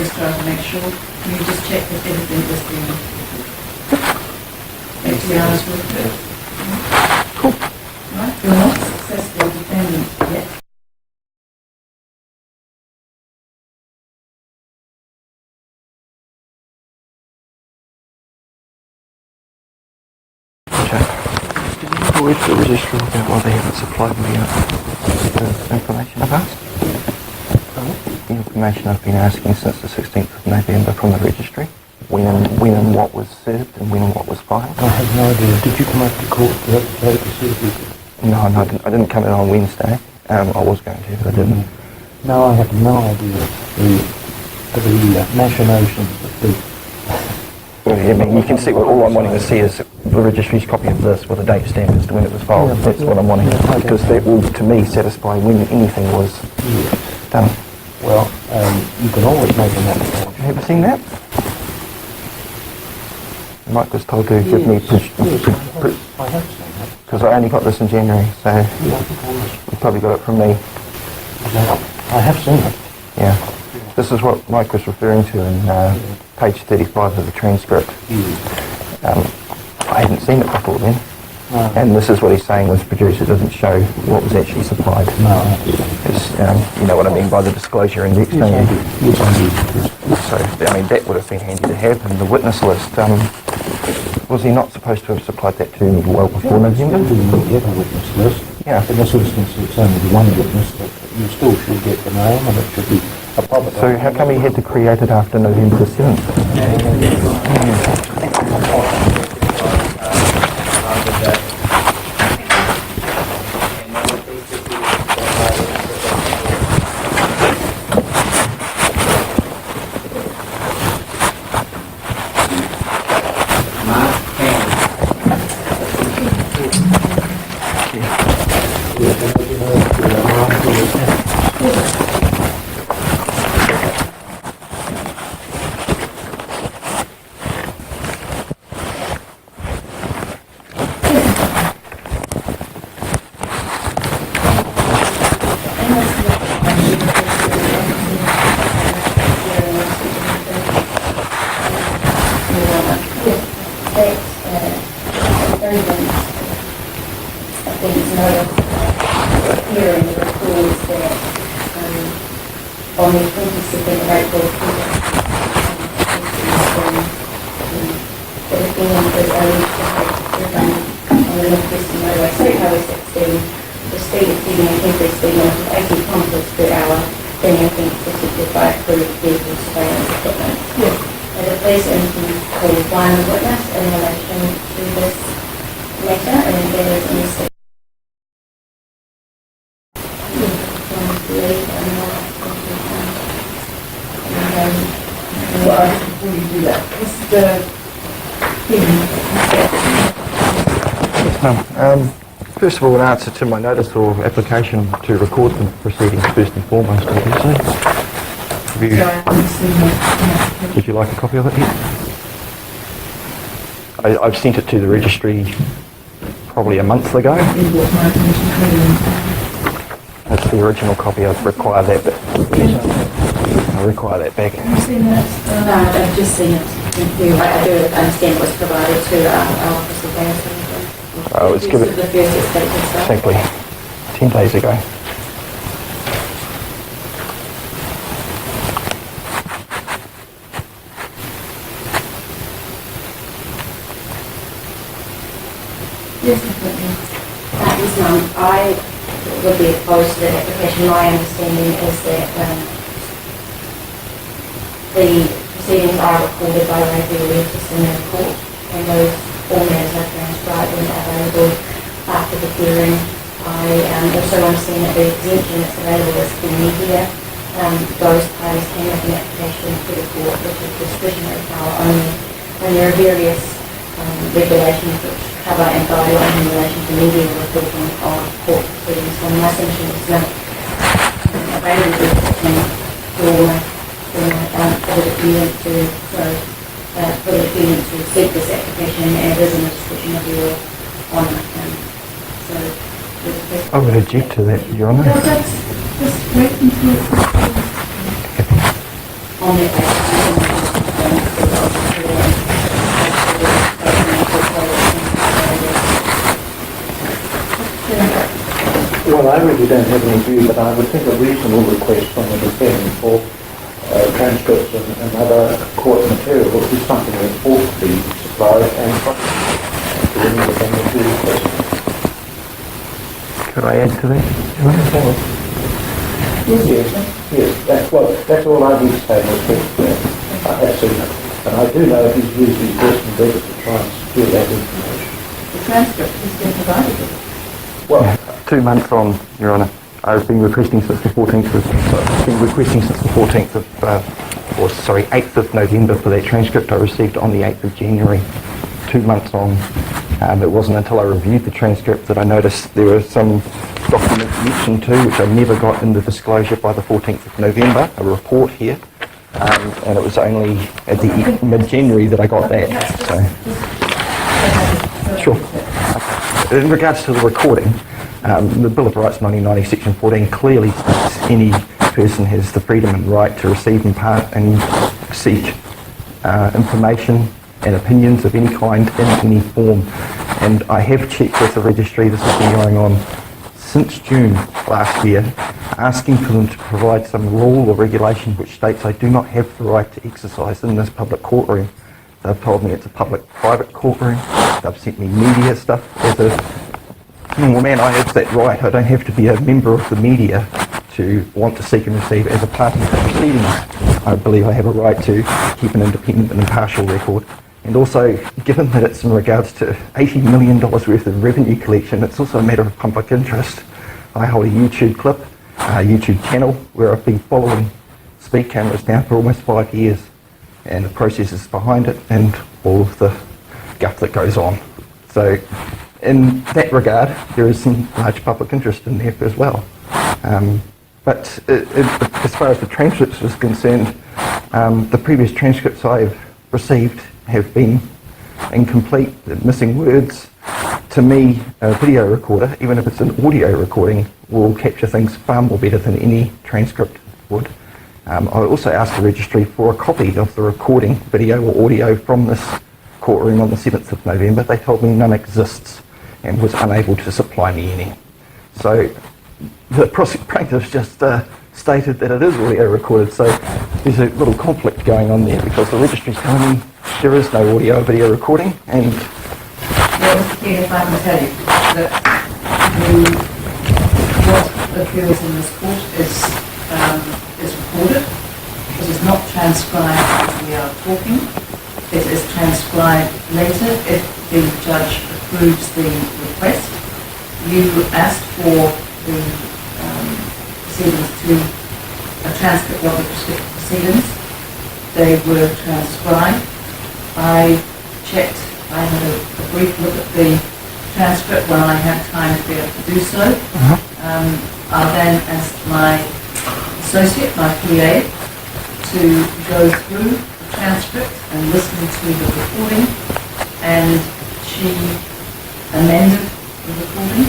just trying to make sure. You just check that everything was being 8 hours worth. Cool. Right, you're not successful defendant yet. With the registrar about why they haven't supplied me the information I've asked. The information I've been asking since the 16th of November from the registry. When and what was served and when and what was filed. I have no idea. Did you come up to court to serve? No, I didn't come in on Wednesday. I was going to, but I didn't. No, I have no idea. The machinations that Well, I mean, you can see what all I'm wanting to see is the registry's copy of this with a date stamp as to when it was filed. Yeah, that's what I'm wanting, because that will, to me, satisfy when anything was done. Well, you can always make an application. Have you seen that? Mike was told to give me... I have seen that. Because I only got this in January, so you probably got it from me. I have seen it. Yeah. This is what Mike was referring to in page 35 of the transcript. I hadn't seen it before then. No. And this is what he's saying was produced. It doesn't show what was actually supplied. No. It's, you know what I mean by the disclosure in the exchange. Yes, indeed. So, I mean, that would have been handy to have. And the witness list, was he not supposed to have supplied that to me well before November? You have a witness list. Yeah. In this instance, it's only the one witness, but you still should get the name, and it should be a proper... So how come he had to create it after November the 7th? On the 22nd of April, the opinion was only on the North Western Railway State Highway 16, the speed exceeding a temporary speed limit of 80 kilometres per hour, being anything protected by approved vehicle surveillance equipment. Yes. And the police instance called one witness in relation to this matter, and there is a mistake. Before you do that, Mr. First of all, in answer to my notice or application to record the proceedings first and foremost, obviously. Would you like a copy of it yet? I've sent it to the registry probably a month ago. That's the original copy. I'd require that, but I require that back. Have you seen that? No, I've just seen it. Thank you. I do understand it was provided to our office of Garrison. Oh, it's given The first estate itself. exactly 10 days ago. Yes, definitely. Yes, ma'am. I would be opposed to that application. My understanding is that the proceedings are recorded by regular system in court, and those all matters are transcribed and available after the hearing. I also understand that the exemption that's available is for media. Those parties can make an application to the court, which is discretionary power only, and there are various regulations which cover and guidelines in relation to media reporting of court proceedings. So my assumption is not available for the defendant to accept this application, and it is in the discretion of your honour. I would object to that, Your Honour. Let's wait until on that Well, I really don't have any view, but I would think a reasonable request from the defendant for transcripts and other court material would be something that ought to be supplied and to any defendant who requests. Could I add to that? Yes, that's all I would say with respect to that. That's enough. And I do know he's used his best endeavour to try and secure that information. The transcript has been provided with it. Well, 2 months on, Your Honour. I've been requesting since the 14th of, 8th of November for that transcript. I received on the 8th of January, 2 months on. It wasn't until I reviewed the transcript that I noticed there were some documents mentioned too, which I never got in the disclosure by the 14th of November, a report here. And it was only at the mid-January that I got that. So, sure. In regards to the recording, the Bill of Rights 1990 section 14 clearly states any person has the freedom and right to receive, impart and seek information and opinions of any kind in any form. And I have checked with the registry, this has been going on since June last year, asking for them to provide some rule or regulation which states I do not have the right to exercise in this public courtroom. They've told me it's a public-private courtroom. They've sent me media stuff. As a normal man, I have that right. I don't have to be a member of the media to want to seek and receive as a party to proceedings. I believe I have a right to keep an independent and impartial record. And also, given that it's in regards to $80 million worth of revenue collection, it's also a matter of public interest. I hold a YouTube clip, a YouTube channel, where I've been following speed cameras now for almost 5 years, and the processes behind it and all of the guff that goes on. So, in that regard, there is some large public interest in there as well. But as far as the transcripts is concerned, the previous transcripts I've received have been incomplete, missing words. To me, a video recorder, even if it's an audio recording, will capture things far more better than any transcript would. I also asked the registry for a copy of the recording, video or audio, from this courtroom on the 7th of November. They told me none exists and was unable to supply me any. So the plaintiffs just stated that it is audio recorded, so there's a little conflict going on there because the registry's telling me there is no audio video recording, and Well, Mr. King, if I can tell you that what appears in this court is recorded. It is not transcribed as we are talking. It is transcribed later if the judge approves the request. You asked for the proceedings to a transcript of the proceedings. They were transcribed. I checked, I had a brief look at the transcript when I had time to be able to do so. I then asked my associate, my PA, to go through the transcript and listen to the recording, and she amended the recording.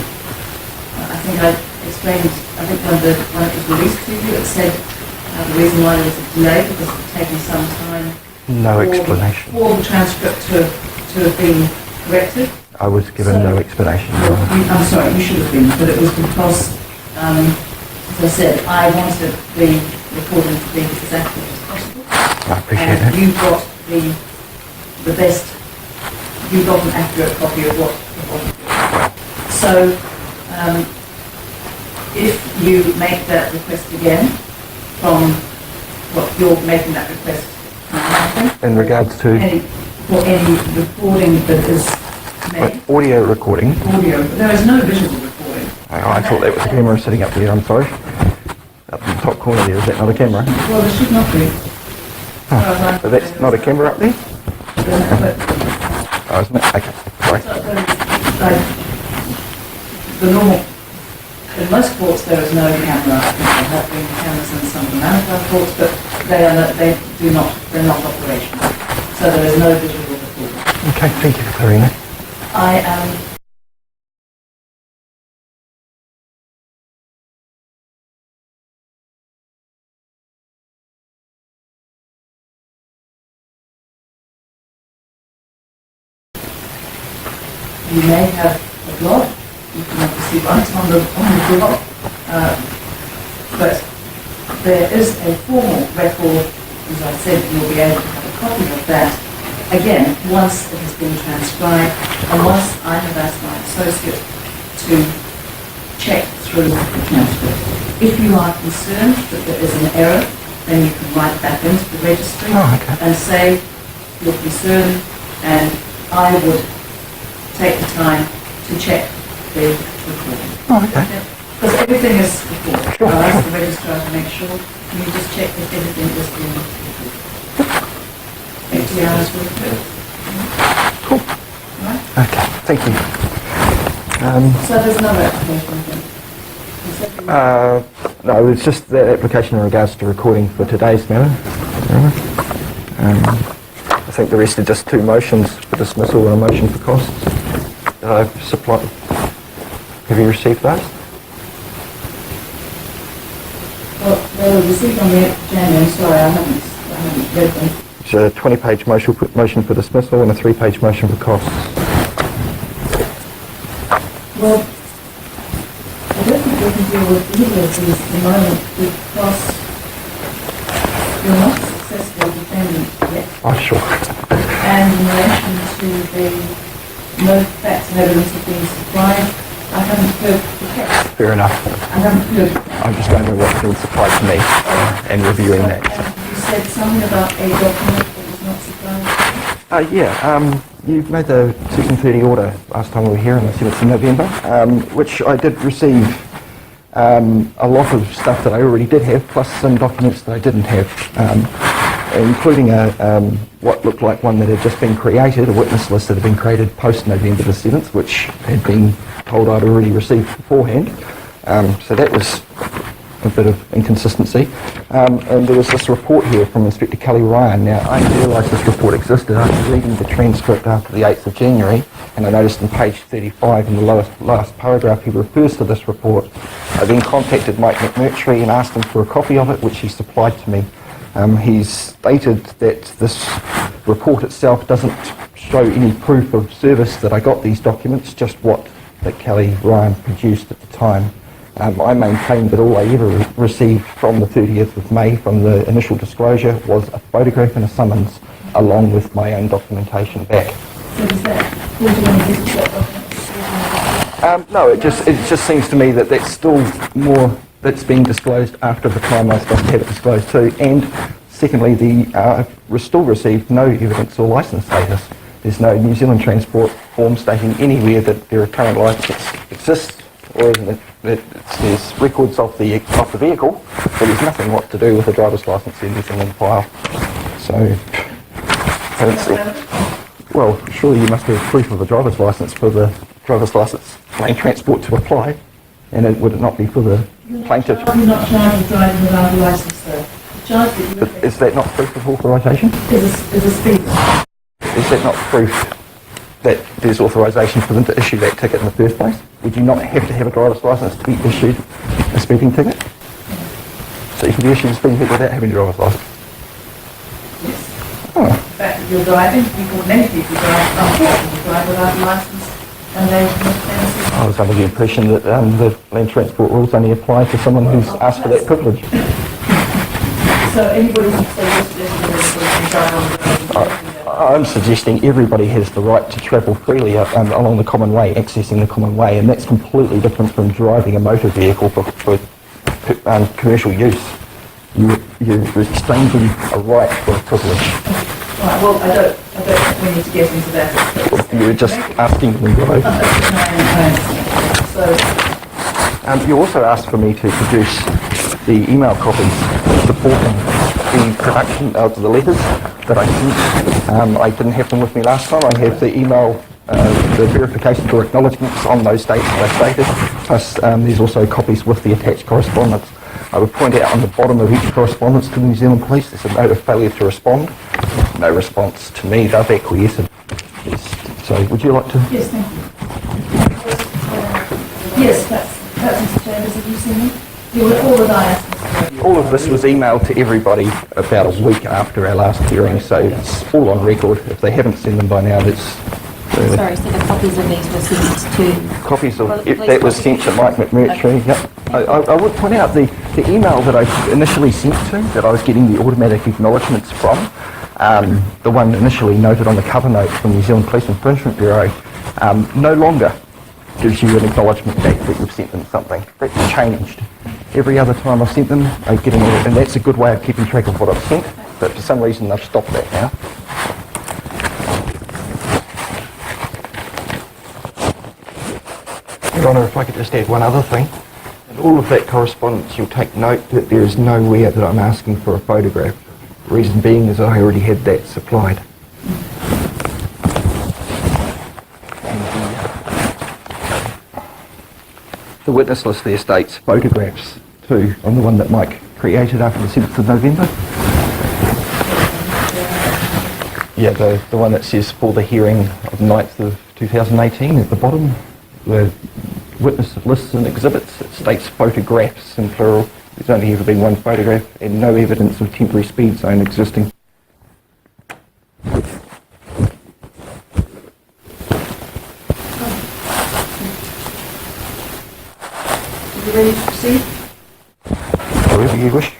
I think I explained, when it was released to you, it said the reason why there was a delay because it had taken some time no explanation. for the transcript to have been corrected. I was given no explanation. I'm sorry, you should have been, but it was because, as I said, I wanted the recording to be as accurate as possible. I appreciate And that. you got the best, you got an accurate copy of what So, if you make that request again from what you're making that request In regards to for any recording that is made, audio recording, audio, there is no visual recording. I thought that was a camera sitting up there, I'm sorry. Up in the top corner there, is that not a camera? Well, there should not be. But that's not a camera up there? But, Oh, isn't it? Okay, sorry. the normal, in most courts there is no camera. There have been cameras in some of the Manitoba courts, but they're not operational. So there is no visual recording. Okay, thank you for clearing that. I am You may have a blog, you can obviously write on the blog, but there is a formal record, as I said, you'll be able to have a copy of that, again, once it has been transcribed, and once I have asked my associate to check through the transcript. If you are concerned that there is an error, then you can write that into the registry and say you're concerned, and I would take the time to check the recording. Because everything is recorded. I'll ask the registrar to make sure. Can you just check that everything is being recorded? 80 hours worth of it. Cool. Right? Okay, thank you. So there's another application again. No, it's just that application in regards to recording for today's matter. I think the rest are just two motions for dismissal and a motion for costs that I've supplied. Have you received those? Well, they were received on the 8th of January. Sorry, I haven't read them. It's a 20-page motion for dismissal and a 3-page motion for costs. Well, I don't think we can deal with either of these at the moment because you're not successful defendant yet. Oh, sure. And in relation to the no facts and evidence have been supplied, I haven't heard the text. Fair enough. I haven't heard. I'm just going to what's been supplied to me and reviewing that. And you said something about a document that was not supplied. You made the Section 30 order last time we were here on the 7th of November, which I did receive a lot of stuff that I already did have, plus some documents that I didn't have, including what looked like one that had just been created, a witness list that had been created post-November the 7th, which had been told I'd already received beforehand. So that was a bit of inconsistency. And there was this report here from Inspector Kelly Ryan. Now, I realised this report existed after reading the transcript after the 8th of January, and I noticed on page 35 in the last paragraph he refers to this report. I then contacted Mike McMurtry and asked him for a copy of it, which he supplied to me. He's stated that this report itself doesn't show any proof of service that I got these documents, just what that Kelly Ryan produced at the time. I maintain that all I ever received from the 30th of May from the initial disclosure was a photograph and a summons along with my own documentation back. So is that No, it just seems to me that that's still more that's being disclosed after the time I was supposed to have it disclosed to, and secondly, we still received no evidence or licence status. There's no New Zealand Transport form stating anywhere that their current licence exists, or that there's records of the vehicle, but there's nothing what to do with the driver's licence or anything in the file. So, I don't see. Well, surely you must have proof of a driver's licence for the driver's licence lane transport to apply, and would it not be for the plaintiff? You're not charged with driving without a licence, though. The charge that you Is that not proof of authorisation? is a speed. Is that not proof that there's authorisation for them to issue that ticket in the first place? Would you not have to have a driver's licence to be issued a speeding ticket? So you can be issued a speeding ticket without having a driver's licence? Yes. Oh. The fact that you're driving, many people drive without a licence, and they I was under the impression that the land transport rules only apply to someone who's asked for that privilege. So anybody who says this can drive on the road. I'm suggesting everybody has the right to travel freely along the common way, accessing the common way, and that's completely different from driving a motor vehicle for commercial use. You're exchanging a right for a privilege. Right, well, I don't think we need to get into that. You were just asking me, right? So, you also asked for me to produce the email copies supporting the production of the letters that I sent. I didn't have them with me last time. I have the email, the verification for acknowledgements on those dates that I stated, plus there's also copies with the attached correspondence. I would point out on the bottom of each correspondence to the New Zealand Police there's a note of failure to respond. No response to me, they've acquiesced. So would you like to? yes, thank you. Yes, that's Mr. Chambers, have you seen it? You were all that I asked. All of this was emailed to everybody about a week after our last hearing, so it's all on record. If they haven't seen them by now, that's Sorry, so the copies of these were sent to... Copies of Well, if please that was copy. sent to Mike McMurtry. Yep. I would point out the email that I initially sent to, that I was getting the automatic acknowledgements from, the one initially noted on the cover note from New Zealand Police Infringement Bureau, no longer gives you an acknowledgement back that you've sent them something. That's changed. Every other time I've sent them, I'm getting it, and that's a good way of keeping track of what I've sent, but for some reason they've stopped that now. Your Honour, if I could just add one other thing. In all of that correspondence, you'll take note that there is nowhere that I'm asking for a photograph. The reason being is I already had that supplied. The witness list there states photographs too, on the one that Mike created after the 7th of November. Yeah, the one that says for the hearing of 9th of 2018 at the bottom. The witness lists and exhibits, it states photographs in plural. There's only ever been one photograph and no evidence of temporary speed zone existing. Are you ready to proceed? However you wish.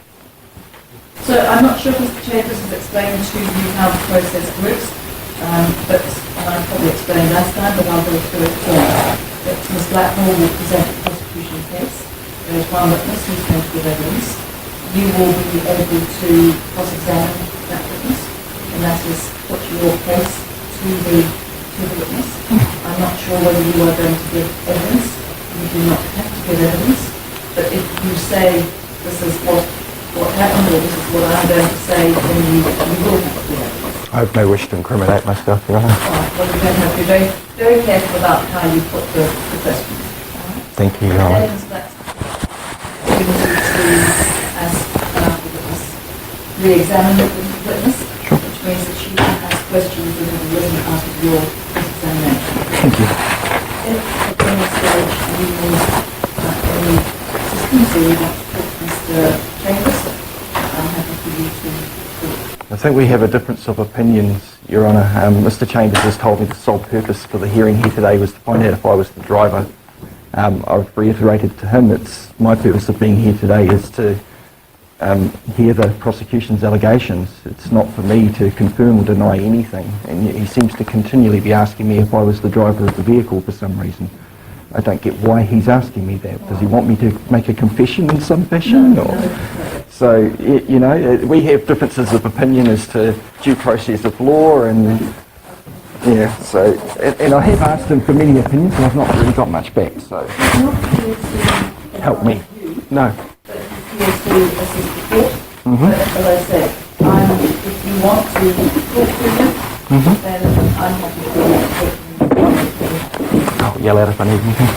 So I'm not sure if Mr Chambers has explained to you how the process works, but I probably explained last time, but I'll go through it again. That Ms Blackmore will present the prosecution case. There is one witness who's going to give evidence. You will be able to cross-examine that witness, and that is put your case to the witness. I'm not sure whether you are going to give evidence. You do not have to give evidence, but if you say this is what happened or this is what I'm going to say, then you will have to give evidence. I have no wish to incriminate myself, Your Honour. All right, well, you're going to have to be very, very careful about how you put the questions. All right? Thank you, Your Honour. Ms Blackmore, we're going to ask the witness, re-examine the witness, which means that she can ask questions that have arisen out of your examination. Thank you. If at any stage you need any assistance or you want to talk to Mr Chambers, I'm happy for you to talk. I think we have a difference of opinions, Your Honour. Mr Chambers has told me the sole purpose for the hearing here today was to find out if I was the driver. I've reiterated to him that my purpose of being here today is to hear the prosecution's allegations. It's not for me to confirm or deny anything, and yet he seems to continually be asking me if I was the driver of the vehicle for some reason. I don't get why he's asking me that. Does he want me to make a confession in some fashion? So, you know, we have differences of opinion as to due process of law and, yeah, so, and I have asked him for many opinions and I've not really got much back, so. Help me. No. But he's here to assist the court. But as I said, if you want to talk to him, then I'm happy for you to talk to him. I'll yell out if I need anything.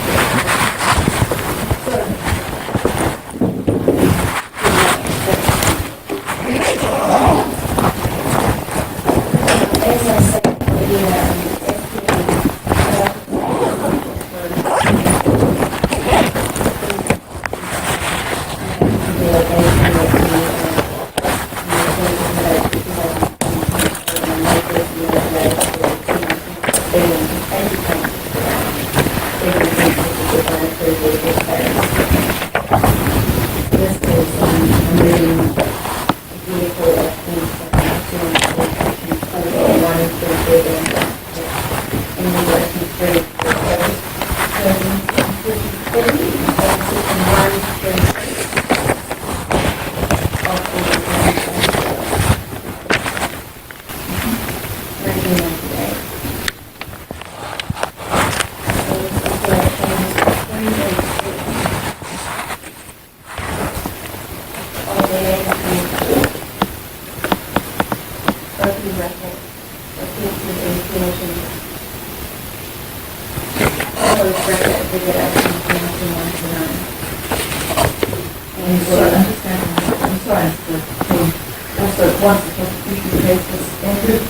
Also, once the prosecution case is ended,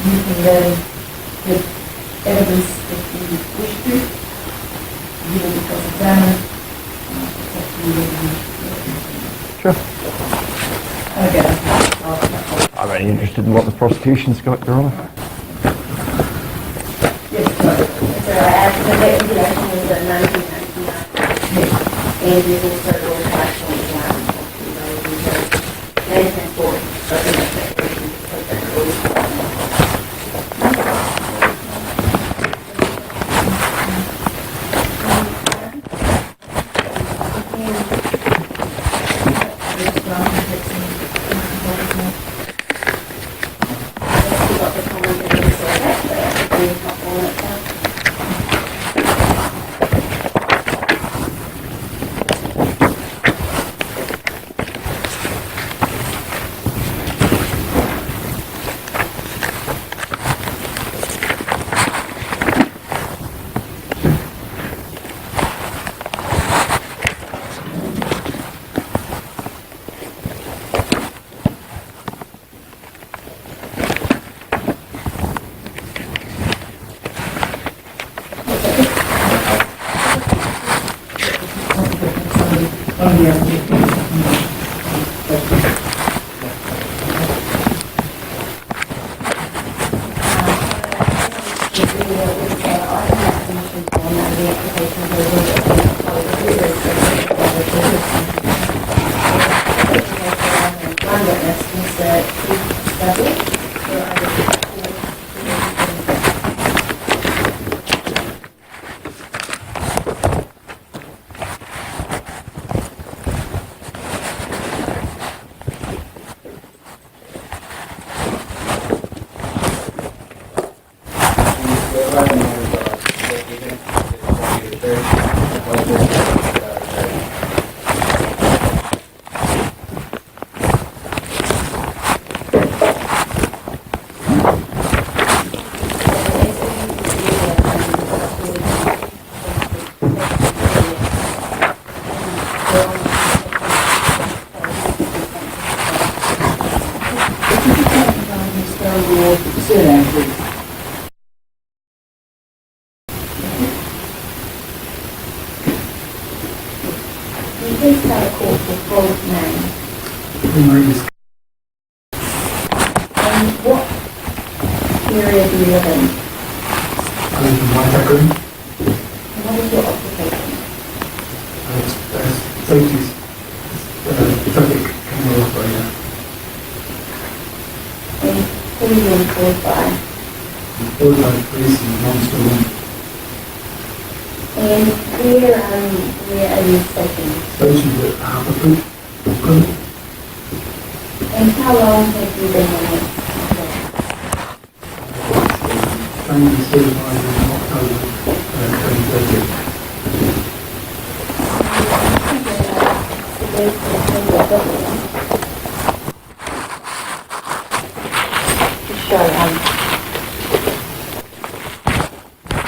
you can then give evidence if you wish to. You will be cross-examined. It's up to you whether you Sure. And again, I'm only interested in what the prosecution's got, Your Honour. the regulation is a 1999. And there's also a collection of land transport, but the next regulation is Please spell a court for full name. And what area do you live in? I live in White And what is your occupation? Safety traffic camera operator. And who are you employed by? Employed by the police in non-stolen. And where are you stationed? Stationed at Hartlepool, Auckland. And how long have you been on this contract? Trained and certified in October 2013.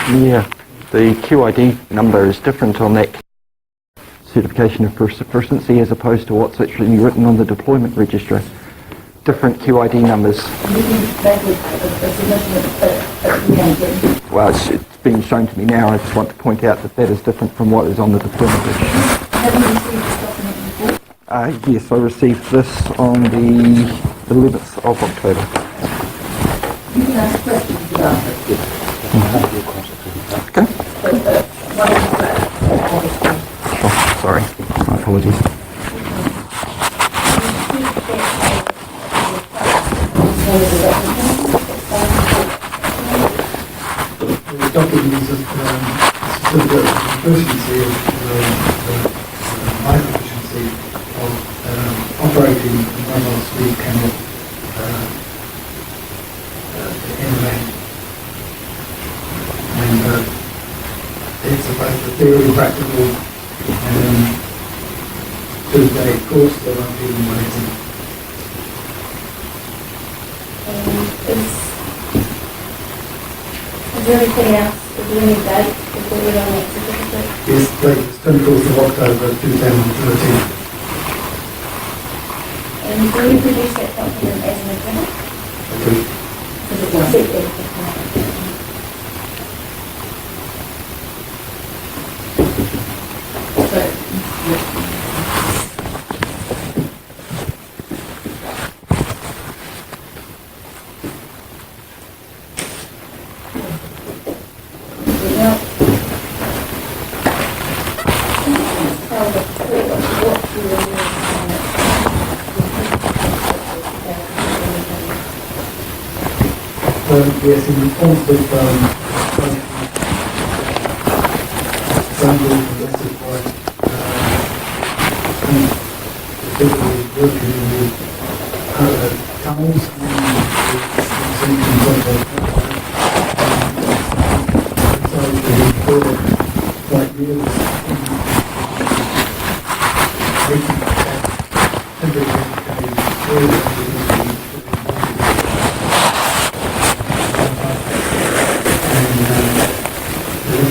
Yeah, the QID number is different on that certification of proficiency as opposed to what's actually written on the deployment register. Different QID numbers. Well, it's been shown to me now. I just want to point out that that is different from what is on the deployment register. Have you received this document before? Yes, I received this on the 11th of October. You can ask questions about it. Okay. What is that? Oh, sorry. My apologies. The document is a certificate of proficiency my proficiency of operating a mobile speed camera in the van. And it's about the theory and practical and 2-day course that I'm doing my exam. Is there anything else? Is there any date before you're on that certificate? Yes, date is 24th of October 2013. And do you produce that document as an exhibit? Okay. Is it accepted? yes, in response to example, arrested by the people working in the tunnels and the so the reported quite years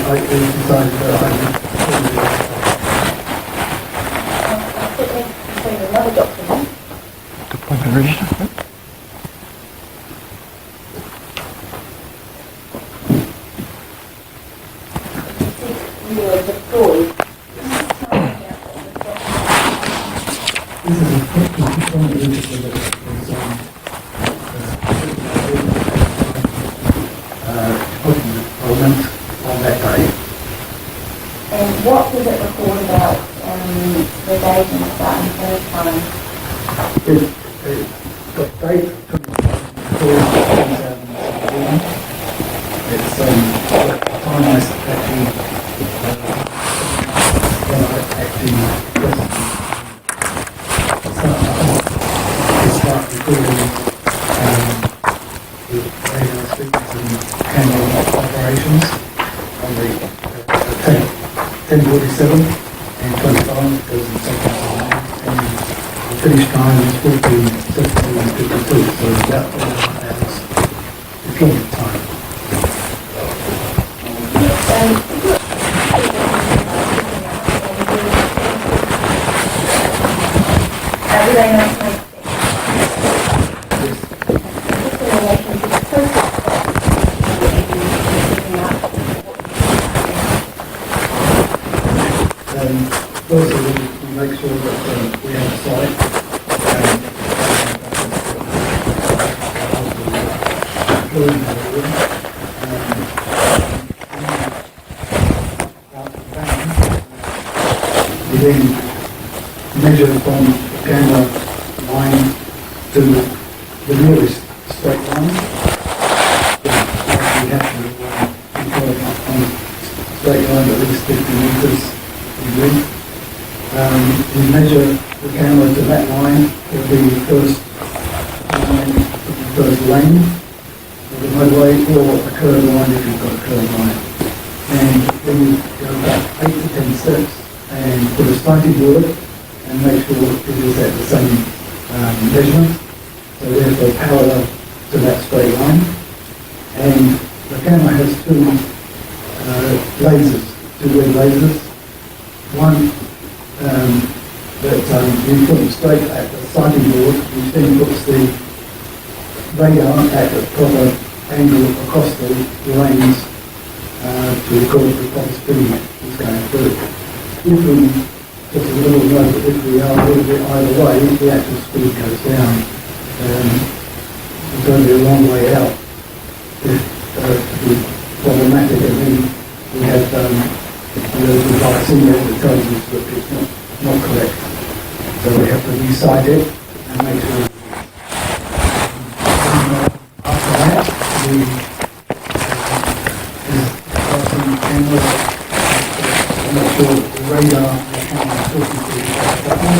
I decided that I would Another document. Deployment register. You were deployed. this is a deployment register that was Parliament on that day. And what does it record about the date and start and finish time? It got date 2017. It's the time I actually when I actually start recording the radio speakers and camera operations on the 10:47 and 25 because it's taken so long, and the finish time is 14:52, so about 4 hours deployment time. Would I not make First of all, we make sure that we have a site we then measure from the camera line to the nearest straight line. We have to employ on a straight line at least 50 metres in length. We measure the camera to that line for the first lane of the motorway, or a curve line if you've got a curve line. And then we go about 8 to 10 steps and put a sighting board and make sure it is at the same measurement, so therefore parallel to that straight line. And the camera has two lasers, two red lasers. One that we put straight at the sighting board, which then puts the radar at the proper angle across the lanes to record the proper speed is going through. If we, just a little note, if we are a little bit either way, the actual speed goes down. It's going to be a long way out. If to be problematic, and then we have the device in there that tells us that it's not correct. So we have to recite it and make sure. After that, we passing the camera to make sure that the radar and the camera is talking to the right button,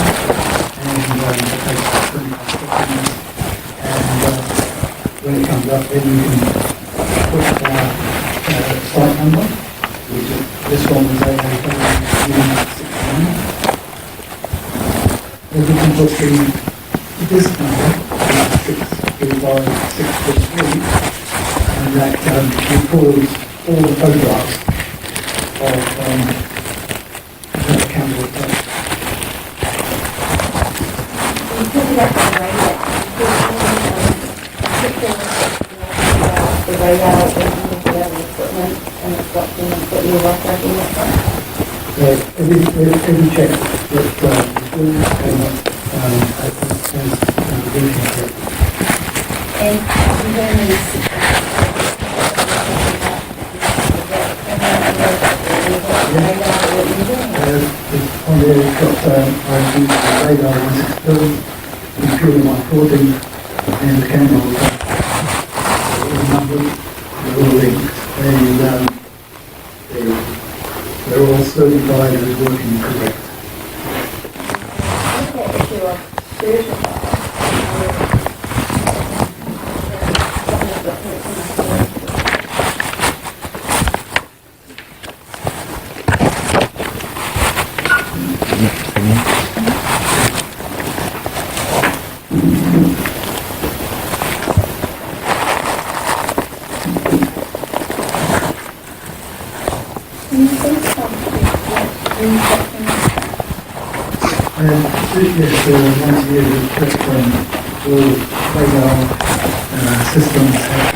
and it takes 25 seconds. And when it comes up, then you can put our site number, which is this one was AA69. Then we can put this number, 63563, and that records all the photographs of that camera itself. you put it up on the radar? The radar and the other equipment and the documents that you are working with? Every check that the full camera has navigation check. And you don't need On the got I used the radar 162, computer 140, and the camera was a number of they're all linked, and they're all certified as working correct. The issue of certified. Yes, once a year we check all radar systems have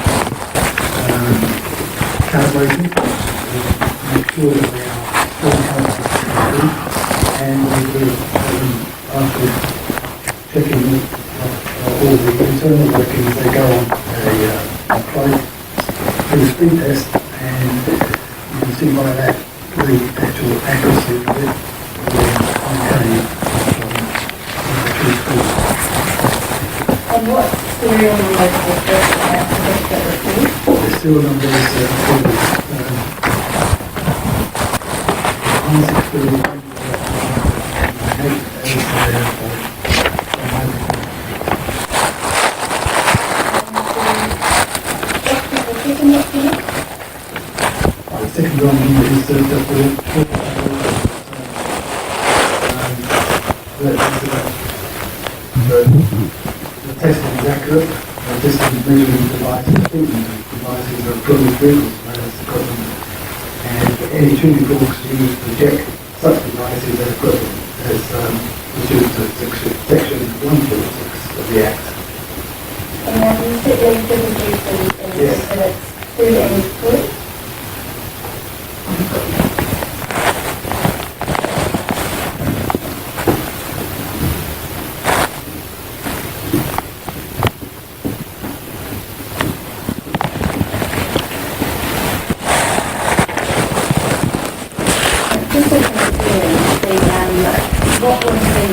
calibrated, make sure that they are still calibrated, and we will, after checking all the internal workings, they go on a flight through a speed test, and you can see by that the actual accuracy of it. And what serial number is this? The serial number is 116. The second one is the testing is accurate. This is measuring devices, devices are approved vehicles, whereas the equipment. And any tuning forks used to check such devices are equipment as pursuant to section 146 of the Act. And have you strictly introduced in exhibits 2 and 3? What was the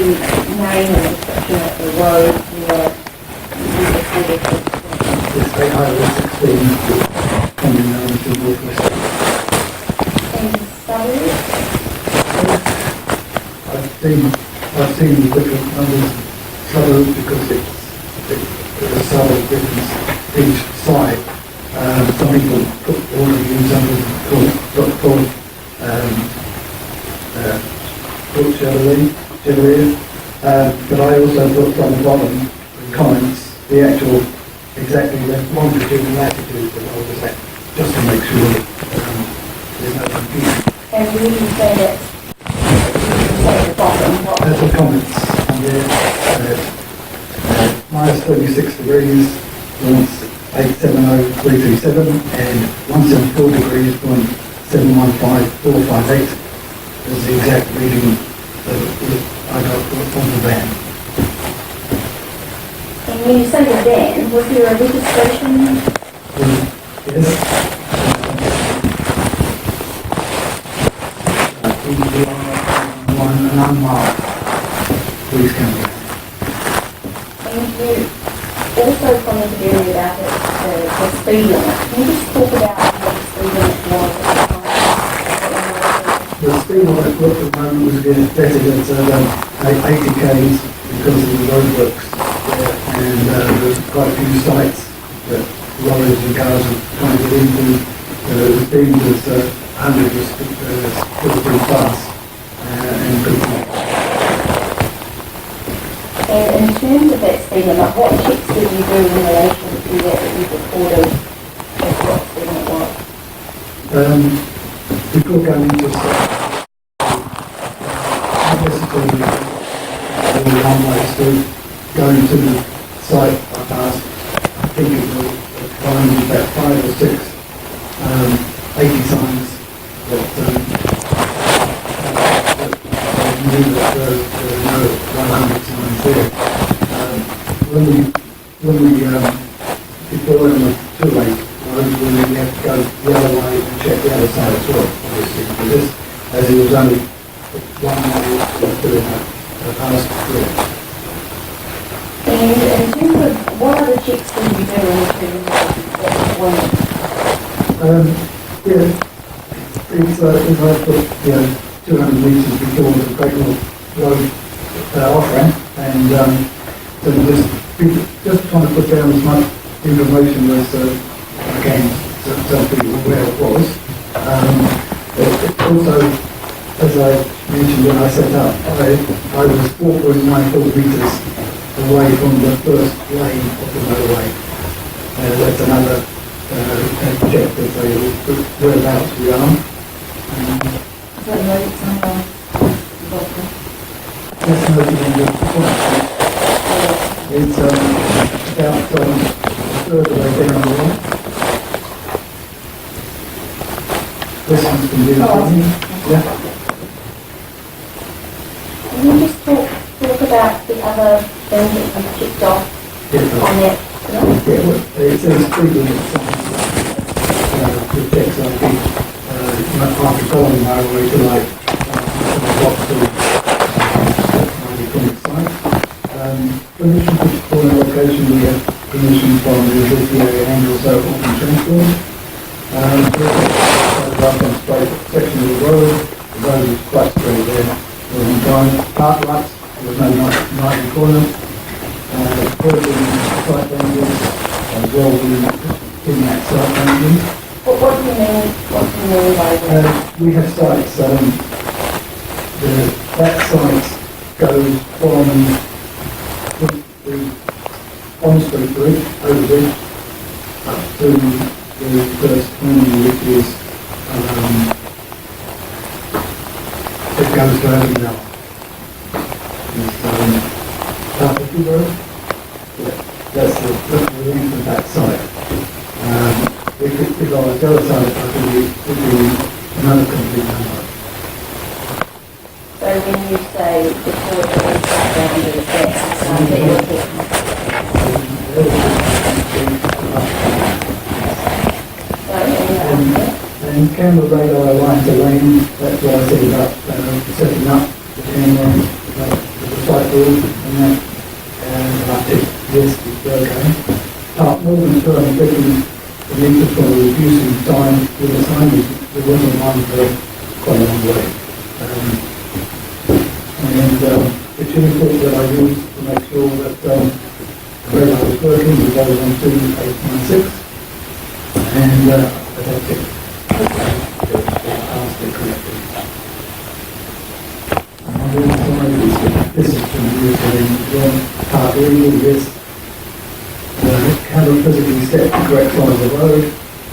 name and description of the road you were recorded with? It's very highway 16, coming down to Northwest. And suburbs? I've seen the different numbers suburbs because it's a suburb difference each side. Some people put all of you called Chevalier, but I also put from the bottom in comments the actual exactly longitude and latitude that I was at, just to make sure there's no confusion. And when you say that, you say at the bottom, what? That's the comments on there. Minus 36 degrees, points 870337, and 174 degrees, point 715458 is the exact reading I got from the van. And when you say the van, was there a registration? Yes. One unmarked police camera. And you also commented earlier about the speed limit. Can you just talk about what the speed limit was at the time? The speed limit at the moment was getting better at 80 k's because of the roadworks there, and there's quite a few sites that lorries and cars are trying to get into. The speed was 100 was pretty fast and pretty quick. And in terms of that speed limit, what checks did you do in relation to that you recorded as what speed limit was? Before going into the one-way street, going to the site I passed, I think it will find about 5 or 6 80 signs that knew that there were no 100 signs there. When we deploy on the two-way road, we have to go the other way and check the other side as well, obviously, because this, as it was only one way to the past through. And in terms of what other checks did you do in terms of deployment? Yeah, it's, as I put, 200 metres before the Great North Road off-ramp, and so just trying to put down as much information as I can to tell people where it was. Also, as I mentioned when I set up, I was 4.94 metres away from the first lane of the motorway. That's another check that they whereabouts we are. Is that right? Someone That's noted on the point. It's about a third way down the line. This one's been doing yeah. Can you just talk about the other things that you kicked off on that? Yeah, well, it says 3 minutes. The text I think after following my way to like block to my clinic site. Permission to explore a location, we have permission from the VPA and also from Transcript. Right on straight section of the road is quite straight there. We're on time. Park lights, there was no night in the corner. Further site dangers as well in that site dangers. What do you mean? What do you mean by that? We have sites, that site goes from the on-street bridge, over bridge, up to the first corner, which is, it goes to Avondale. It's, Dartford Road. Yeah, that's the length of that site. If I was the other side, I think it would be another complete number. So when you say before the background of the that's the side that you're talking about. And camera radar line to lane, that's what I said about setting up the camera, the site rules and that, and I think yes, it's okay. More than 250 meters for reducing time with the signage, there wasn't one for quite a long way. And the tuning fork that I used to make sure that the radar was working was over on 2896, and that's it. Asked it correctly. And the other side is this is from the part reading this. Have a physically set the correct side of the road.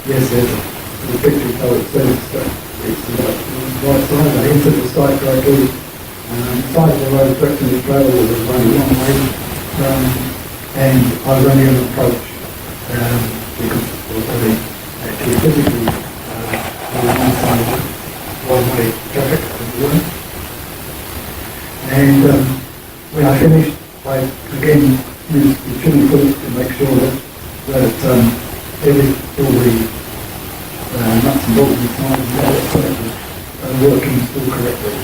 Yes, there's a picture code that says that it's the right side. I entered the site correctly. The side of the road directly to travel was only one way. And I was only on approach because actually physically on one side one-way traffic of the road. And when I finished, I again used the tuning fork to make sure that all the nuts and bolts inside are working still correctly.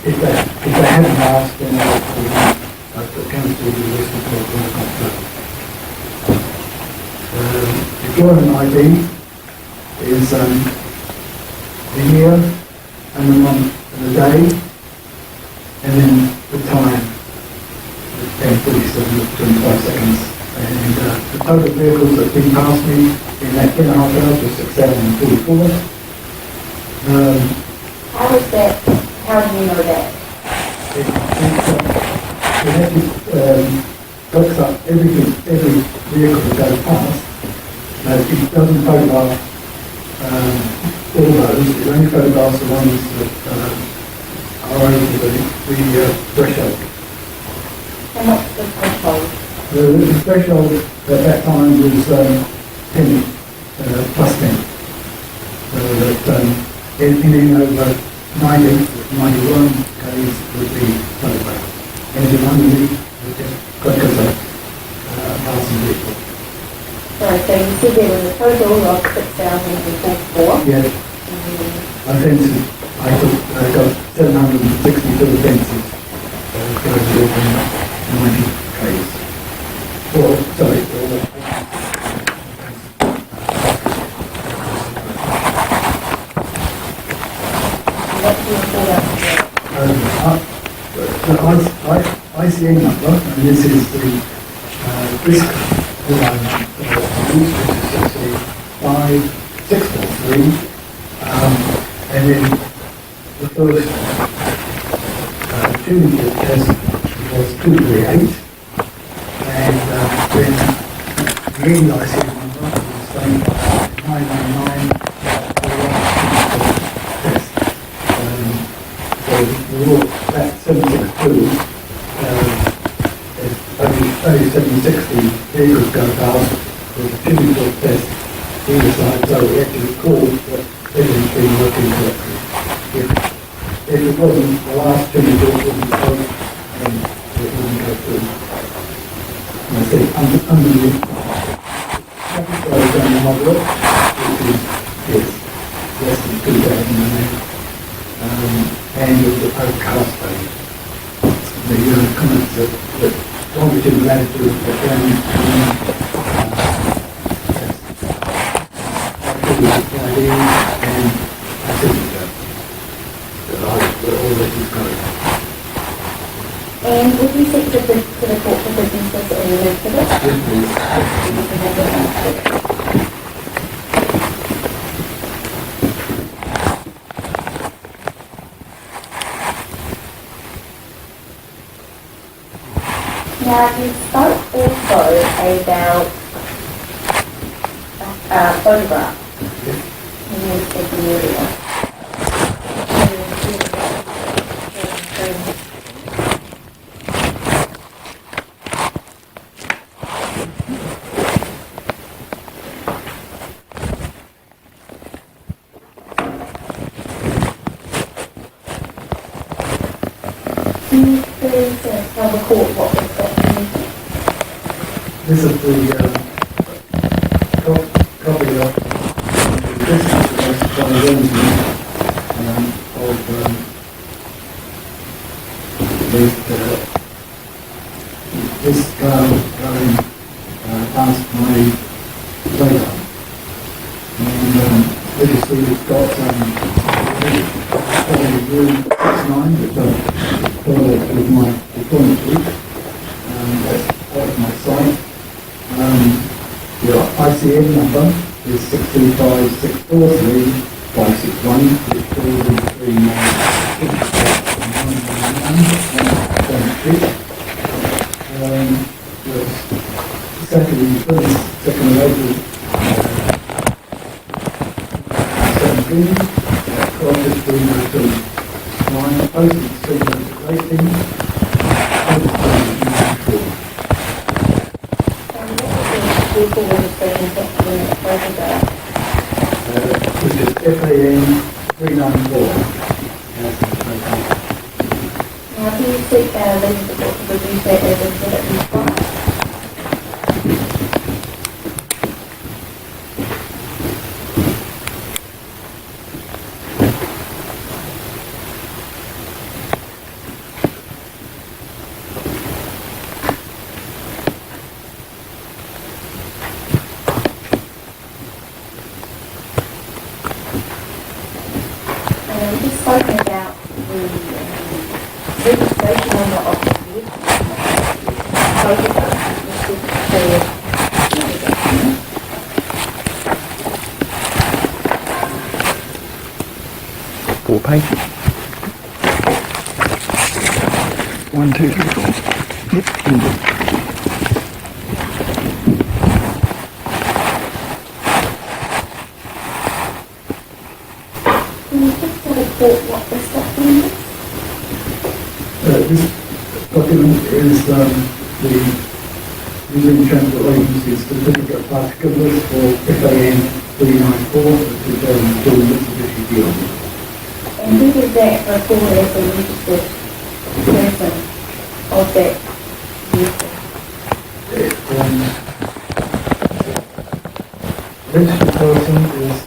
If they hadn't asked, then I put cancel the list of the deployment ID is the year and the month and the day, and then the time, 10:47 25 seconds. And the total vehicles that have been past me in that 2.5 hours was 6,044. How is that? How do you know that? It actually looks up every vehicle that goes past. It doesn't photograph all those. It only photographs the ones that are over the threshold. And what's the threshold? The threshold at that time was 10, plus 10. So that anything over 90, 91 Ks would be photographed. Anything underneath would just got to the passing vehicle. Sorry, so you said there was a total of 6,044? Yes. I got 762 fences. Going to 90 Ks. Well, sorry, what do you report out for? The ICN number, and this is the risk alignment use, which is 5643, and then the first tuning test was 238, and then the end ICN number was the same, 999 for the test. So we look at 762, only 760 vehicles go past with a physical test either side, so we actually called that everything's been working correctly. If it wasn't, the last physical wouldn't go, then it wouldn't go through. And I say, under the traffic flow down the model, which is less than 2,000 and with the podcast page. The comments that longitude and latitude are down and I think that all that you've got. And would you seek to the court for businesses or remove for this? Yes, please. Now, you spoke also about photographs in your speaking area. Can you please tell the court what was that? This is the copy of the business of this car going past my radar. And obviously it's got room 69, which I've followed with my deployment route. That's part of my site. Your ICN number is 625643561, which falls into 3999. Second of April 17, Crossed 392, posted 318, which is FAN 394. Now, do you seek legal support to reduce that as a exhibit in file? We just spoken about the registration number of the vehicle. Photograph, which is clear. 4 pages. 1, 2, 3, 4. Yep. Can you just tell the court what this document is? This document is the New Zealand Transport Agency Certificate of Particulars for FAN 394 for 2002 Mitsubishi Beyond. And who did that record as a registered person of that vehicle? Registered person is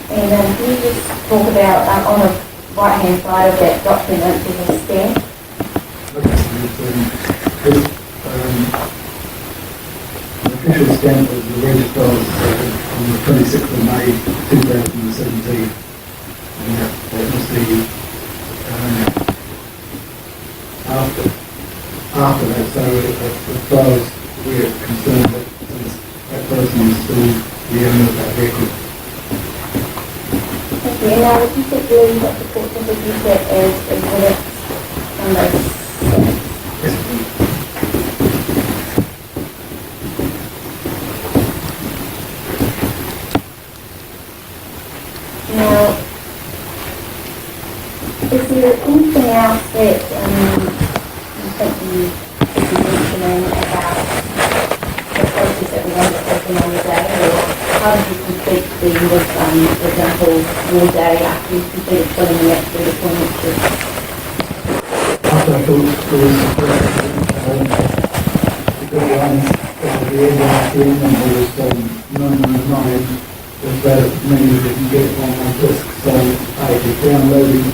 And can you just talk about on the right-hand side of that document, there's a stamp. This, the official stamp of the registrar on the 26th of May 2017. And that was the, after that, so as far as we're concerned, that person is still the owner of that record. Thank you. And now, would you put the court to use that as exhibits on those stamps? Yes, please. Now, is there anything else that you think you should be mentioning about the process that was undertaken on the day, or how did you complete the, for example, your day after you completed filling the actual deployment sheet? After I thought it was the good ones at the end of the number was 999, was that many that you get on my disk, so I was downloading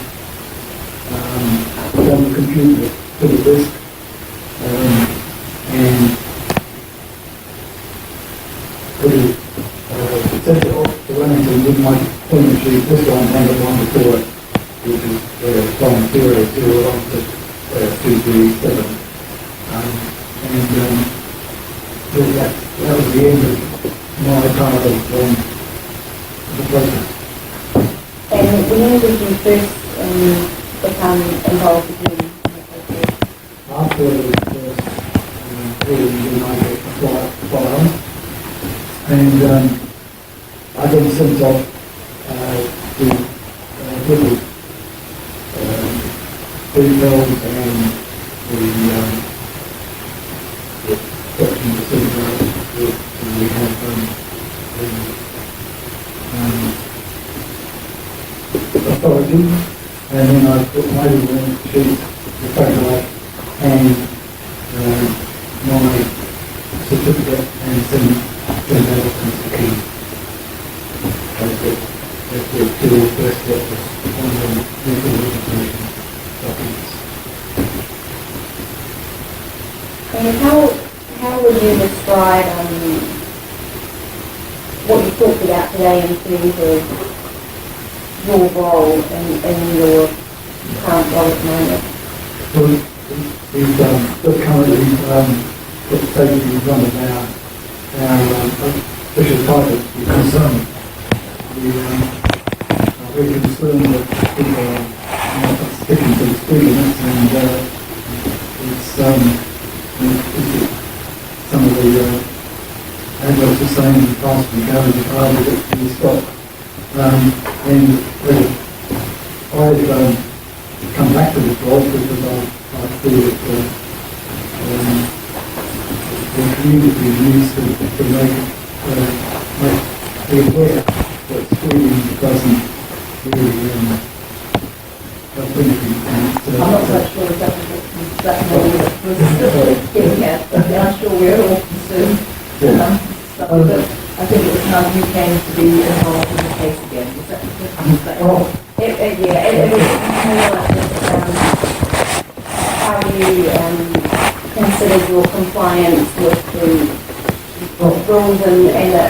on the computer to the disk, and put it, set it off to Wellington with my deployment sheet, this one and the one before it, which is from 001 to 237. That was the end of my part of the process. And when did you first become involved again in the process? After the first hearing, I get file, and I've been sent off to little prevails and the section procedure that we have the authority, and then I put my little sheet, the photograph, and my certificate, and send that off to the key. That's the two first steps on the legal registration documents. And how would you describe what you talked about today in terms of your role in your current role at the moment? So we've just currently put safety in front of our official title, the concern. We are very concerned that people are not sticking to the speed limits, and some of the adults are saying in the past we go in the car to get to the stop. And I've come back to this role because I feel that the community needs to be aware that speeding doesn't really benefit. I'm not quite sure exactly what was getting at, but I'm sure we're all concerned. But I think it was time you came to be involved in the case again. Is that right? It was more like how you considered your compliance with the rules and the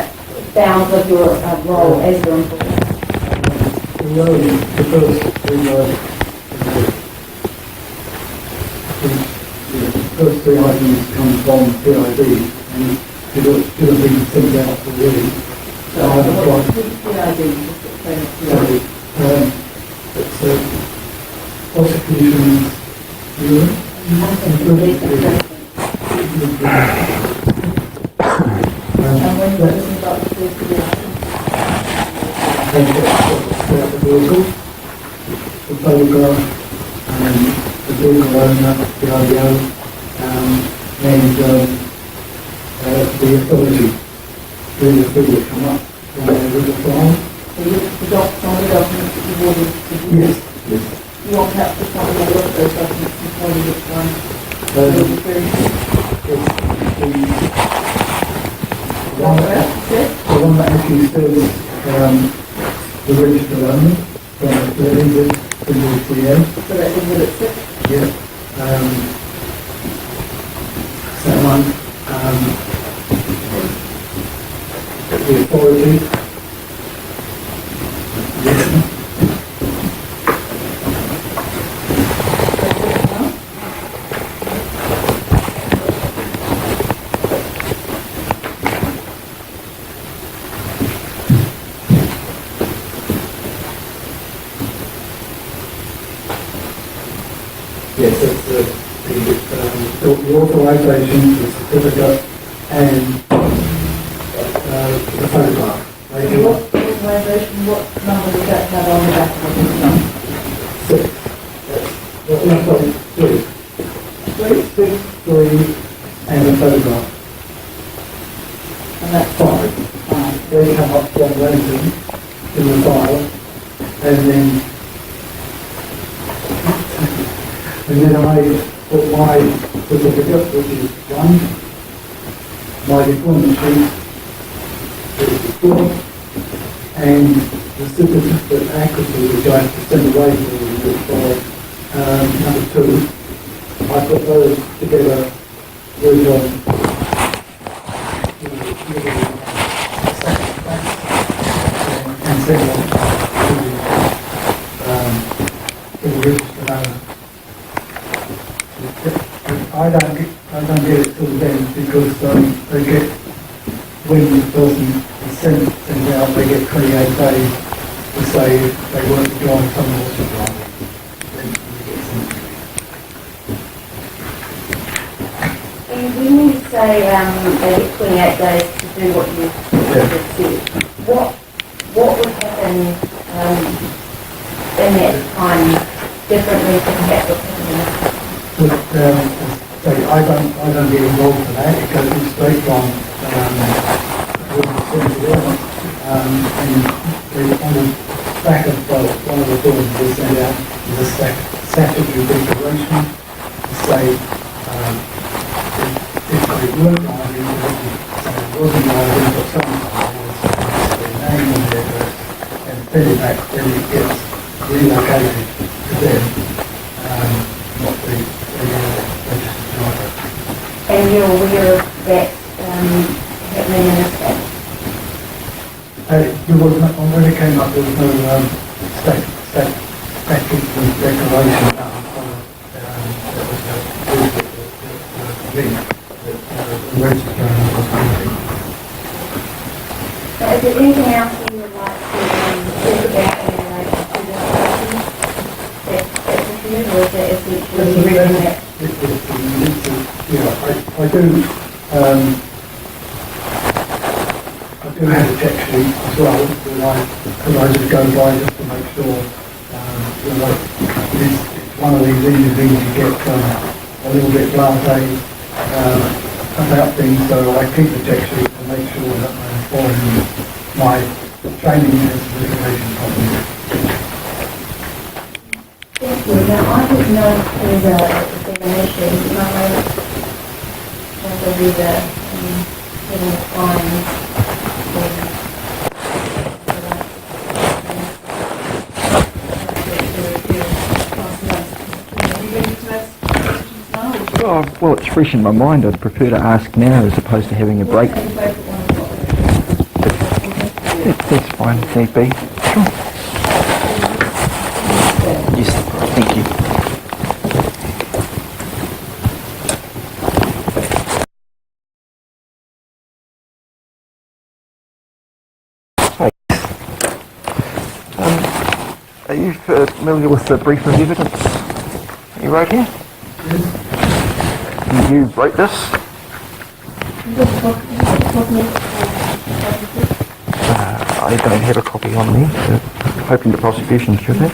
bounds of your role as your employee. Well, the first three items come from PID, and should have been sent out already. So I have applied. It's prosecution, And when you listen about the first of the the vehicle, the photograph, the vehicle owner, the IDO, and the authority really figure come up with the file. So you adopt some of the documents that you wanted to do? Yes, yes. You want perhaps to find out what those documents and tell you which one you're referring to? The one that actually says the registered owner, from the leaders to the TM. So that's exhibit 6. Yeah. Someone, the authority. Yes. Yes, it's the authorization, the certificate, and the photograph. So what organisation, what number does that have on the back of this one? 6. No, sorry, 3. 6, 3, and a photograph. And that's 5. They come up from Wellington in the file, and then I put my certificate, which is 1, my deployment sheet, which is 4, and the certificate accuracy, which I have to send away for number 2. I put those together with and send them to the registered owner. I don't get it till then because they get, when the person is sent out, they get 28 days to say if they weren't to join someone else's line. Then they get sent to me. And when you say they get 28 days to do what you just said, what would happen in that time differently to perhaps what happened in this case? So I don't get involved in that. It goes straight from and on the back of one of the forms they send out is a statutory declaration to say if they weren't liable, say it wasn't liable, but someone was their name and their address and send it back, then it gets relocated to them, not the registered driver. And you're aware of that happening in this case? There was no, when it came up, there was no statutory declaration that was the registrar was making. So is there anything else you would like to talk about in relation to this question? That's reviewed, or is that essentially reading that? I do have a check sheet as well that I just go by just to make sure it's one of these easy things you get a little bit blasé about things, so I keep the check sheet to make sure that I'm following my training and information properly. Thank you. Now, I didn't know if there's an issue. My there's a getting the fines. Oh, well, it's fresh in my mind. I'd prefer to ask now as opposed to having a break. That's fine, if need be. Sure. Yes, thank you. Are you familiar with the brief of evidence you wrote here? You wrote this? I don't have a copy on me. Hoping the prosecution should have.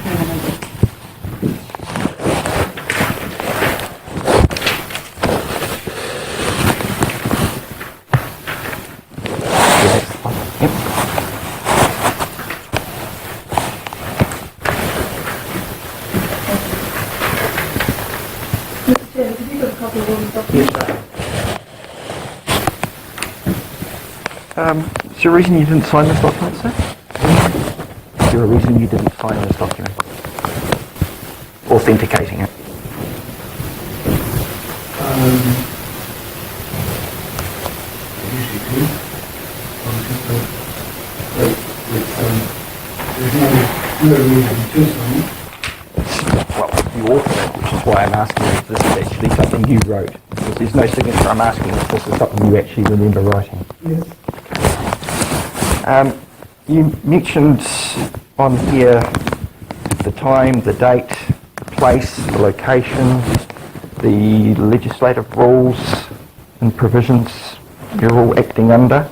Yep. Have you got a copy of all the documents? Is there a reason you didn't sign this document, sir? Do there a reason you didn't sign this document? Authenticating it. Usually do. There's no reason to sign it. Well, you authored it, which is why I'm asking if this is actually something you wrote. Because there's no signature, I'm asking if this is something you actually remember writing. Yes. You mentioned on here the time, the date, the place, the location, the legislative rules and provisions you're all acting under.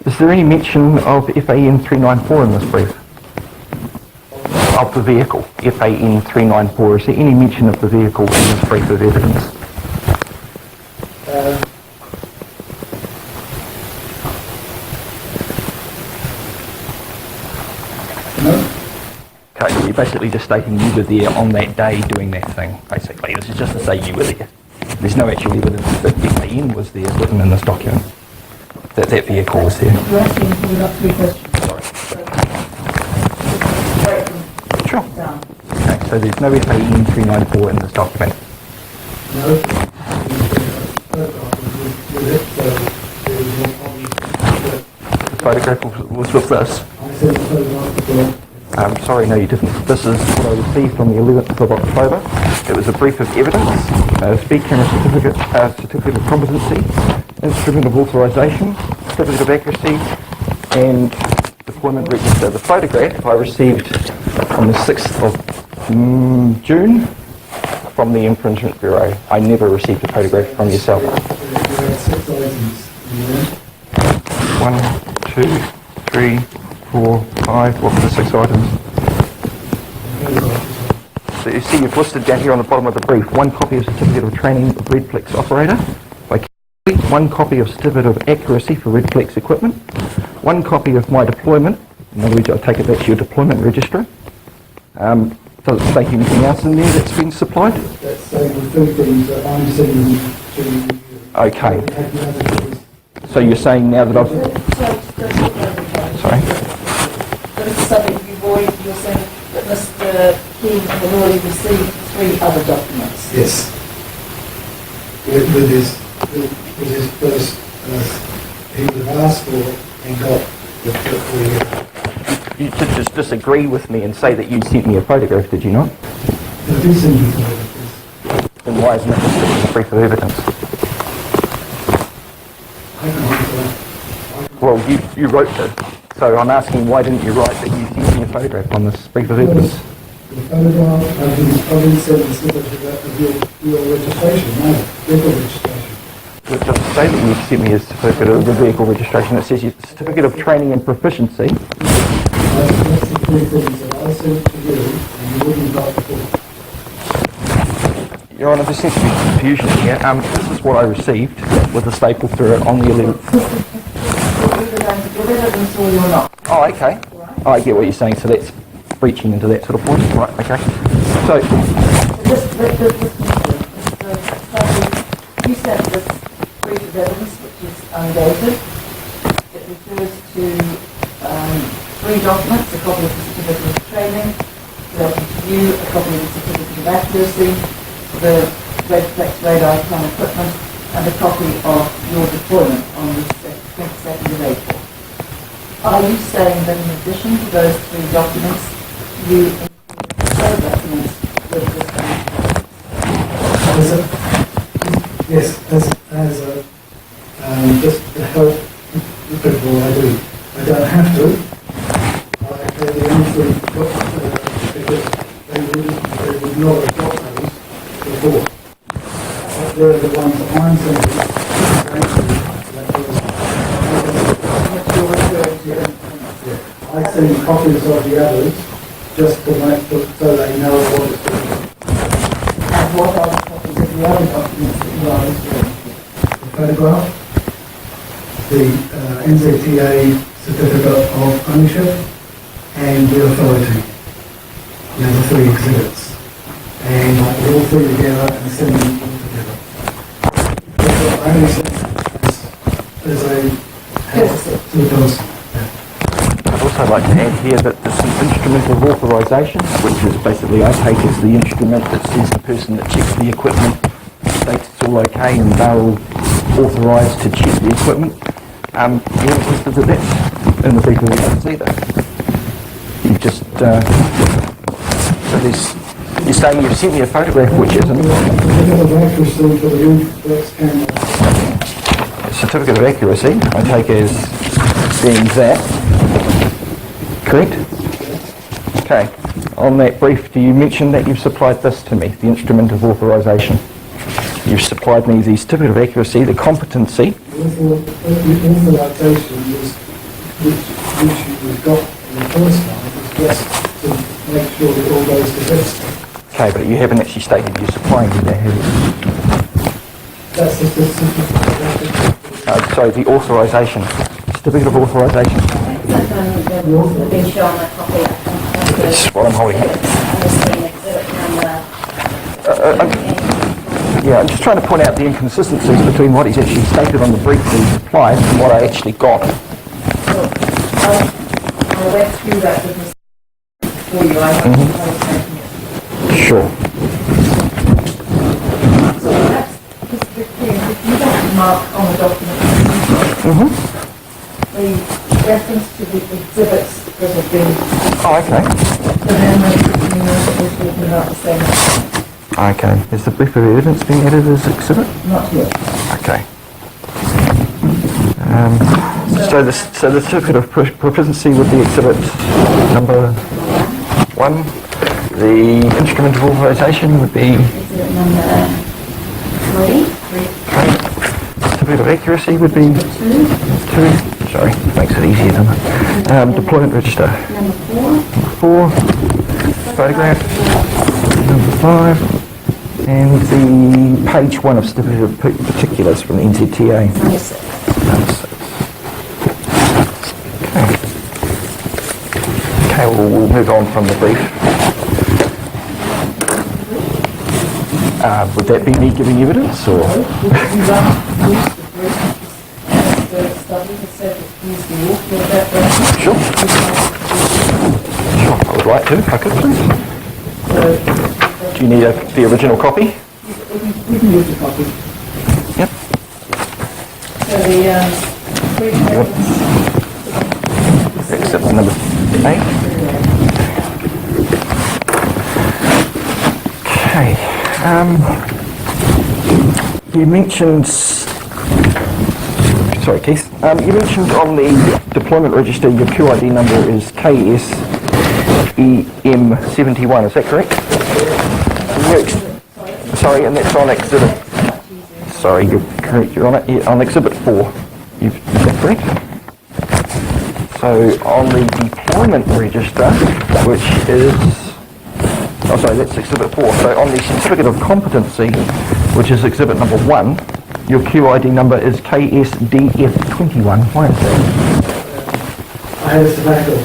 Is there any mention of FAN 394 in this brief? Of the vehicle, FAN 394. Is there any mention of the vehicle in this brief of evidence? No. Okay, so you're basically just stating you were there on that day doing that thing, basically. This is just to say you were there. There's no actual evidence that FAN was there written in this document, that that vehicle was there. You're asking me about 3 questions. Sorry. Break them Sure. down. Okay, so there's no FAN 394 in this document. No. The photograph was with this. I sent the photograph before. Sorry, no you didn't. This is what I received on the 11th of October. It was a brief of evidence, a speed camera certificate, certificate of competency, instrument of authorisation, certificate of accuracy, and deployment register. The photograph I received on the 6th of June from the Infringement Bureau. I never received a photograph from yourself. There are 6 items in there. 1, 2, 3, 4, 5. What were the 6 items? So you see you've listed down here on the bottom of the brief, 1 copy of certificate of training of Redflex operator by Kelly, 1 copy of certificate of accuracy for Redflex equipment, 1 copy of my deployment. In other words, I take it that's your deployment register. Does it state anything else in there that's been supplied? That's saying the 3 things that I'm sending to you. Okay. So you're saying now that I've... Sorry? But it's something you're saying that Mr. King had already received 3 other documents. Yes. With his first, he would have asked for and got the You did just disagree with me and say that you sent me a photograph, did you not? I did send you photographs. Then why isn't it listed in the brief of evidence? I can answer that. Well, you wrote it, so I'm asking why didn't you write that you sent me a photograph on this brief of evidence? The photograph, I've been sent the certificate of your registration, no, vehicle registration. It doesn't say that you sent me a certificate of the vehicle registration. It says your certificate of training and proficiency. That's the 3 things that I sent to you, and you wouldn't have got before. Your Honour, there seems to be confusion here. This is what I received with a staple through it on the 11th. You're either going to give evidence or you're not. Oh, okay. Oh, I get what you're saying, so that's breaching into that sort of point. Right, okay. So, You sent this brief of evidence, which is undated. It refers to 3 documents, a copy of the certificate of training, relating to you, a copy of the certificate of accuracy, the Redflex radar plan equipment, and a copy of your deployment on the 22nd of April. Are you saying that in addition to those 3 documents, you include other documents with this Yes, just to help the people I do. I don't have to. They're the only 3 documents because they would not have got those before. They're the ones that I'm sending. I send copies of the others just to make so they know what it's doing. And what are the copies of the other documents that you are referring to? The photograph, the NZTA certificate of ownership, and the authority. The other 3 exhibits. And I put all 3 together and send them all together. That's what I only send as a help to the person. Yeah. I'd also like to add here that there's an instrument of authorisation, which is basically I take as the instrument that says the person that checks the equipment states it's all okay and they're all authorised to check the equipment. You haven't listed that in the brief of evidence either. You just, so there's, you're saying you've sent me a photograph which isn't. Certificate of accuracy, I take as being that. Correct? Okay. On that brief, do you mention that you've supplied this to me, the instrument of authorisation? You've supplied me the certificate of accuracy, the competency. The authorisation was, which you've got in the first one, was just to make sure that all goes to this. Okay, but you haven't actually stated you're supplying me that, have you? That's the certificate. Sorry, the authorisation. Certificate of authorisation. Been shown a copy. That's what I'm holding here. Yeah, I'm just trying to point out the inconsistencies between what he's actually stated on the brief that he supplied and what I actually got. I went through that with Mr. for you. I was taking it. Sure. So that's just the thing. If you don't mark on the document the reference to the exhibits that have been, Oh, okay. so then we're talking about the same thing. Okay. Has the brief of evidence been added as exhibit? Not yet. Okay. So the certificate of proficiency with the exhibit number 1. The instrument of authorisation would be Exhibit number 3. certificate of accuracy would be 2. Sorry, makes it easier, doesn't it? Deployment register. Number 4. 4. Photograph. Number 5. And the page 1 of certificate of particulars from the NZTA. Number 6. Number 6. Okay, we'll move on from the brief. Would that be me giving evidence, or? You run use the brief and the study has said that use the author of that reference. Sure. Sure, I would like to, if I could, please. Do you need the original copy? We can use the copy. Yep. So the brief evidence. Except number 8. Okay. You mentioned, sorry Keith, you mentioned on the deployment register your QID number is KSEM71, is that correct? Sorry, and that's on exhibit, sorry, you're correct, you're on it, yeah, on exhibit 4, is that correct? So on the deployment register, which is, oh sorry, that's exhibit 4. So on the certificate of competency, which is exhibit number 1, your QID number is KSDF21. Why is that? I had a tobacco.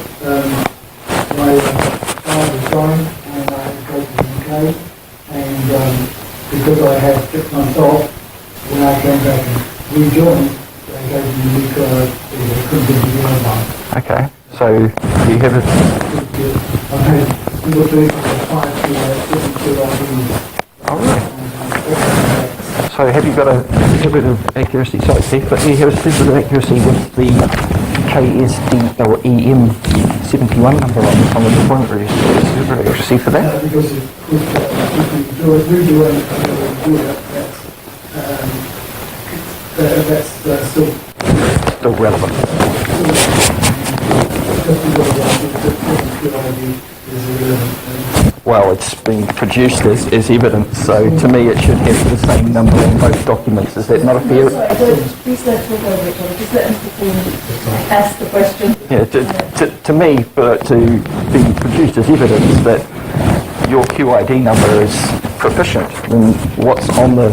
My father was dying and I had to go to the UK, and because I had 6 months off, when I came back and rejoined, they gave me a new card, they couldn't give me the other one. Okay, so you have a, I had single three, 5 to 7 IDs. oh really? So have you got a certificate of accuracy, sorry Keith, but you have a certificate of accuracy with the KSD or EM71 number on the deployment register? Is there a certificate of accuracy for that? Because if you do it, that's still Still relevant. just because is irrelevant. Well, it's been produced as evidence, so to me it should have the same number on both documents. Is that not a fair? Sorry, please don't talk over each other. Just let Mr. Ford ask the question. Yeah, to me, for it to be produced as evidence that your QID number is proficient, then what's on the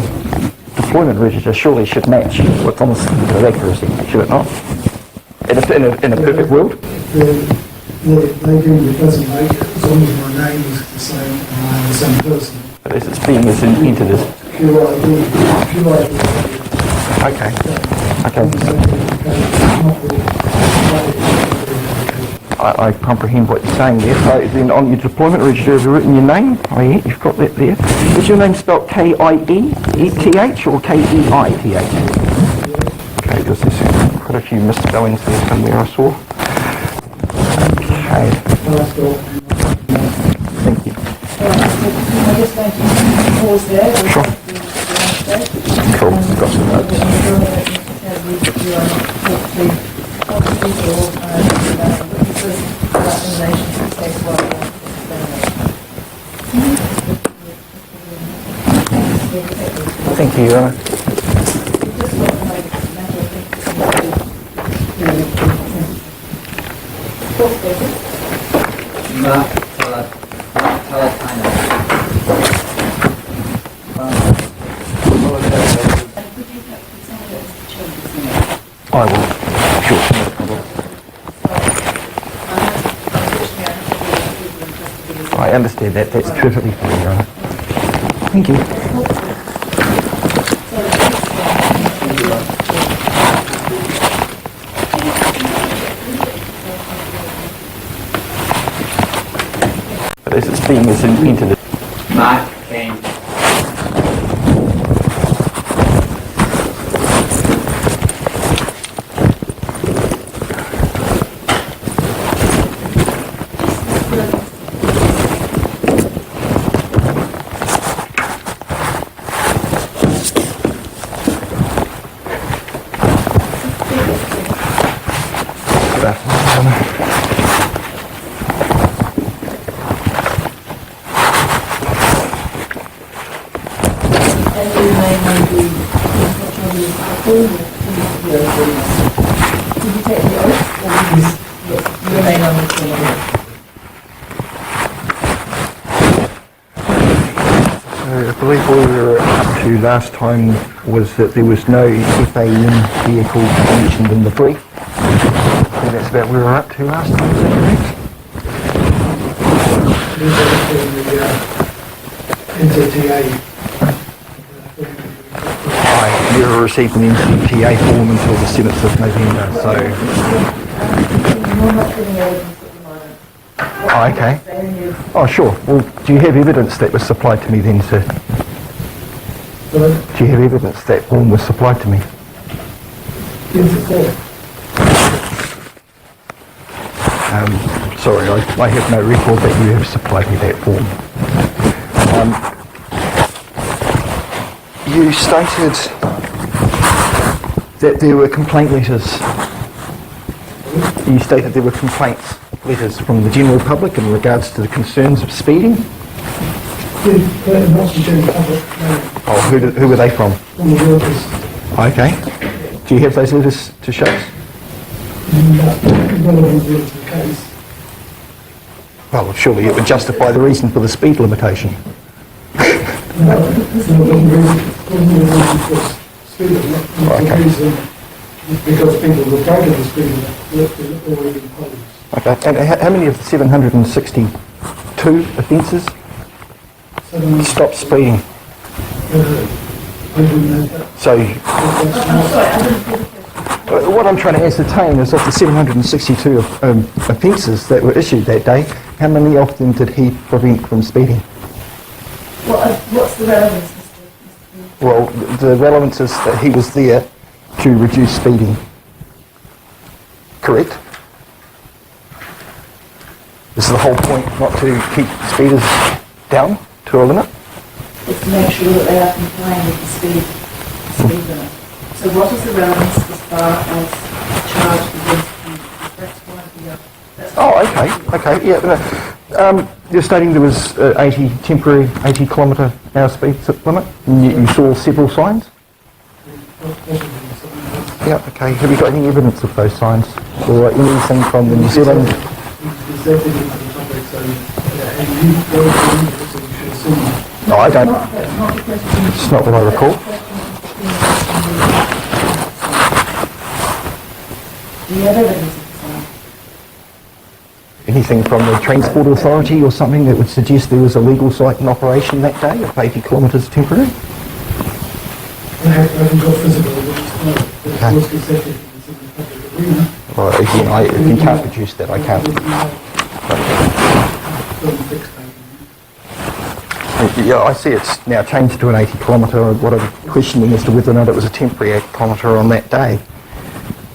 deployment register surely should match what's on the certificate of accuracy, should it not? In a perfect world? They do, it doesn't make it, as long as my name is the same and I'm the same person. But as it's being entered as... QID. Okay. Okay. I comprehend what you're saying there. So then on your deployment register, have you written your name? Oh yeah, you've got that there. Is your name spelled K-I-E-E-T-H or K-E-I-T-H? Okay, there's quite a few misspellings there somewhere I saw. Okay. Thank you. I'm just going to pause there. Sure. Cool, got some notes. Thank you, Your Honour. I will. Sure. I understand that. That's perfectly fine, Your Honour. Thank you. But as it's being entered. Mark Kane. Good afternoon, Your Honour. I believe all we were up to last time was that there was no FAN vehicle mentioned in the brief. And that's about where we were up to last time, is that correct? You were receiving an NCTA form until the 7th of November, so... Oh, okay. Oh, sure. Well, do you have evidence that was supplied to me then, sir? Do you have evidence that form was supplied to me? Sorry, I have no record that you have supplied me that form. You stated that there were complaint letters. You stated there were complaints letters from the general public in regards to the concerns of speeding. Oh, who were they from? From the workers. Okay. Do you have those letters to show us? Relevant to the case. Well, surely it would justify the reason for the speed limitation. Because people were breaking the speed limit already imposed. Okay, and how many of the 762 offences stopped speeding? I didn't know that. So, what I'm trying to ascertain is of the 762 offences that were issued that day, how many of them did he prevent from speeding? What's the relevance, Mr. Well, the relevance is that he was there to reduce speeding. Correct? This is the whole point, not to keep speeders down to a limit? It's to make sure that they are complying with the speed limit. So what is the relevance as far as the charge against you? That's one of the Oh, okay, yeah. No. You're stating there was temporary 80 kilometre hour speed limit, and you saw several signs? Yeah, okay. Have you got any evidence of those signs? Or anything from the New Zealand? No, I don't. It's not what I recall. Do you have evidence of the sign? Anything from the Transport Authority or something that would suggest there was a legal site in operation that day of 80 kilometres temporary? I haven't got physical evidence, no. But it was accepted in the public arena. Well, again, if you can't produce that, I can't. Yeah, I see it's now changed to an 80 kilometre. What I'm questioning as to whether or not it was a temporary 80 kilometre on that day.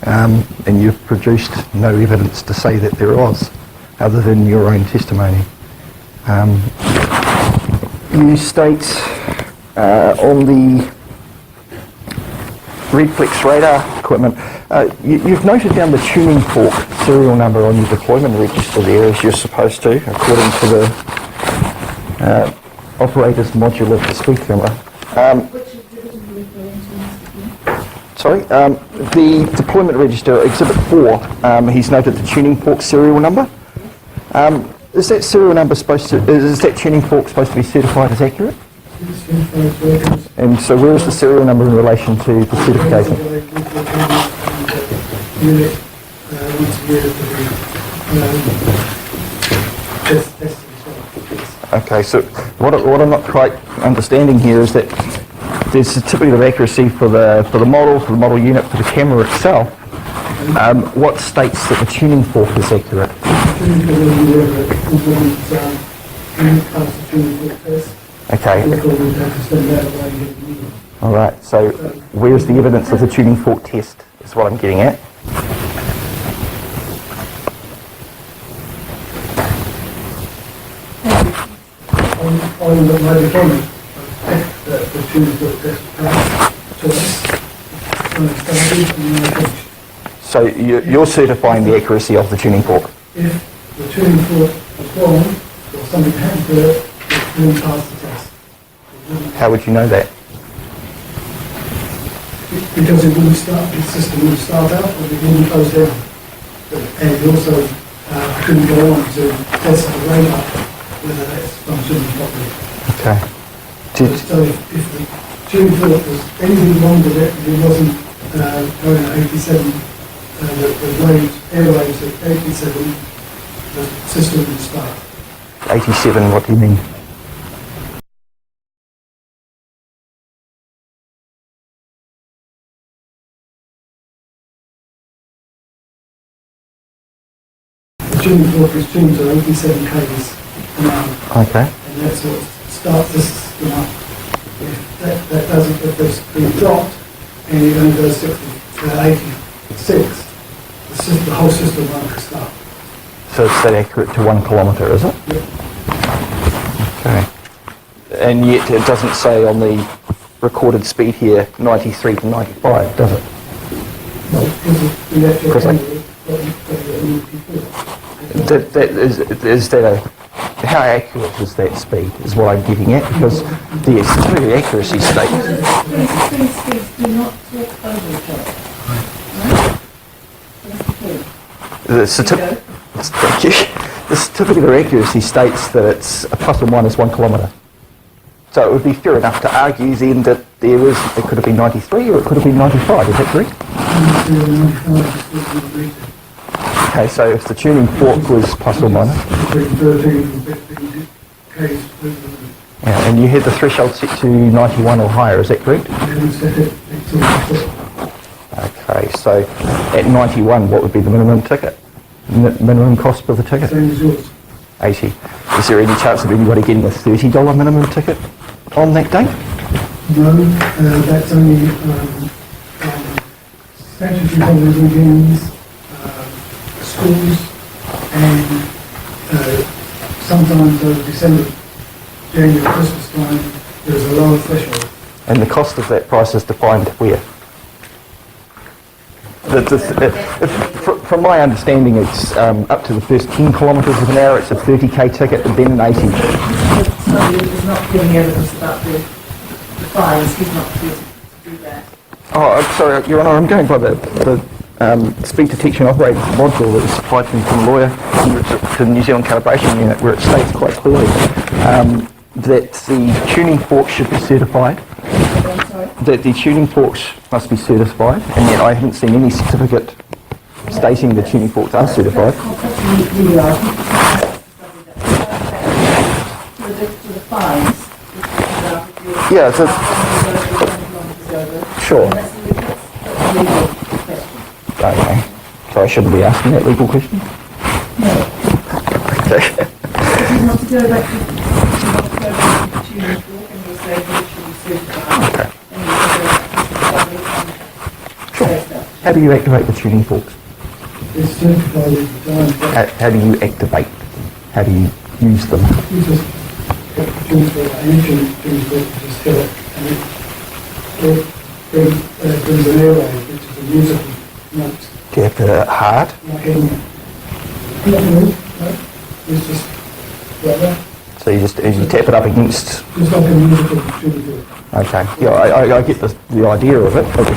And you've produced no evidence to say that there was, other than your own testimony. You state on the reflex radar equipment, you've noted down the tuning fork serial number on your deployment register there, as you're supposed to, according to the operator's module of the speed camera. Sorry, the deployment register, exhibit 4, he's noted the tuning fork serial number. Is that serial number is that tuning fork supposed to be certified as accurate? And so where is the serial number in relation to the certification? Okay, so what I'm not quite understanding here is that there's a certificate of accuracy for the model unit, for the camera itself. What states that the tuning fork is accurate? Okay. All right. So where's the evidence of the tuning fork test? Is what I'm getting at. On my deployment, the tuning fork test twice when I started and when I finished. So you're certifying the accuracy of the tuning fork? If the tuning fork was wrong, or something happened to it, it wouldn't pass the test. How would you know that? Because it wouldn't start, the system wouldn't start out, or it wouldn't close down. And also, I couldn't go on to test the radar, whether that's functioning properly. Okay. So if the tuning fork was anything wrong with it, it wasn't going at 87, the waves, airwaves at 87, the system would start. 87, what do you mean? The tuning fork is tuned to 87 k's an hour. Okay. And that's what starts the system up. If that doesn't, if it's been dropped and it only goes 86, the whole system won't start. So it's that accurate to 1 kilometre, is it? Yep. Okay. And yet it doesn't say on the recorded speed here 93 to 95, does it? No, because of the actual Because how accurate is that speed, is what I'm getting at, because the certificate of accuracy states. Speeds do not talk over each other. Right? That's the key. Thank you. The certificate of accuracy states that it's a plus or minus 1 kilometre. So it would be fair enough to argue then that it could have been 93 or it could have been 95, is that correct? Okay, so if the tuning fork was plus or minus. Yeah, and you had the threshold set to 91 or higher, is that correct? Okay, so at 91, what would be the minimum ticket? Minimum cost for the ticket? Same as yours. 80. Is there any chance of anybody getting a $30 minimum ticket on that day? No, that's only statutory holiday weekends, schools, and sometimes over December, January, Christmas time, there's a lower threshold. And the cost of that price is defined where? From my understanding, it's up to the first 10 kilometres of an hour, it's a 30k ticket, and then an 80. Somebody is not giving evidence about the fines, he's not here to do that. Oh, I'm sorry, Your Honour, I'm going by the speed detection operator module that was supplied from a lawyer to the New Zealand Calibration Unit, where it states quite clearly that the tuning fork should be certified. That the tuning forks must be certified, and yet I haven't seen any certificate stating the tuning forks are certified. To the fines. Yeah, so, sure. Okay. So I shouldn't be asking that legal question? No. Okay. If you want to go back to the tuning fork and you say virtually certified, Okay. and you can go back to the public Sure. and say stuff. How do you activate the tuning forks? It's certified every time. How do you activate? How do you use them? You just get the tuning fork, and you just hit it, and it brings an airwave, which is a musical note. Do you have to hit it hard? Like any, it's just like that. So you tap it up against. Just like a musical tuning fork. Okay. Yeah, I get the idea of it. But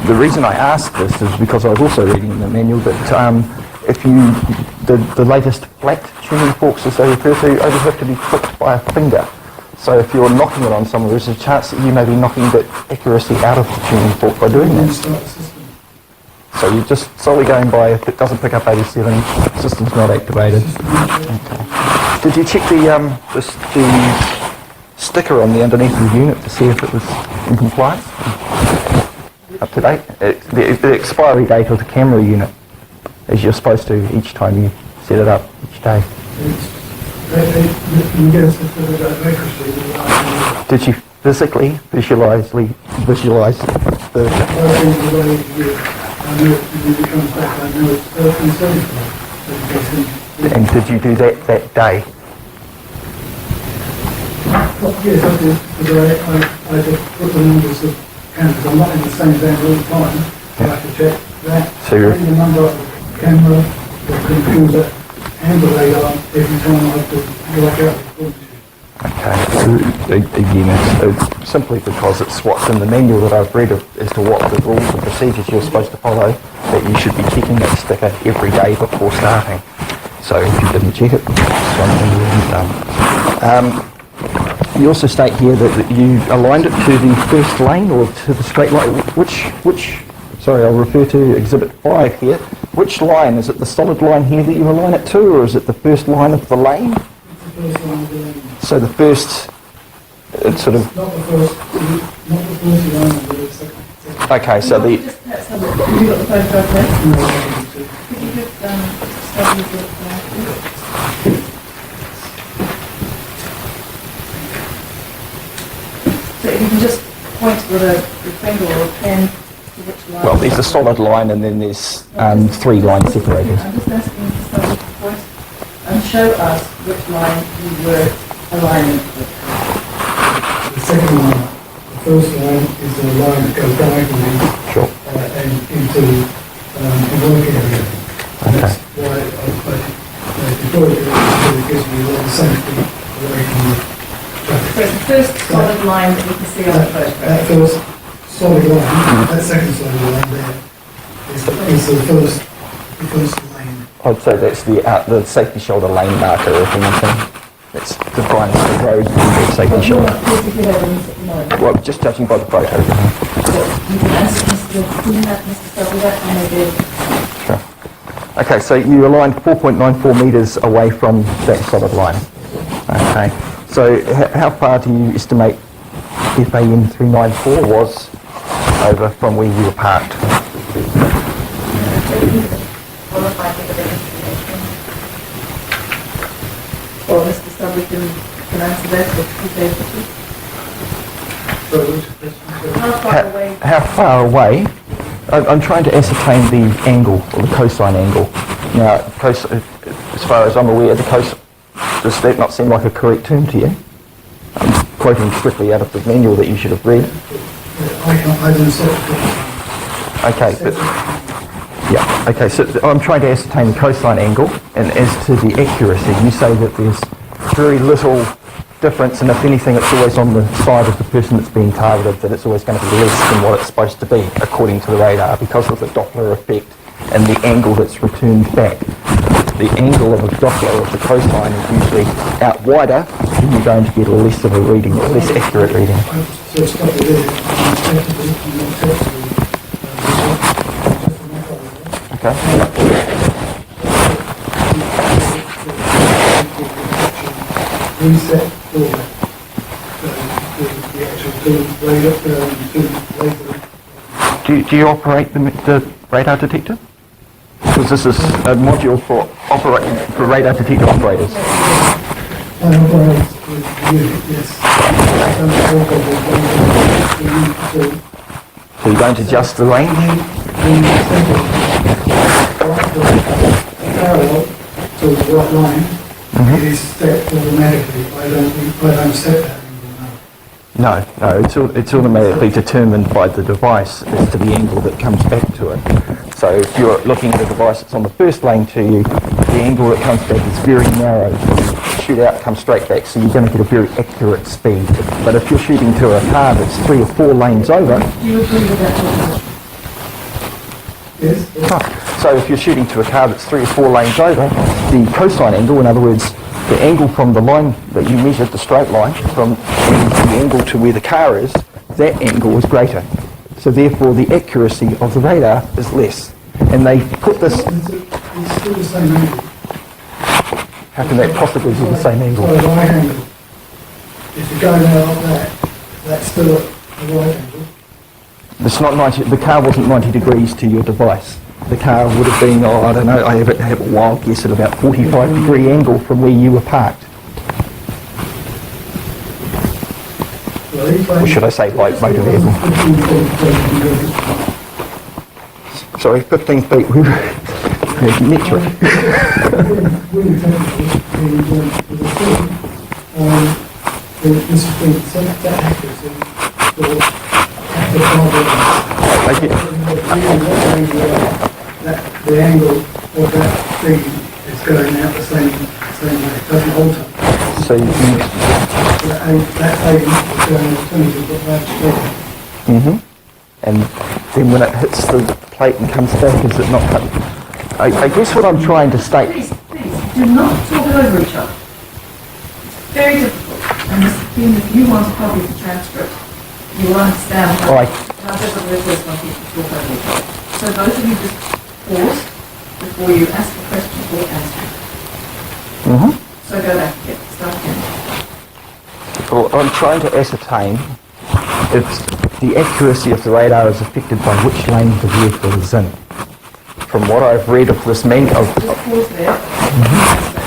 the reason I ask this is because I was also reading in the manual that if the latest flat tuning forks, as they refer to, only have to be flicked by a finger. So if you're knocking it on somewhere, there's a chance that you may be knocking the accuracy out of the tuning fork by doing And that. start the system. So you're just solely going by if it doesn't pick up 87, system's not activated. Okay. Did you check the sticker on the underneath of the unit to see if it was in compliance? Up to date? The expiry date of the camera unit, as you're supposed to each time you set it up each day. You get a certificate of accuracy. Did you physically visualize the... I know if it comes back, I know it's 1375. And did you do that day? Yes, I did, because I just put the numbers of cameras. I'm not in the same van all the time. I have to check that. So you're... The number of the camera, the computer, and the radar every time I have to go back out and report to you. Okay, so again, it's simply because it's what's in the manual that I've read as to what the rules and procedures you're supposed to follow, that you should be checking that sticker every day before starting. So if you didn't check it, it's one thing you haven't done. You also state here that you aligned it to the first lane or to the straight line. Which, sorry, I'll refer to Exhibit 5 here. Which line? Is it the solid line here that you align it to, or is it the first line of the lane? It's the first line of the lane. So the first, it's sort of... Not the first line, but it's second. Okay, so the... Just perhaps have a look. Have you got the photograph there? No, I don't think so. Could you just study it? So if you can just point with a finger or a pen to which line. Well, there's a solid line and then there's 3 lines separated. I'm just asking you to study the point and show us which line you were aligning with. The second line, the first line is the line that goes diagonally Sure. and into the work area. Okay. That's why I deployed it, because it gives me a lot of safety away from the traffic. So it's the first solid line that you can see on the photograph. That first solid line, that second solid line there, is the first lane. I'd say that's the safety shoulder lane marker, if anything. It's defined as the road and the safety shoulder. Well, just judging by the photo. You can ask Mr. Selby that, and they did. Sure. Okay, so you aligned 4.94 metres away from that solid line. Okay. So how far do you estimate FAN 394 was over from where you were parked? Or Mr. Selby can answer that if he's able to. How far away? How far away? I'm trying to ascertain the angle, or the cosine angle. Now, as far as I'm aware, the cosine, does that not seem like a correct term to you? I'm quoting strictly out of the manual that you should have read. I didn't set it. Okay, but, yeah, okay, so I'm trying to ascertain the cosine angle, and as to the accuracy, you say that there's very little difference, and if anything, it's always on the side of the person that's being targeted, that it's always going to be less than what it's supposed to be, according to the radar, because of the Doppler effect and the angle that's returned back. The angle of a Doppler of the cosine is usually out wider, and you're going to get less of a reading, a less accurate reading. So stop it there. Okay. Reset for the actual tool radar. Do you operate the radar detector? Because this is a module for radar detector operators. And operates with you, yes. Don't talk of it, So you don't adjust the range? when you set it parallel to the right line, it is set automatically. I don't set that angle now. No, it's automatically determined by the device as to the angle that comes back to it. So if you're looking at a device that's on the first lane to you, the angle that comes back is very narrow. Shoot out, come straight back, so you're going to get a very accurate speed. But if you're shooting to a car that's 3 or 4 lanes over, Do you agree with that proposition? Yes? so if you're shooting to a car that's 3 or 4 lanes over, the cosine angle, in other words, the angle from the line that you measured, the straight line, from the angle to where the car is, that angle is greater. So therefore the accuracy of the radar is less. And they put this, It's still the same angle. how can that possibly be the same angle? So right angle. If you go now like that, that's still a right angle. It's not 90, the car wasn't 90 degrees to your device. The car would have been, I don't know, I have a wild guess at about 45 degree angle from where you were parked. Or should I say light motor vehicle? Sorry, 15 feet. Metric. The angle of that thing is going out the same way. It doesn't alter. So you That aim is going alternative, but that's straight. and then when it hits the plate and comes back, is it not cut? I guess what I'm trying to state. Please, do not talk over each other. It's very difficult. And Mr. Keane, if you want to copy the transcript, you will understand how Right. difficult it is when people talk over each other. So both of you just pause before you ask a question or answer. So go back again, start again. Well, I'm trying to ascertain if the accuracy of the radar is affected by which lane the vehicle is in. From what I've read of this manual, Just pause there.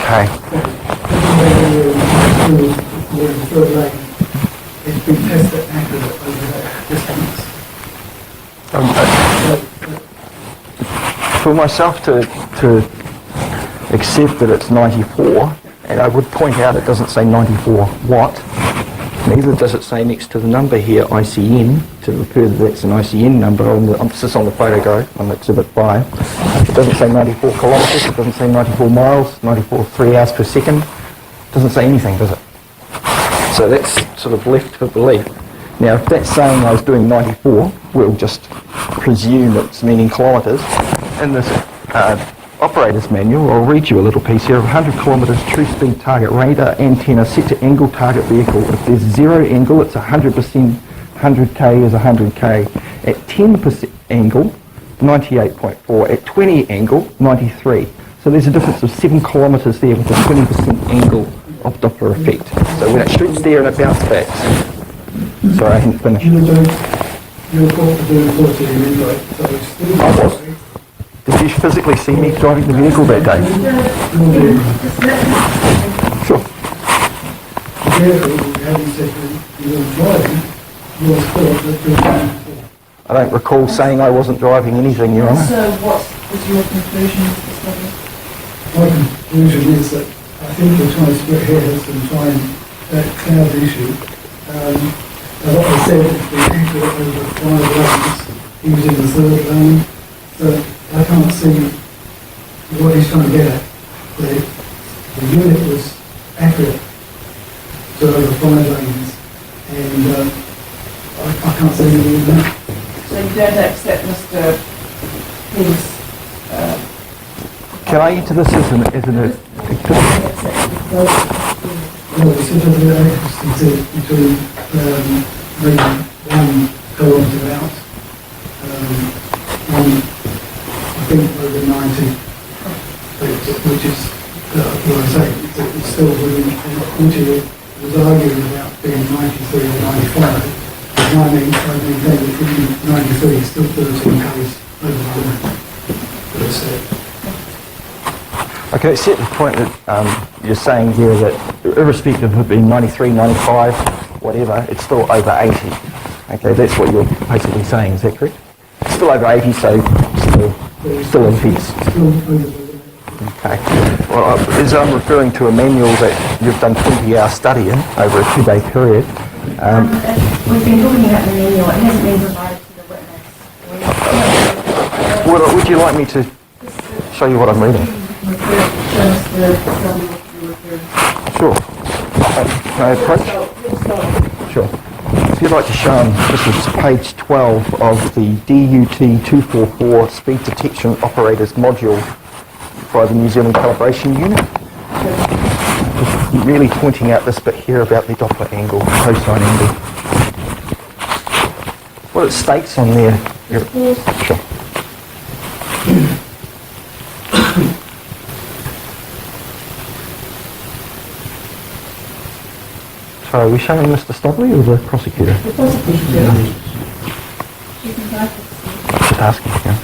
okay. It's been tested accurate over that distance. For myself to accept that it's 94, and I would point out it doesn't say 94 watt, neither does it say next to the number here ICN, to refer that that's an ICN number on the emphasis on the photo go on exhibit 5. It doesn't say 94 kilometres, it doesn't say 94 miles, 94 3 hours per second. It doesn't say anything, does it? So that's sort of left for belief. Now if that's saying I was doing 94, we'll just presume it's meaning kilometres. In this operator's manual, I'll read you a little piece here. 100 kilometres true speed target radar antenna set to angle target vehicle. If there's 0 angle, it's 100%, 100k is 100k. At 10% angle, 98.4. At 20 angle, 93. So there's a difference of 7 kilometres there with a 20% angle of Doppler effect. So when it shoots there and it bounces back. Sorry, I haven't finished. You were called to do 40 anyway, so it's still... I was. Did you physically see me driving the vehicle that day? Sure. Having said you were driving, you were still at I don't recall saying I wasn't driving anything, Your Honour. So what was your conclusion, Mr. Stubbs? My conclusion is that I think we're trying to split hairs and try and cloud the issue. What I said is the accurate over 5 lanes, he was in the 3rd lane, so I can't see what he's trying to get at. The unit was accurate to over 5 lanes, and I can't see anything in that. So you don't accept Mr. King's... Can I enter this as an Well, it's sort of the accuracy between maybe 1 kilometre out, 1 90, which is, what I'm saying, it's still within, which was arguing about being 93 or 95. I maintain that in 93 is still 13 Ks over the limit. Okay, it's at the point that you're saying here that irrespective of being 93, 95, whatever, it's still over 80. Okay, that's what you're basically saying, is that correct? It's still over 80, so still in fence. Okay. Well, as I'm referring to a manual that you've done 20-hour study in over a 2-day period. We've been talking about the manual, it hasn't been provided to the witness. Well, would you like me to show you what I'm reading? Sure. Can I approach? Sure. If you'd like to show them, this is page 12 of the DUT 244 Speed Detection Operators module by the New Zealand Calibration Unit. Just really pointing out this bit here about the Doppler angle, cosine angle. What it states on there. Sure. So are we showing Mr. Stobley or the prosecutor? The prosecutor. Just asking, yeah.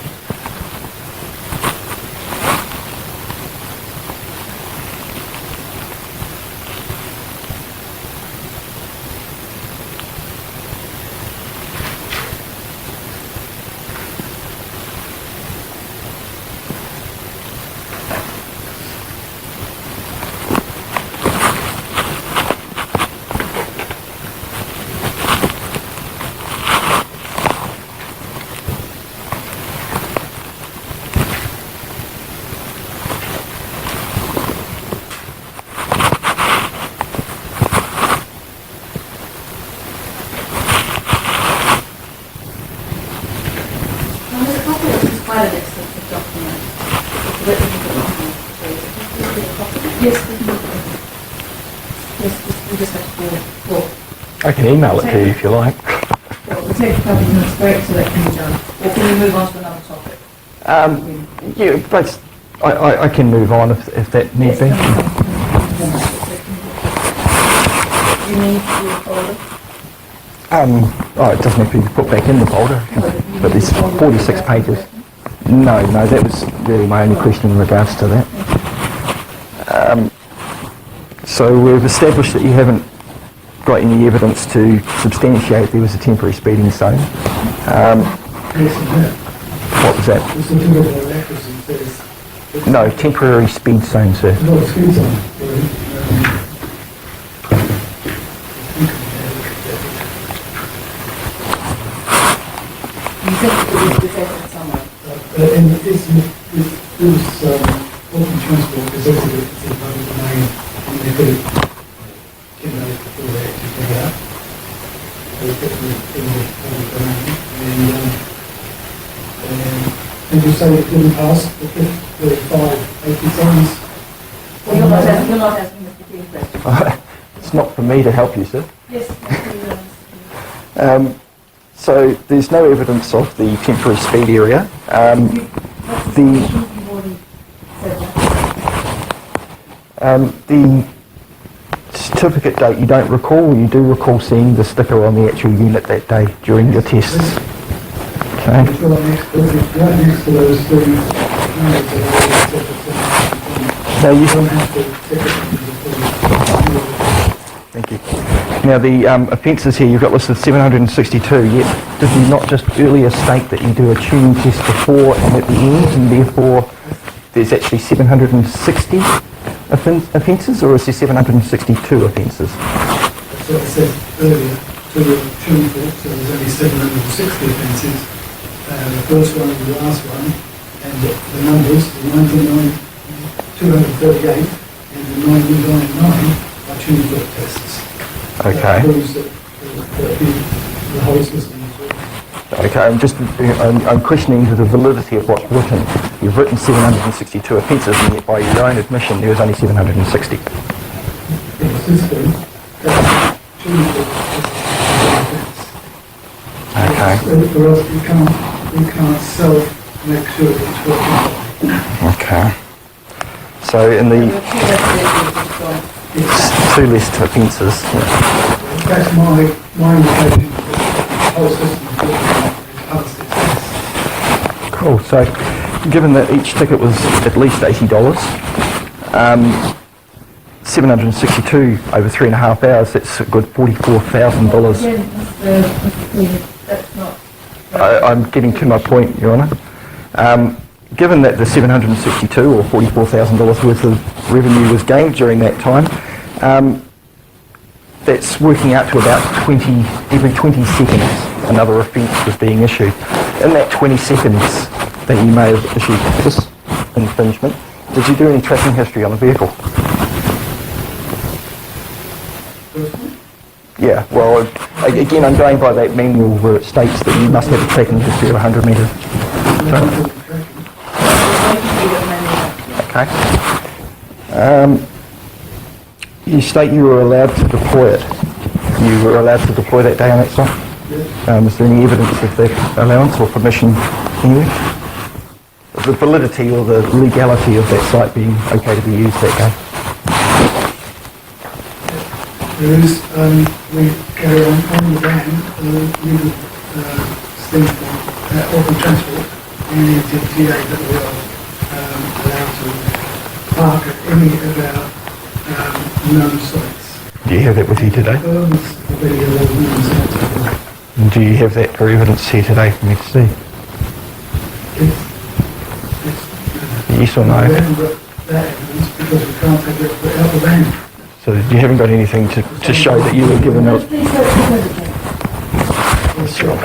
I can email it to you if you like. Well, we'll take a couple of minutes break so that can be done. Or can we move on to another topic? Yeah, but I can move on if that need be. You need to folder? Oh, it doesn't have to be put back in the folder, but there's 46 pages. No, that was really my only question in regards to that. So we've established that you haven't got any evidence to substantiate there was a temporary speeding zone. What was that? No, temporary speed zone, sir. No, speed zone. You think it was detected somewhere? And this open transport is also the public domain, and they could generate before they actually bring it up. They put it in the public domain, and you say it didn't pass the 5 80 times. Well, you're not asking Mr. King questions. It's not for me to help you, sir. Yes, Mr. King. So there's no evidence of the temporary speed area. The certificate date you don't recall, you do recall seeing the sticker on the actual unit that day during your tests. Okay. Right next to those three numbers Now you don't have to tick it. Thank you. Now the offences here you've got listed 762, yet did you not just earlier state that you do a tuning test before and at the end, and therefore there's actually 760 offences, or is there 762 offences? That's what I said earlier, to the tuning fork, so there's only 760 offences. The first one and the last one, and the numbers, the 99, 238 and the 999 are tuning fork tests. Okay. That proves that the whole system is working. Okay, I'm questioning the validity of what's written. You've written 762 offences, and yet by your own admission there was only 760. In the system, that tuning fork tests. Okay. So for us, we can't self make sure that it's working. Okay. So in the two list offences, That's my indication. The whole system is other systems. cool. So given that each ticket was at least $80, 762 over 3.5 hours, that's a good $44,000. That's not. I'm getting to my point, Your Honour. Given that the $762 or $44,000 worth of revenue was gained during that time, that's working out to about every 20 seconds another offence was being issued. In that 20 seconds that you may have issued this infringement, did you do any tracking history on the vehicle? Yeah, well, again, I'm going by that manual where it states that you must have a tracking history of 100 metres. Okay. You state you were allowed to deploy it. You were allowed to deploy that day on that site? Is there any evidence of that allowance or permission anywhere? The validity or the legality of that site being okay to be used that day? There is, we carry on the van, legal standpoint, open transport, and the GA that we are allowed to park at any of our known sites. Do you have that with you today? It's already a lot of known sites. And do you have that for evidence here today for me to see? Yes or no? We haven't got that evidence because we can't take it out the van. So you haven't got anything to show that you were given a... Sure.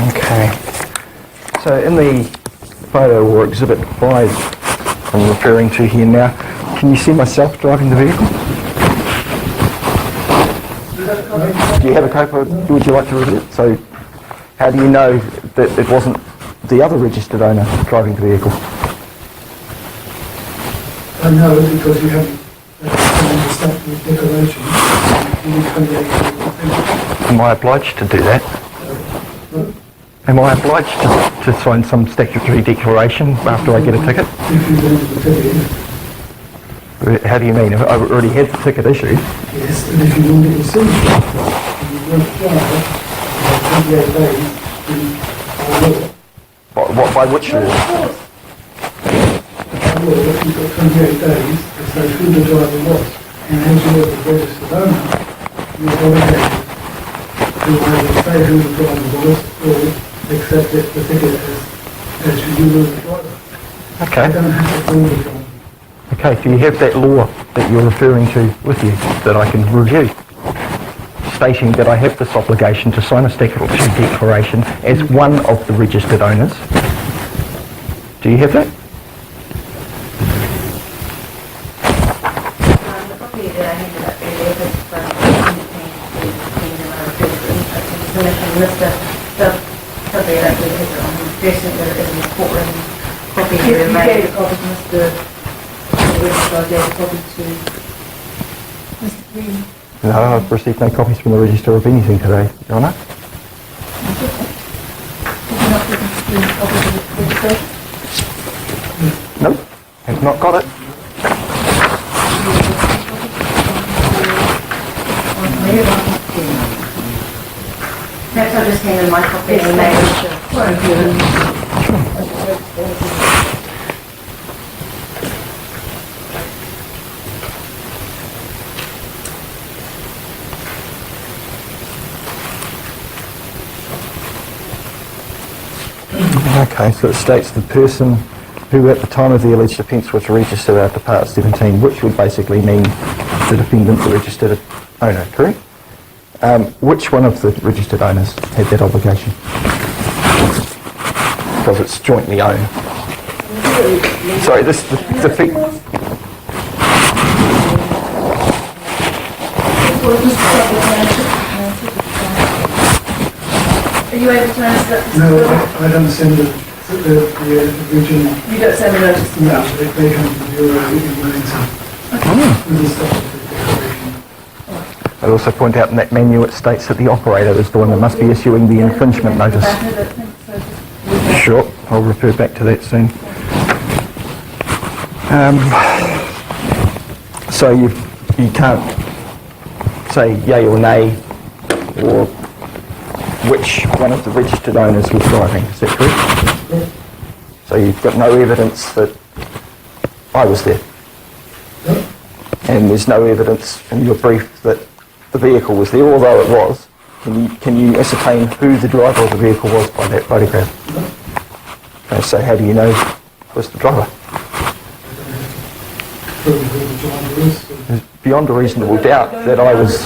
Okay. So in the photo or exhibit 5 I'm referring to here now, can you see myself driving the vehicle? Do you have a copy? Would you like to read it? So how do you know that it wasn't the other registered owner driving the vehicle? I know because you haven't signed the statute declaration. Am I obliged to do that? Am I obliged to sign some statutory declaration after I get a ticket? If you wanted the ticket, How do you mean? I've already had the ticket issued. yes, and if you wanted to see it, and you weren't drive, 28 days, then By which law? by law, you've got 28 days to say who the driver was. And as you are the registered owner, you're obligated to either say who the driver was or accept it, the ticket as you were the driver. You Okay. don't have to call the driver. Okay, do you have that law that you're referring to with you that I can review? Stating that I have this obligation to sign a statutory declaration as one of the registered owners. Do you have that? The copy that I handed up earlier was from the copy that actually has it on the dressing that it is in the courtroom copy. You gave a copy to Mr. Registrar, gave a copy to Mr. Green. No, I've received no copies from the register of anything today, Your Honour. Did you not give Mr. Green a copy of the registration? Nope, have not got it. Perhaps I'll just hand in my copy and Okay, so it states the person who at the time of the alleged offence was registered after Part 17, which would basically mean the defendant, the registered owner, correct? Which one of the registered owners had that obligation? Because it's jointly owned. Sorry, this Are you able to answer that? No, I don't send the original. You don't send the notice? No, they come from Bureau in Wellington. With the statute declaration. I'd also point out in that menu it states that the operator is the one that must be issuing the infringement notice. Sure, I'll refer back to that soon. So you can't say yay or nay or which one of the registered owners was driving, is that correct? So you've got no evidence that I was there? And there's no evidence in your brief that the vehicle was there, although it was. Can you ascertain who the driver of the vehicle was by that photograph? Okay, so how do you know who was the driver? There's beyond a reasonable doubt that I was...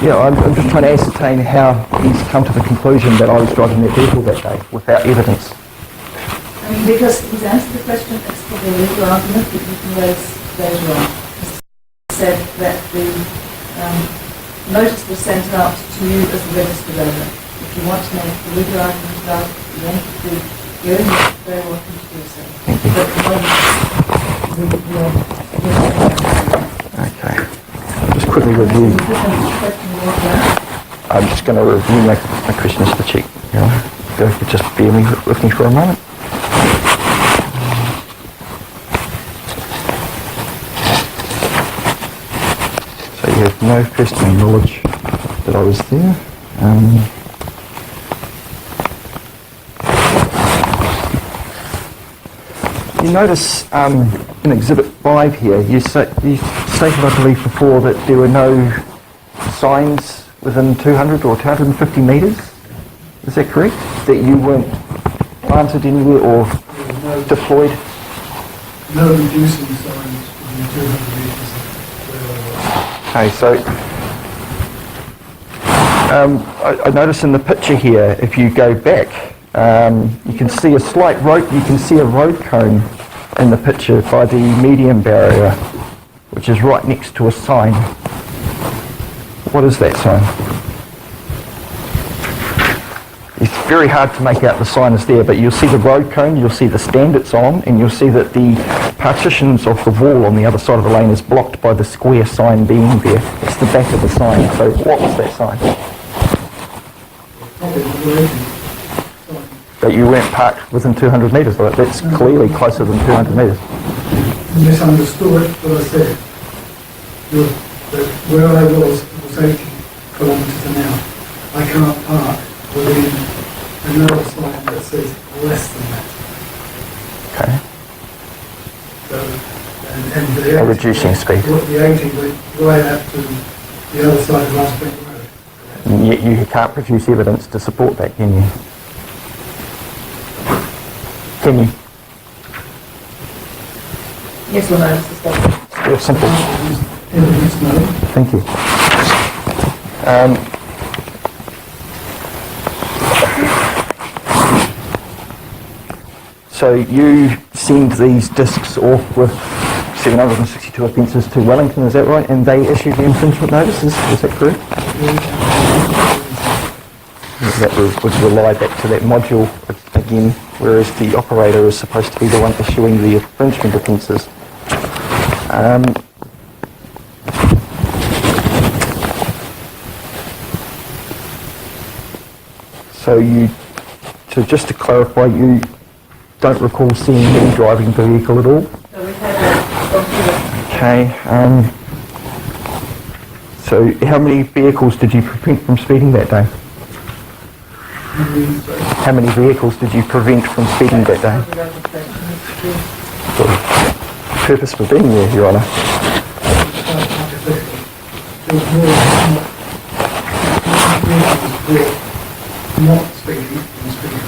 Yeah, I'm just trying to ascertain how he's come to the conclusion that I was driving that vehicle that day without evidence. I mean, because he's answered the question, it's probably a legal argument that you can raise those wrong. He said that the notice was sent out to you as a registered owner. If you want to make a legal argument about it, you don't have to go, you're very welcome to do so. But at the moment, Okay. Just quickly review. I'm just going to review my questions to check. You know, if you could just bear with me for a moment. So you have no personal knowledge that I was there. You notice in Exhibit 5 here, you stated, I believe, before that there were no signs within 200 or 250 metres. Is that correct? That you weren't planted anywhere or deployed? No reducing signs within 200 metres of where I was. Okay, so I notice in the picture here, if you go back, you can see a slight road. You can see a road cone in the picture by the median barrier, which is right next to a sign. What is that sign? It's very hard to make out the sign is there, but you'll see the road cone, you'll see the stand it's on, and you'll see that the partitions of the wall on the other side of the lane is blocked by the square sign being there. It's the back of the sign. So what was that sign? That you weren't parked within 200 metres of it. That's clearly closer than 200 metres. You misunderstood what I said. Where I was 80 kilometres an hour. I can't park within another sign that says less than that. Okay. So, and the 80, reducing speed. The 80 went right up to the other side of Last Bank Road. And yet you can't produce evidence to support that, can you? Can you? yes or no, Mr. Stokes? It's simple. Evidence, no. Thank you. So you send these discs off with 762 offences to Wellington, is that right? And they issue the infringement notices, is that correct? That would rely back to that module again, whereas the operator is supposed to be the one issuing the infringement offences. So just to clarify, you don't recall seeing me driving the vehicle at all? So we've had that. Okay. So how many vehicles did you prevent from speeding that day? How many vehicles did you prevent from speeding that day? The purpose for being there, Your Honour. Not speeding and speeding.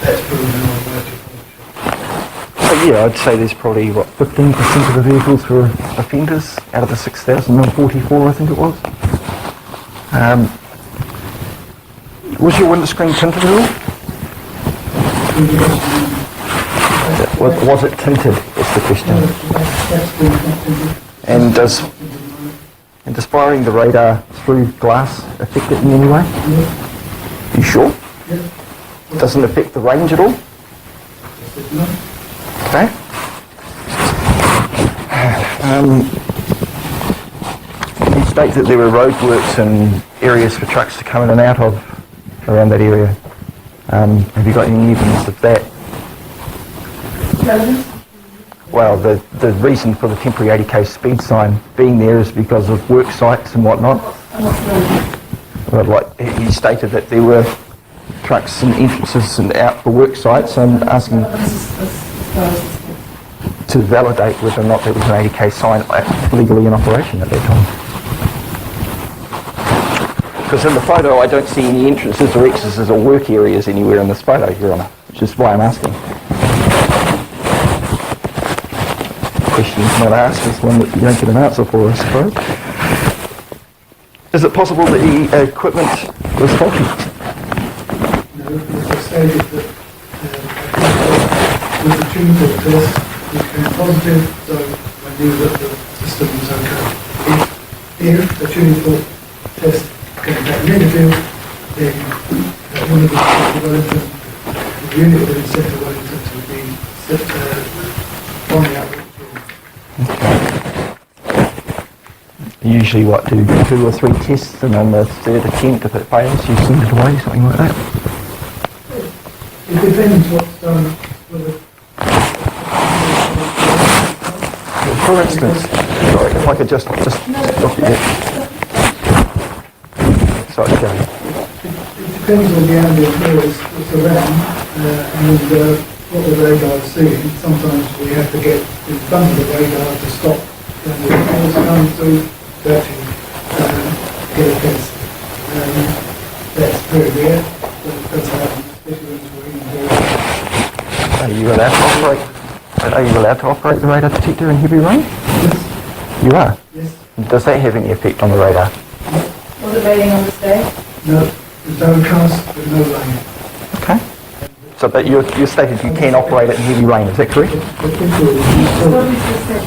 That's proven on So yeah, I'd say there's probably, 15% of the vehicles were offenders out of the 6,044, I think it was. Was your window screen tinted at all? Was it tinted, is the question. And does firing the radar through glass affect it in any way? You sure? It doesn't affect the range at all? Okay. state that there were roadworks and areas for trucks to come in and out of around that area. Have you got any evidence of that? Relevant? Well, the reason for the temporary 80k speed sign being there is because of work sites and whatnot. And what's relevant? Well, like he stated that there were trucks and entrances and out for work sites, and asking This is as far as this goes. to validate whether or not there was an 80k sign legally in operation at that time. Because in the photo I don't see any entrances or exits or work areas anywhere in this photo, Your Honour, which is why I'm asking. Question's not asked is one that you don't get an answer for, I suppose. Is it possible that the equipment was faulty? No, as I stated that with the tunable test, it came positive, so I knew that the system was okay. If the tunable test came back negative, then one of the unit within Centre Wellington would be finding out what to do. Usually what, do 2 or 3 tests, and on the third attempt if it fails you send it away, something like that? It depends what's done with it. For instance, sorry, if I could just stop it. Sorry, go ahead. It depends on the ambient noise that's around and what the radar is seeing. Sometimes we have to get in front of the radar to stop when the calls come through to actually get a test. That's very rare, but it does happen, especially when we're in Are you allowed to operate the radar detector in heavy rain? Yes. You are? Yes. Does that have any effect on the radar? Was it raining on this day? No, there's no cast, but no rain. Okay. So that you stated you can operate it in heavy rain, is that correct? The picture is What is this say?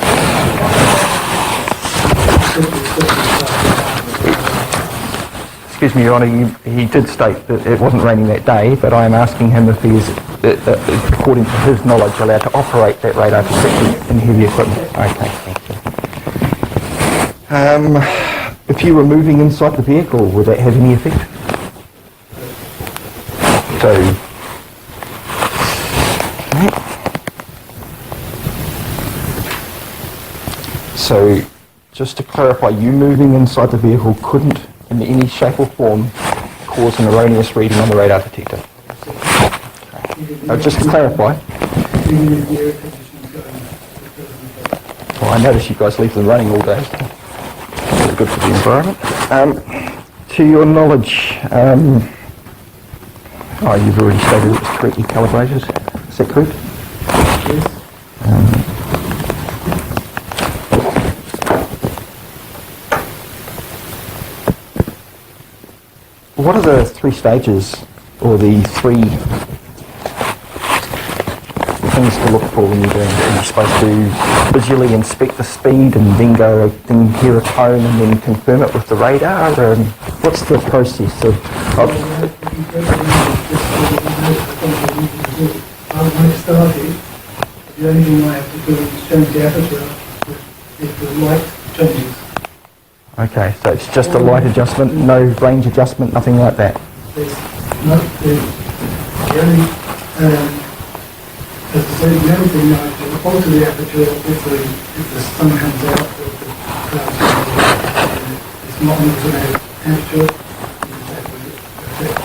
Excuse me, Your Honour, he did state that it wasn't raining that day, but I am asking him if he is, according to his knowledge, allowed to operate that radar detector in heavy equipment. Okay, thank you. If you were moving inside the vehicle, would that have any effect? So, just to clarify, you moving inside the vehicle couldn't in any shape or form cause an erroneous reading on the radar detector. Just to clarify. Well, I notice you guys leave them running all day. Really good for the environment. To your knowledge, you've already stated it was correctly calibrated. Is that correct? Yes. What are the 3 stages, or the 3 things to look for when you're doing it? Are you supposed to visually inspect the speed and then hear a tone and then confirm it with the radar? What's the process of When it started, the only thing I have to do is change the aperture if the light changes. Okay, so it's just a light adjustment, no range adjustment, nothing like that? There's no, the only, as I said, the only thing I do, alter the aperture if the sun comes out or if the clouds come out. It's not an automatic aperture, that would affect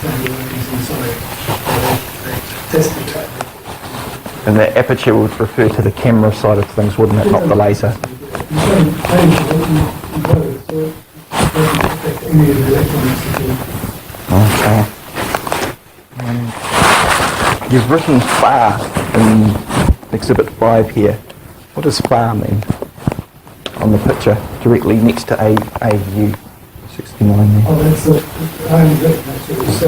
the workings inside. Test the traffic. And the aperture would refer to the camera side of things, wouldn't it, not the laser? You don't change it in code, so it doesn't affect any of the electronics at all. Okay. You've written FAR in Exhibit 5 here. What does FAR mean? On the picture, directly next to AU 69 there. Oh, that's I haven't written that, so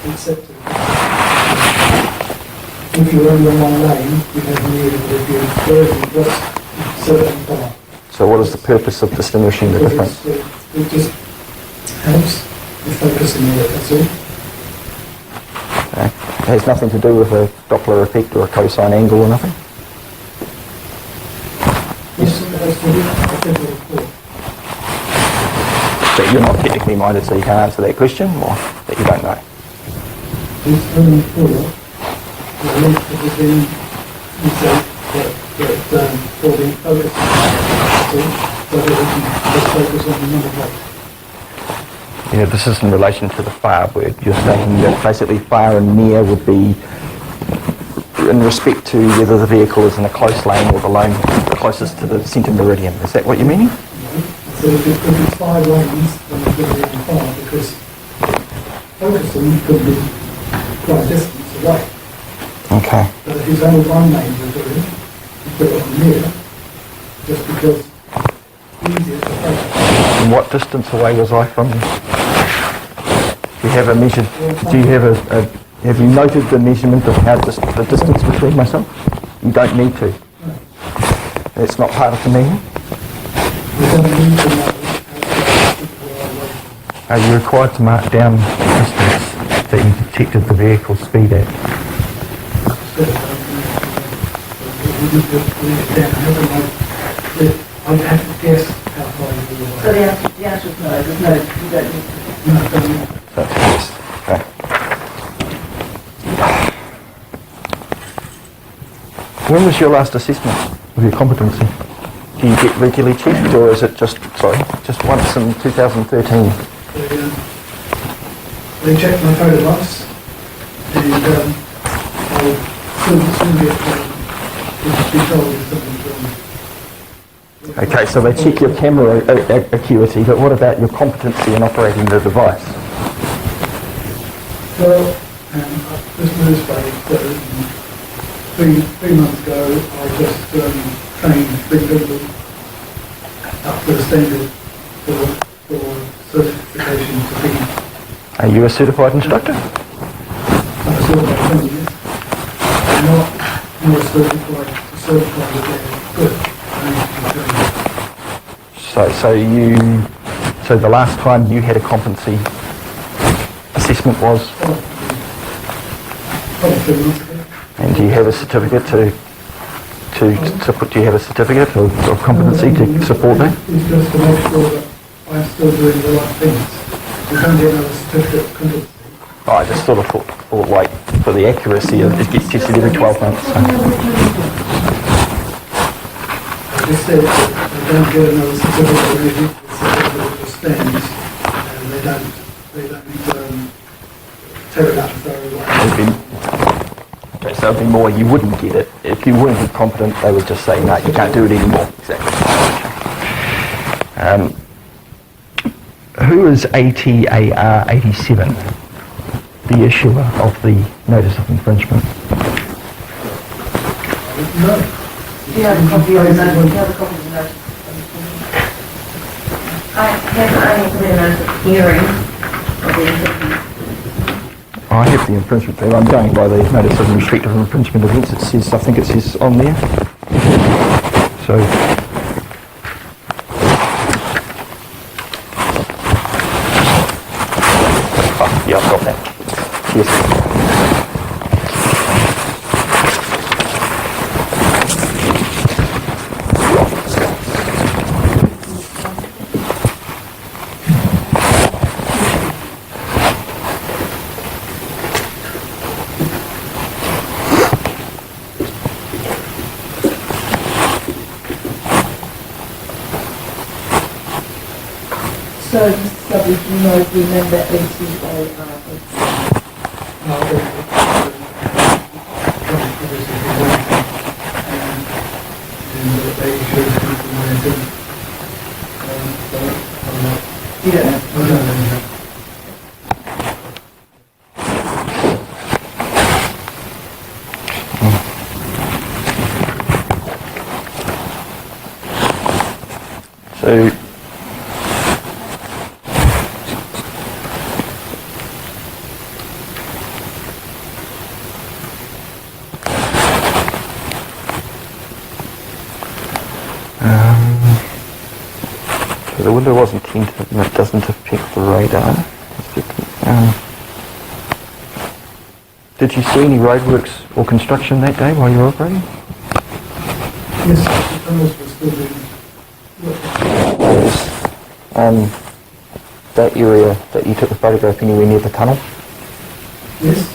accepted. If you're only on one lane, you have need of review, whereas you've got certain far. So what is the purpose of distinguishing the difference? It just helps with focusing on it, that's all. Okay. It has nothing to do with a Doppler effect or a cosine angle or nothing? Yes, it has to do with the report. that you're not technically minded, so you can't answer that question, or that you don't know? It's only for the link to the thing you said that for the OS, so that we can just focus on the number plate. Yeah, this is in relation to the far word. You're stating that basically far and near would be in respect to whether the vehicle is in a close lane or the lane closest to the centre meridian. Is that what you're meaning? So if it's 5 lanes, then it's going to be on far, because focusing could be quite a distance away. Okay. But if it's only 1 lane you're doing, you put it on near, just because it's easier to focus. And what distance away was I from you? Do you have a measured, do you have have you noted the measurement of how the distance between myself? You don't need to. It's not part of the meaning? You don't need to know how Are you required to mark down the distance that you detected the vehicle's speed at? I'd have to guess how far you were So away. the answer is no, there's no, you don't need to. No, don't you? That's yes. Okay. When was your last assessment of your competency? Do you get regularly checked, or is it just once in 2013? They checked my photographs, and I'll soon get be told if something's wrong. Okay, so they check your camera acuity, but what about your competency in operating the device? Well, this news phase, so 3 months ago, I just trained 3 people up to the standard for certification to be Are you a certified instructor? a certified 20 years. I'm not certified that they're good. So the last time you had a competency assessment was, Probably 3 months ago. and do you have a certificate do you have a certificate of competency to support that? It's just to make sure that I'm still doing the right things. You can't get another certificate of competency. Oh, I just sort of thought like for the accuracy, it gets tested every 12 months. So. I just said that they don't get another certificate of review, the certificate just stands, and they don't tear it up and throw it away. Okay, so it'd be more you wouldn't get it. If you weren't competent, they would just say, no, you can't do it anymore. Exactly. Who is ATAR 87, the issuer of the notice of infringement? No. Do you have a copy of the notice? Do you have a copy of the notice? I have only put in a notice of hearing of the infringement. I have the infringement there. I'm going by the notice of restrictive infringement events. It says, I think it says on there. So, yeah, I've got that. Yes. So, Mr. Subby, do you know if you remember ATAR 87? You don't know? So, so the window wasn't tinted and it doesn't affect the radar. Did you see any roadworks or construction that day while you were operating? Yes, the tunnels were still being worked. that area that you took the photograph anywhere near the tunnel? Yes.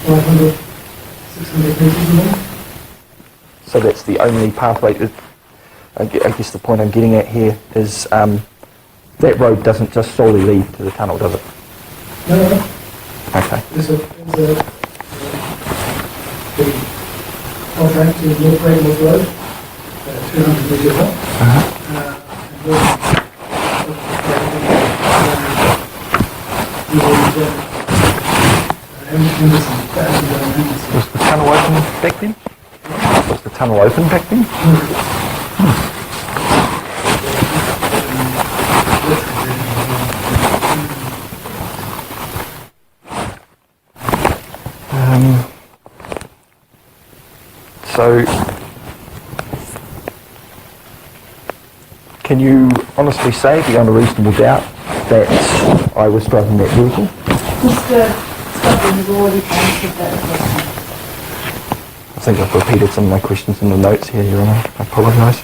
About 500, 600 metres or more. So that's the only pathway. I guess the point I'm getting at here is that road doesn't just solely lead to the tunnel, does it? No. Okay. There's the contract to North Rainbow Road, 200 metres up. Was the tunnel open back then? Was the tunnel open back then? So, can you honestly say, beyond a reasonable doubt, that I was driving that vehicle? Mr. Scotland has already answered that question. I think I've repeated some of my questions in the notes here, Your Honour. I apologise.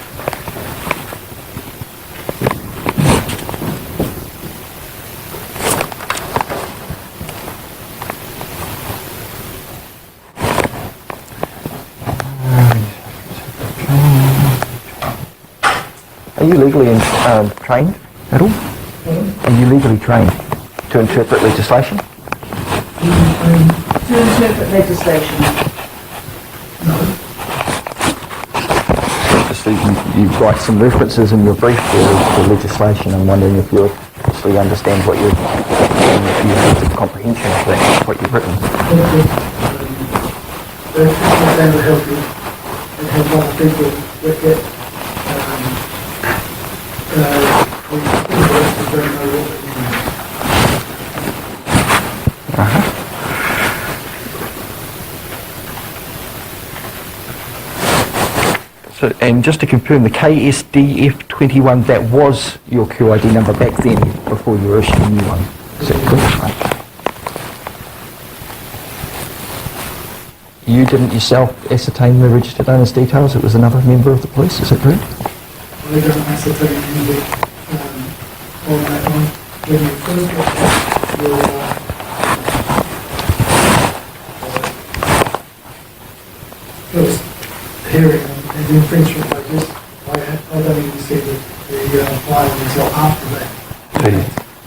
Are you legally trained at all? Are you legally trained to interpret legislation? To interpret legislation. Obviously, you write some references in your brief to legislation. I'm wondering if you actually understand what you're saying, if you have the comprehension of that, what you've written. That will help you and help other people that get who don't know what it means. So, and just to confirm, the KSDF21, that was your QID number back then, before you were issued a new one. Is that correct? You didn't yourself ascertain the registered owner's details? It was another member of the police, is that correct? I don't ascertain anything on that one. When you first get your first hearing on the infringement notice, I don't even see the file until after that.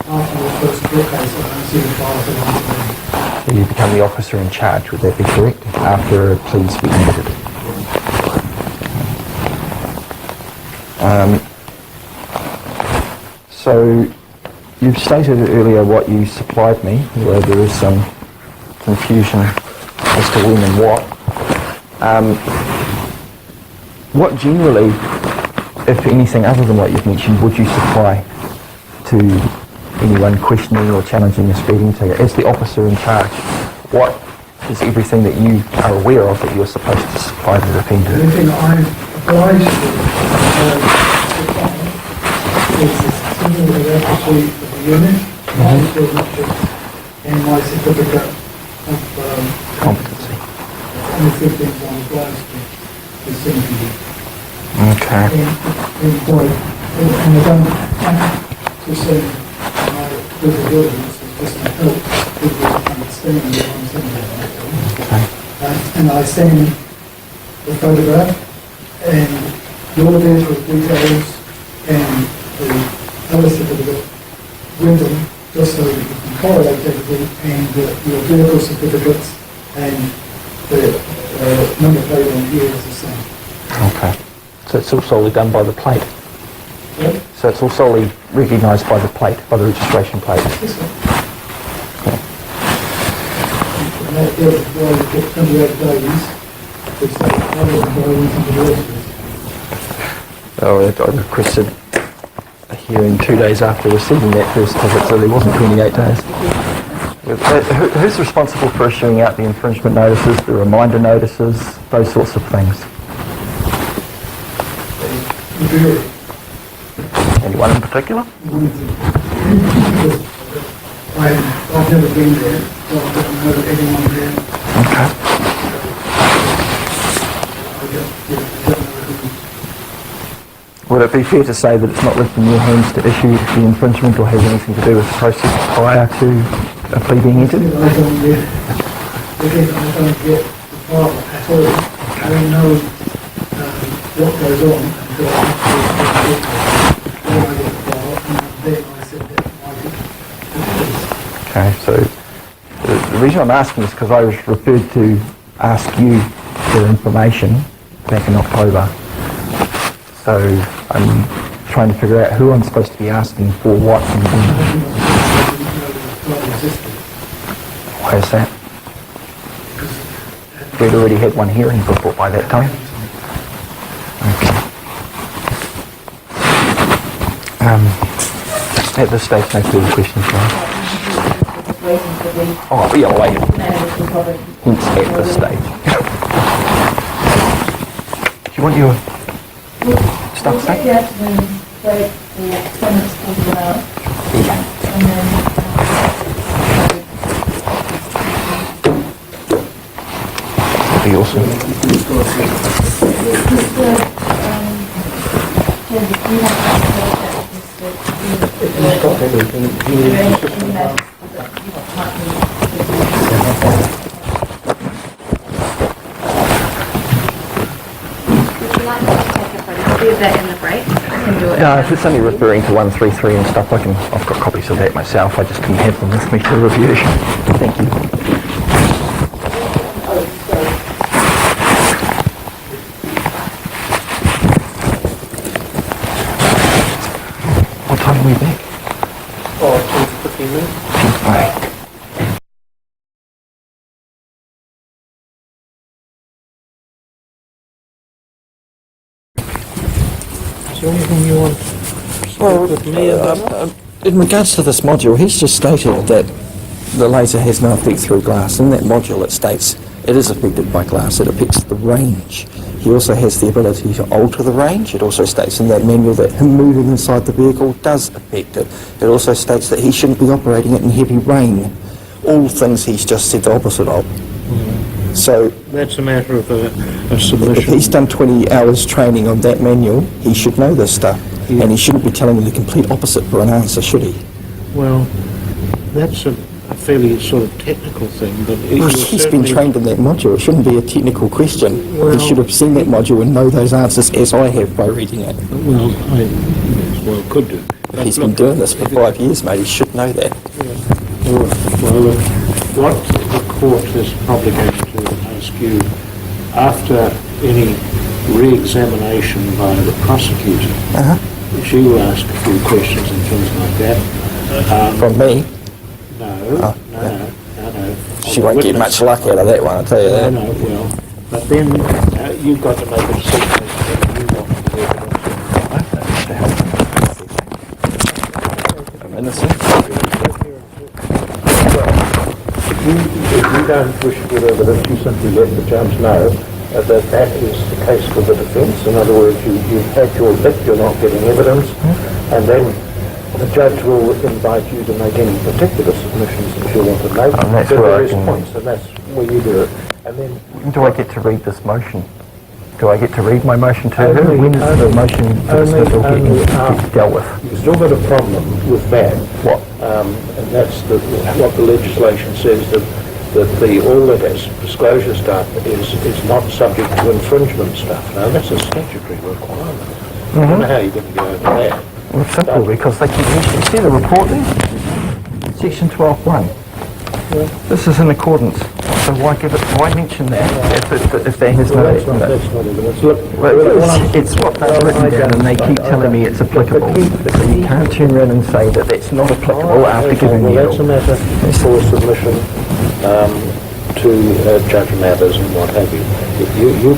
After the first court case, I don't see the file until after that. You become the officer in charge, would that be correct? After pleas were entered. So, you've stated earlier what you supplied me, where there is some confusion as to when and what. What generally, if anything other than what you've mentioned, would you supply to anyone questioning or challenging a speeding ticket? As the officer in charge, what is everything that you are aware of that you're supposed to supply the defendant? Everything I'm obliged to is the single record sheet of the unit, my signature, and my certificate of Competency. and the 15 I'm obliged to send to you. Okay. And I don't have to send my visibility, it's just to help people understand what I'm saying. Okay. And I send the photograph and your vehicle details and the other certificate with them, just so that you can correlate everything, and your vehicle certificates and the number plate on here is the same. Okay. So it's all solely done by the plate? Right? So it's all solely recognised by the plate, by the registration plate? Yes, sir. Okay. And that is why you get 28 days, it's like other employees and the workers. Oh, I requested a hearing 2 days after receiving that first ticket, so there wasn't 28 days. Who's responsible for issuing out the infringement notices, the reminder notices, those sorts of things? The Bureau. Anyone in particular? I've never been there, so I don't know anyone there. Okay. I don't know who. Would it be fair to say that it's not left in your hands to issue the infringement or has anything to do with the process prior to a plea being entered? I don't get the part at all. I don't know what goes on until I get the file, and then I send it to my police. Okay, so the reason I'm asking is because I was referred to ask you for information back in October. So I'm trying to figure out who I'm supposed to be asking for what and when. Why is that? We'd already had one hearing before by that time. Okay. At this stage, no further questions, right? Oh, we are waiting. Hence at this stage. Do you want your stuff back? Yeah, then break the 10 minutes quarter of an hour. Yeah. And then That'd be awesome. Do that in the break. I can do it. No, if it's only referring to 133 and stuff, I've got copies of that myself. I just couldn't have them with me to review. Thank you. What time are we back? Oh, 15 minutes. Right. Is there anything you want to speak with me about? In regards to this module, he's just stated that the laser has no effect through glass. In that module it states it is affected by glass, it affects the range. He also has the ability to alter the range. It also states in that manual that him moving inside the vehicle does affect it. It also states that he shouldn't be operating it in heavy rain. All things he's just said the opposite of. So That's a matter of a if submission. he's done 20 hours training on that manual, he should know this stuff. Yeah. And he shouldn't be telling me the complete opposite for an answer, should he? Well, that's a fairly sort of technical thing, but Well, he's been trained in that module. It shouldn't be a technical question. Well- He should have seen that module and know those answers as I have by reading it. Well, yes, well, could do. If he's been doing this for 5 years, mate, he should know that. Well, look, what the court is obligated to ask you, after any re-examination by the prosecutor, she will ask a few questions and things like that. From me, No. she won't get much luck out of that one, I'll tell you that. No, well, but then you've got to make a decision as to whether you want to do it. I'm innocent. If you don't wish to give evidence, you simply let the judge know that that is the case for the defence. In other words, you've had your bit, you're not getting evidence, and then the judge will invite you to make any particular submissions that you want to make. And that's at where I various can- points, and that's where you do it. And then When do I get to read this motion? Do I get to read my motion to her? Only- When is the only- motion for dismissal only get after. dealt with? you've still got a problem with that. What? And that's what the legislation says, that all that is disclosure stuff is not subject to infringement stuff. Now, that's a statutory requirement. I don't know how you're going to go over that. Well, it's simple, because they keep mentioning, see the report there? Section 12.1. This is in accordance, so why mention that if there has no... That's not evidence. Look, Well, it's what they've written down, and they keep telling me it's applicable. So you can't turn around and say that that's not applicable after giving me Well, that's a it. matter for submission to judge matters and what have you. You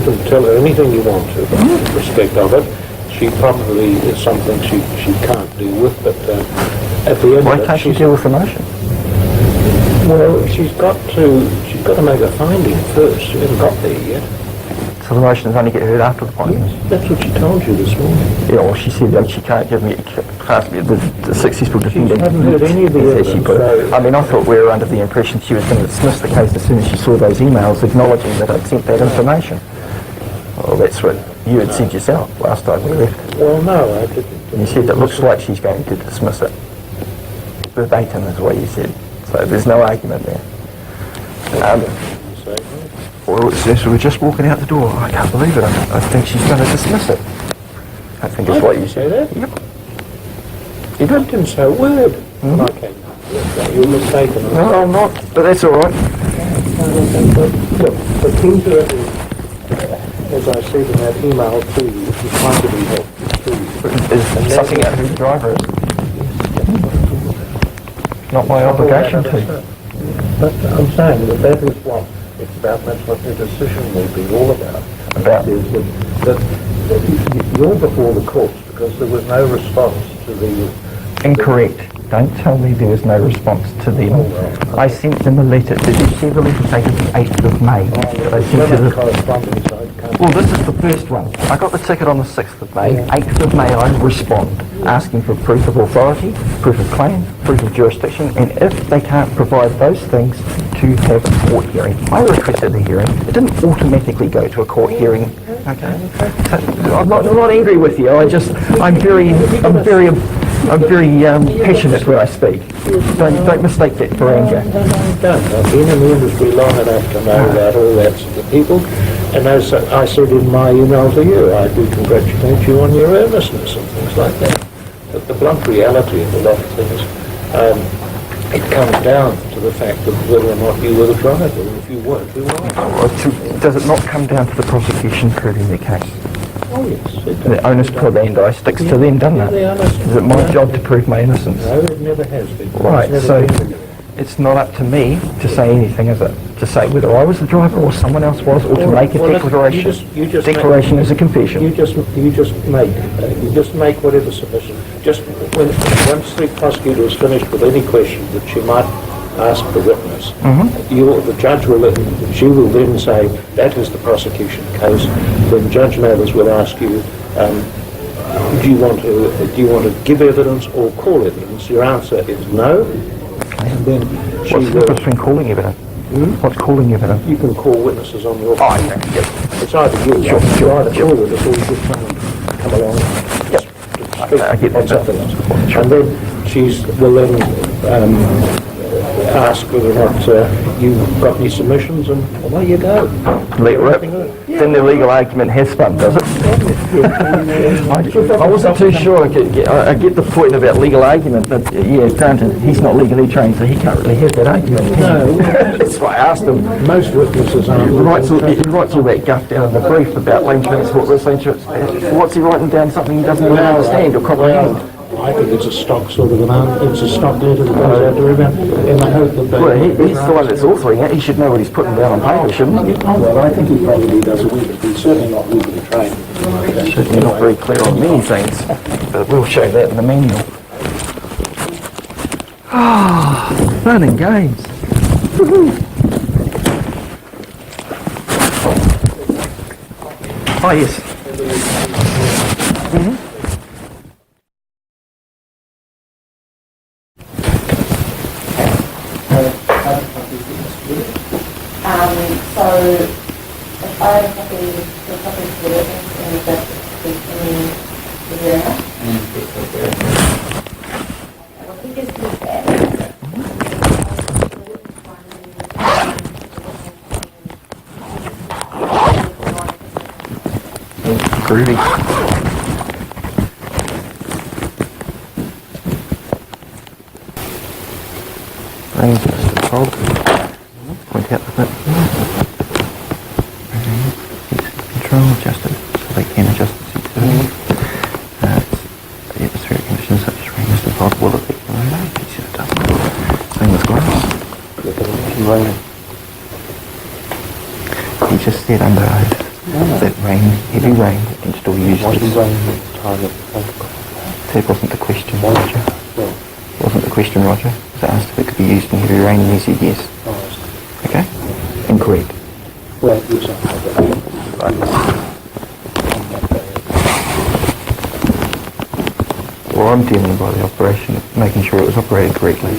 can tell her anything you want to in respect of it. She probably is something she can't deal with, but at the end Why of it, can't you deal with the motion? well, she's got to make a finding first. She hasn't got there yet. So the motions only get heard after the findings? Yes, that's what she told you this morning. Yeah, well, she said that she can't give me, can't be the successful defendant. hasn't heard any of the as she evidence, put it. so- I mean, I thought we were under the impression she was going to dismiss the case as soon as she saw those emails acknowledging that I'd sent that information. Well, that's what You had said yourself last time we left. Well, no, I didn't. You said it looks like she's going to dismiss it. Verbatim is what you said. So there's no argument there. Well, so we're just walking out the door. I can't believe it. I think she's going to dismiss it. I think it's what you said. That? Yep. You didn't say a word. Mm-hmm. Okay. You're mistaken. No, I'm not. But that's all right. Look, the key to it is, as I said in that email to you, if you're trying to be helpful to you, Is sussing out who the driver is. Not my obligation to. But I'm saying that is what it's about. That's what the decision will be all about. About? Is that you're before the courts because there was no response to the... Incorrect. Don't tell me there was no response to them. I sent them a letter. Did you see the letter dated the 8th of May? That I sent to the... Well, this is the first one. I got the ticket on the 6th of May. 8th of May I respond, asking for proof of authority, proof of claim, proof of jurisdiction, and if they can't provide those things, to have a court hearing. I requested a hearing. It didn't automatically go to a court hearing. Okay? So, I'm not angry with you. I'm very passionate when I speak. Don't mistake that for anger. I've been in the industry long enough to know about all that sort of people, and as I said in my email to you, I do congratulate you on your earnestness and things like that. But the blunt reality of a lot of things, it comes down to the fact of whether or not you were the driver, and if you weren't, who was? Does it not come down to the prosecution proving their case? Oh yes, it does. The onus per land I sticks to them, doesn't it? Is it my job to prove my innocence? No, it never has been. Right, so it's not up to me to say anything, is it? To say whether I was the driver or someone else was, or to make a declaration. Declaration is a confession. You just make whatever submission. Just once the prosecutor is finished with any question that she might ask the witness, the judge she will then say that is the prosecution case. Then Judge Mathers will ask you, do you want to give evidence or call evidence? Your answer is no. And then what's the difference between calling evidence? What's calling evidence? You can call witnesses on your phone. Oh, it's either you either call witness or you just come along. I get that. Something else. And then she will then ask whether or not you've got any submissions, and away you go. Let it rip. Then the legal argument has fun, does it? I wasn't too sure. I get the point about legal argument, but yeah, granted, he's not legally trained, so he can't really have that argument. No. That's why I asked him. Most witnesses aren't. He writes all that guff down in the brief about land transport, risk land transport. What's he writing down? Something he doesn't really understand or comprehend? I think it's a stock sort of it's a stock letter that goes out to everyone in the hope that they... Well, he's the one that's authoring it. He should know what he's putting down on paper, shouldn't he? Well, I think he probably does a week. He's certainly not legally trained. Certainly not very clear on many things, but we'll show that in the manual. Ah, fun and games. Oh, yes. So, if I have copy of the evidence and that is there enough? I think it's good there. Groovy. Range is the fog. Point out the bit. Control adjusted so they can adjust the sensitivity. The atmospheric conditions such as rain, mist and fog will affect the radar. You see it doesn't. Same with glass. He just said under oath that heavy rain can still use this. That wasn't the question, Roger. Wasn't the question, Roger? Was asked if it could be used in heavy rain, and he said yes. Okay? Incorrect. Well, yes, Well, I'm dealing by the operation of making sure it was operated correctly.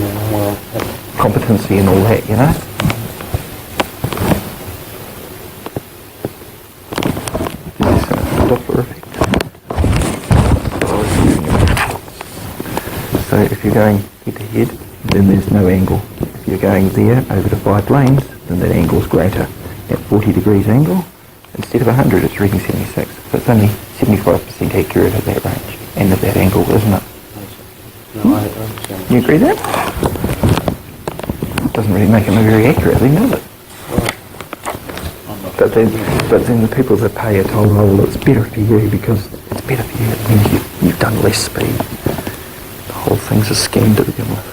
Competency and all that, you know? Yes, if you're going head to head, then there's no angle. If you're going there over the 5 lanes, then that angle's greater. At 40 degrees angle, instead of 100, it's reading 76. So it's only 75% accurate at that range and at that angle, isn't it? No, I understand. You agree with that? Doesn't really make it very accurate, then, does it? But then the people that pay are told, oh, well, it's better for you because it's better for you. It means you've done less speed. The whole thing's a scam to begin with.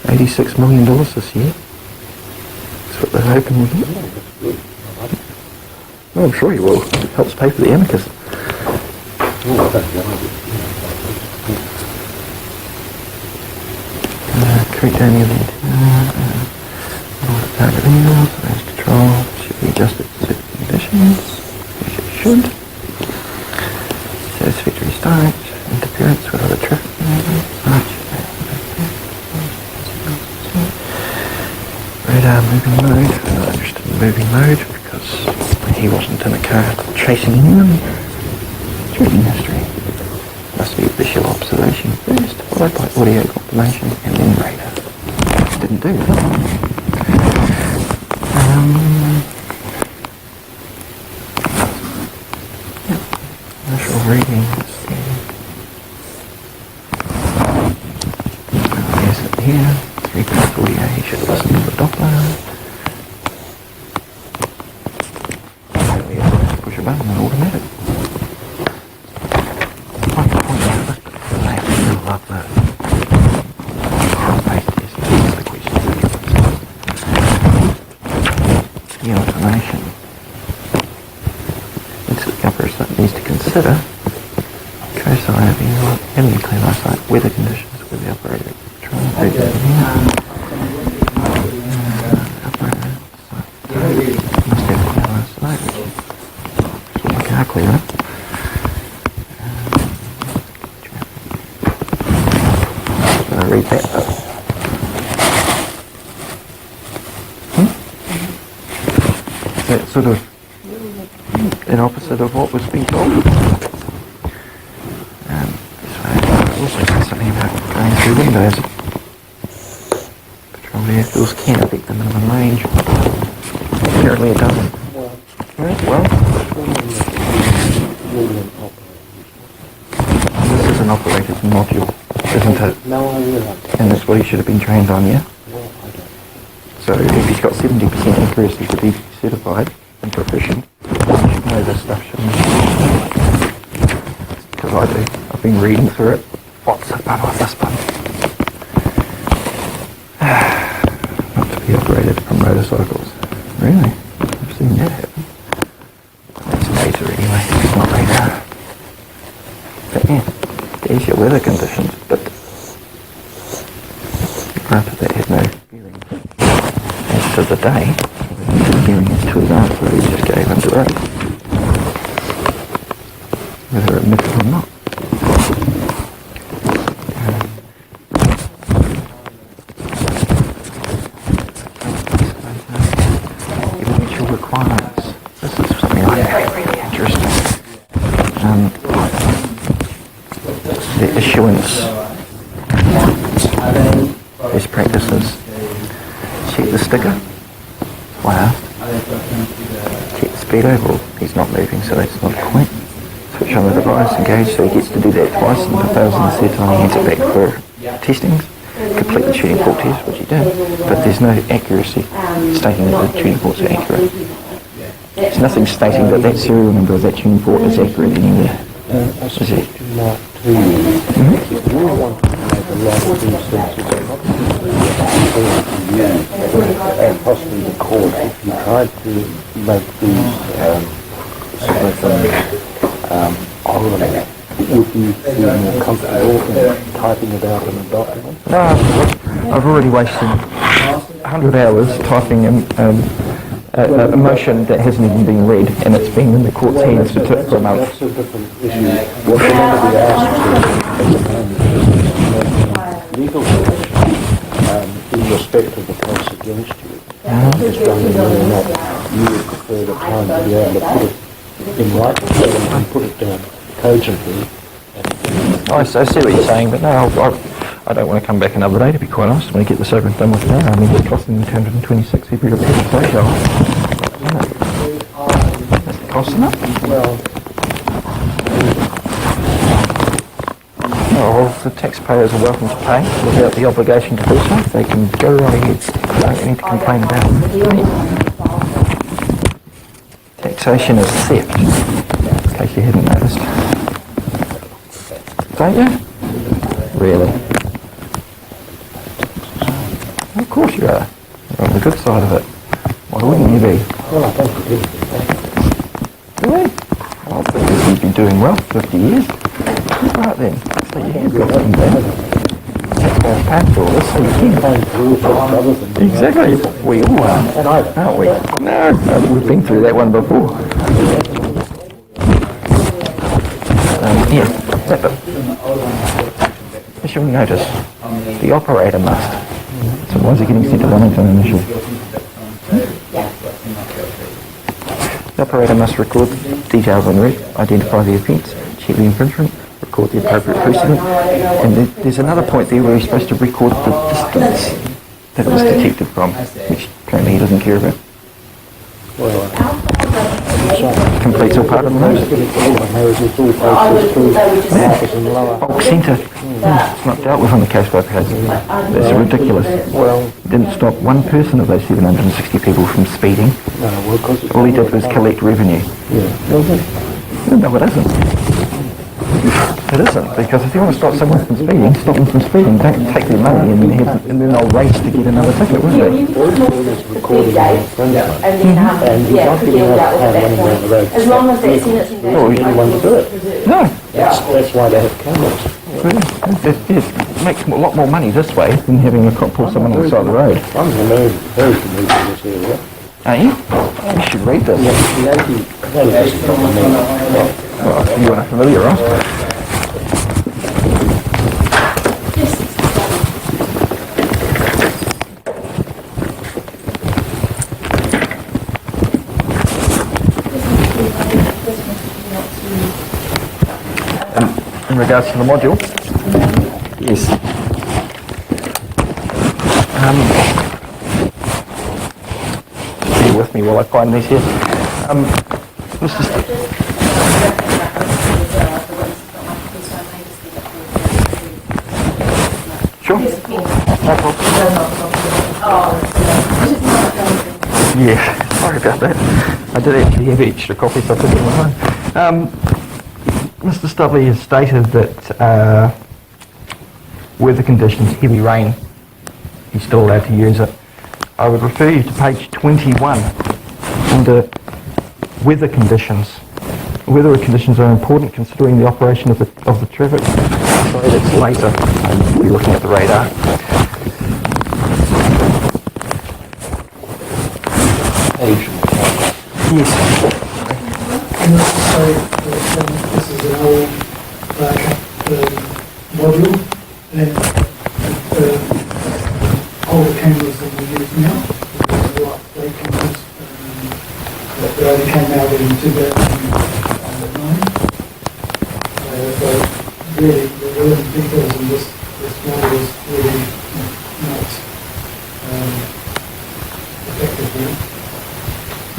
$86 million this year. That's what they're hoping we'll get. Well, I'm sure you will. It helps pay for the amicus. Correct only of the target emails, range control should be adjusted to certain conditions, which it should. Satisfactory start, interference with other traffic radar moving mode, I'm not interested in moving mode because he wasn't in a car chasing anyone. Shooting history. Must be visual observation first, followed by audio confirmation and then radar. Didn't do that. Initial readings. There's it here. 3.48. Should listen to the Doppler. Push a button and automatic. Automation. Instant coverage that needs to consider cosign of enemy clean eyesight, weather conditions with the operator. Must have clean eyesight. So my car clearer. I'm going to read that though. That's sort of an opposite of what was being told. This way, also says something about going through windows. Patrol vehicles can affect the minimum range. Apparently it doesn't. Well, this is an operator's module, isn't it? No, I realise. And that's what he should have been trained on, yeah? Well, I don't. So if he's got 70% accuracy to be certified and proficient, you should know this stuff, shouldn't you? Because I do. I've been reading through it. What's the button? What's this button? Not to be upgraded from motorcycles. Really? I've seen that happen. That's later anyway. It's not radar. But yeah, there's your weather conditions, but granted that had no bearing as to the day. Hearing is too advanced, so he just gave under oath. Whether admitted or not. Evidential requirements. This is something like really interesting. The issuance. Best practices. Check the sticker. Wow. Check the speedo. Well, he's not moving, so that's not a point. Switch on the device, engage, so he gets to do that twice, and if it fails in the third time, he hands it back for testings. Complete the tuning fork test, which he did, but there's no accuracy stating that the tuning forks are accurate. There's nothing stating that that serial number of that tuning fork is accurate anywhere. Is it? We want to make a lot of these things and possibly the court, if you tried to make these sort of oral, would you feel more comfortable in typing it out in a document? No, I've already wasted 100 hours typing a motion that hasn't even been read, and it's been in the court's hands for a month. That's a different issue. What you want to be asked to legal position in respect of the case against you. Just wondering whether or not you would prefer the time to be able to put it in writing and put it down cogently. I see what you're saying, but no, I don't want to come back another day, to be quite honest. I want to get this over and done with now. I mean, it's costing me 226 every social. That's the cost, isn't it? Well, the taxpayers are welcome to pay without the obligation to do so. They can go right ahead. They don't need to complain about it. Taxation is theft, in case you hadn't noticed. Don't you? Really? Of course you are. You're on the good side of it. Why wouldn't you be? Well, I think we did. Really? Well, because you've been doing well for 50 years. Right then. So you have got some bad. Taxpayers pay for all this, so you can. Exactly. We all are. Aren't we? No, we've been through that one before. Yeah, zap it. As you'll notice, the operator must. So why is he getting sent to Wellington initially? The operator must record the details on read, identify the offence, check the infringement, record the appropriate precedent, and there's another point there where he's supposed to record the distance that it was detected from, which apparently he doesn't care about. Completes all part of the notice. Bulk centre. It's not dealt with on the case by case. That's ridiculous. Well, he didn't stop one person of those 760 people from speeding. All he did was collect revenue. No, it isn't. It isn't, because if you want to stop someone from speeding, stop them from speeding. Don't take their money and then they'll race to get another ticket, won't they? And as long as they see it, you don't want to do it. No. That's why they have cameras. It makes a lot more money this way than having a cop pull someone on the side of the road. I'm very familiar with this area. Are you? You should read this. Well, you weren't familiar, right? In regards to the module, yes. Bear with me while I find these here. Sure. No problem. Yeah, sorry about that. I did actually have extra copies, so I took them home. Mr. Studley has stated that weather conditions, heavy rain, he's still allowed to use it. I would refer you to page 21 under weather conditions. Weather conditions are important considering the operation of the traffic. Sorry, that's later. We're looking at the radar. Yes. This is an old module, and older cameras that we use now, what they cameras that only came out in 2009. So really, the relevant details in this module is really not effective here.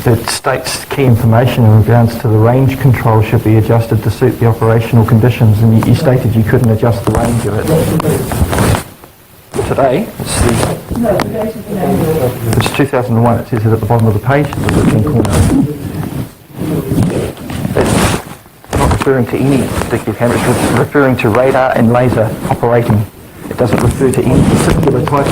It states key information in regards to the range control should be adjusted to suit the operational conditions, and you stated you couldn't adjust the range of it. Today, it's 2001, it says it at the bottom of the page, in the left-hand corner. It's not referring to any particular camera, it's referring to radar and laser operating. It doesn't refer to any particular type.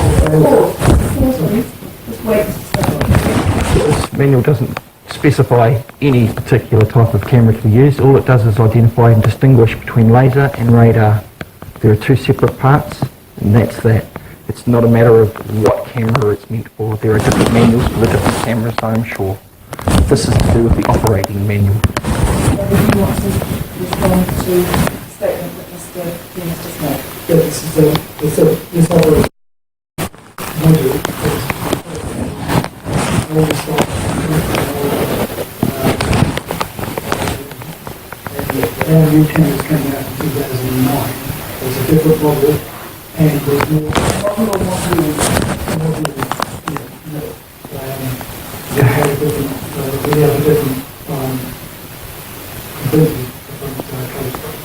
This manual doesn't specify any particular type of camera to be used. All it does is identify and distinguish between laser and radar. There are two separate parts, and that's that. It's not a matter of what camera it's meant for. There are different manuals for the different cameras, I'm sure. This is to do with the operating manual. If you want to respond to the statement that Mr. Dean just made. Yeah, this operating module all the stuff and the new cameras came out in 2009. There's a different model, and there's more, not more modules, we have a different, completely different code structure.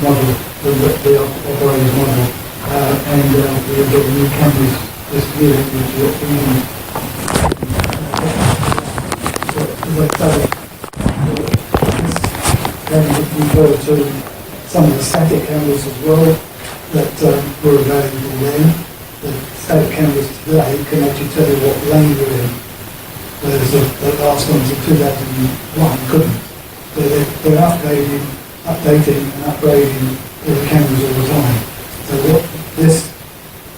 Model, the operating model, and we are getting new cameras this year, which are even, then we go to some of the static cameras as well that were available then. The static cameras today can actually tell you what lane you're in, whereas the last ones in 2001 couldn't. So they're updating and upgrading all the cameras all the time. So what this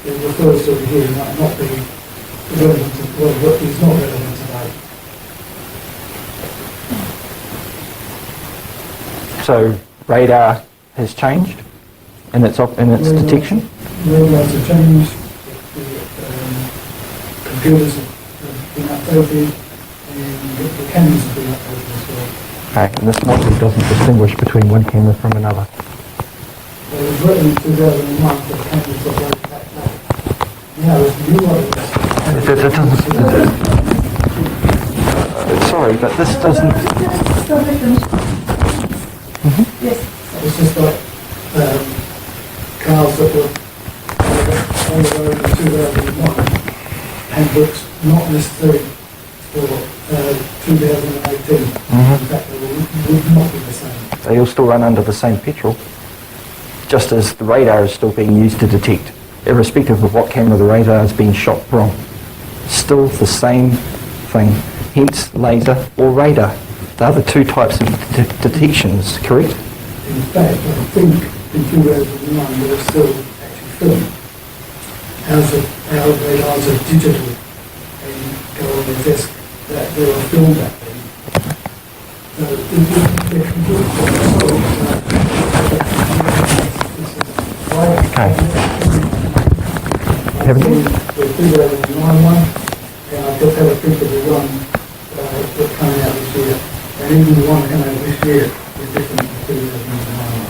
it refers to here might not be relevant to, well, what is not relevant today. So radar has changed in its detection? Radars have changed, computers have been updated, and the cameras have been updated as well. Okay, and this model doesn't distinguish between one camera from another. It was written in 2001 for the cameras that went back then. Now, it's new ones. Sorry, but this doesn't... Yes. It's just like cars that were on the road in 2001, handbooks not necessary for 2018. In fact, they would not be the same. They all still run under the same petrol, just as the radar is still being used to detect, irrespective of what camera the radar is being shot from. Still the same thing, hence laser or radar. They are the two types of detections, correct? In fact, I think in 2009 they were still actually filmed. Our radars are digital and go on the disk that they were filmed at then. So they're completely Okay. Haven't you? The 2009 one, and I just have a think of the one that's coming out this year. And even the one coming out this year is different from 2009 one.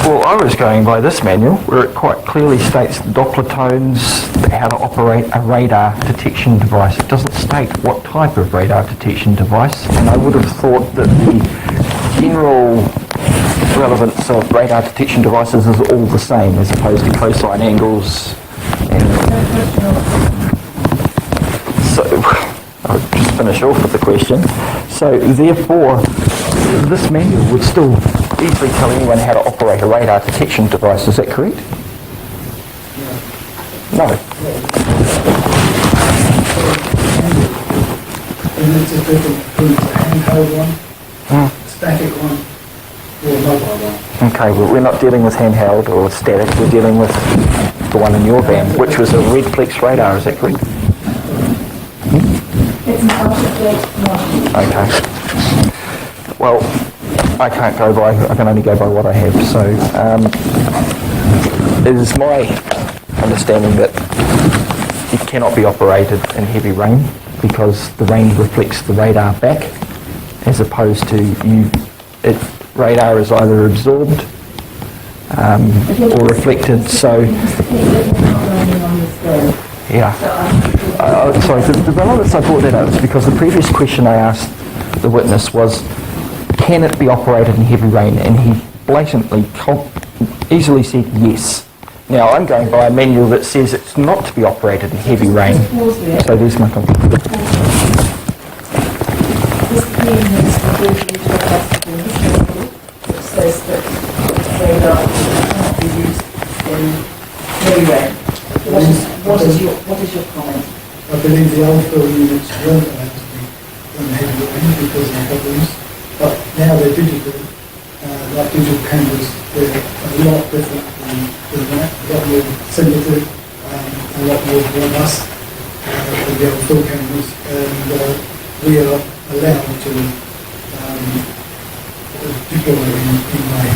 Well, I was going by this manual, where it quite clearly states the Doppler tones, how to operate a radar detection device. It doesn't state what type of radar detection device, and I would have thought that the general relevance of radar detection devices is all the same, as opposed to cosine angles. And so, I'll just finish off with the question. So, therefore, this manual would still easily tell anyone how to operate a radar detection device. Is that correct? No. And it's a different between the handheld one, static one, or mobile one. Okay, well, we're not dealing with handheld or static, we're dealing with the one in your van, which was a Redflex radar, is that correct? It's an ultra-flex one. Okay. Well, I can't go by, I can only go by what I have, so it is my understanding that it cannot be operated in heavy rain because the rain reflects the radar back, as opposed to radar is either absorbed or reflected, so yeah. Sorry, the relevance I brought that up is because the previous question I asked the witness was, can it be operated in heavy rain? And he blatantly, easily said yes. Now I'm going by a manual that says it's not to be operated in heavy rain. So there's my conclusion. This opinion is referred to a which says that radar cannot be used in heavy rain. What is your comment? I believe the old fill units weren't allowed to be in heavy rain because of problems, but now they're digital, like digital cameras. They're a lot different than that, a lot more sensitive, a lot more robust than the old fill cameras, and we are allowed to deploy in rain.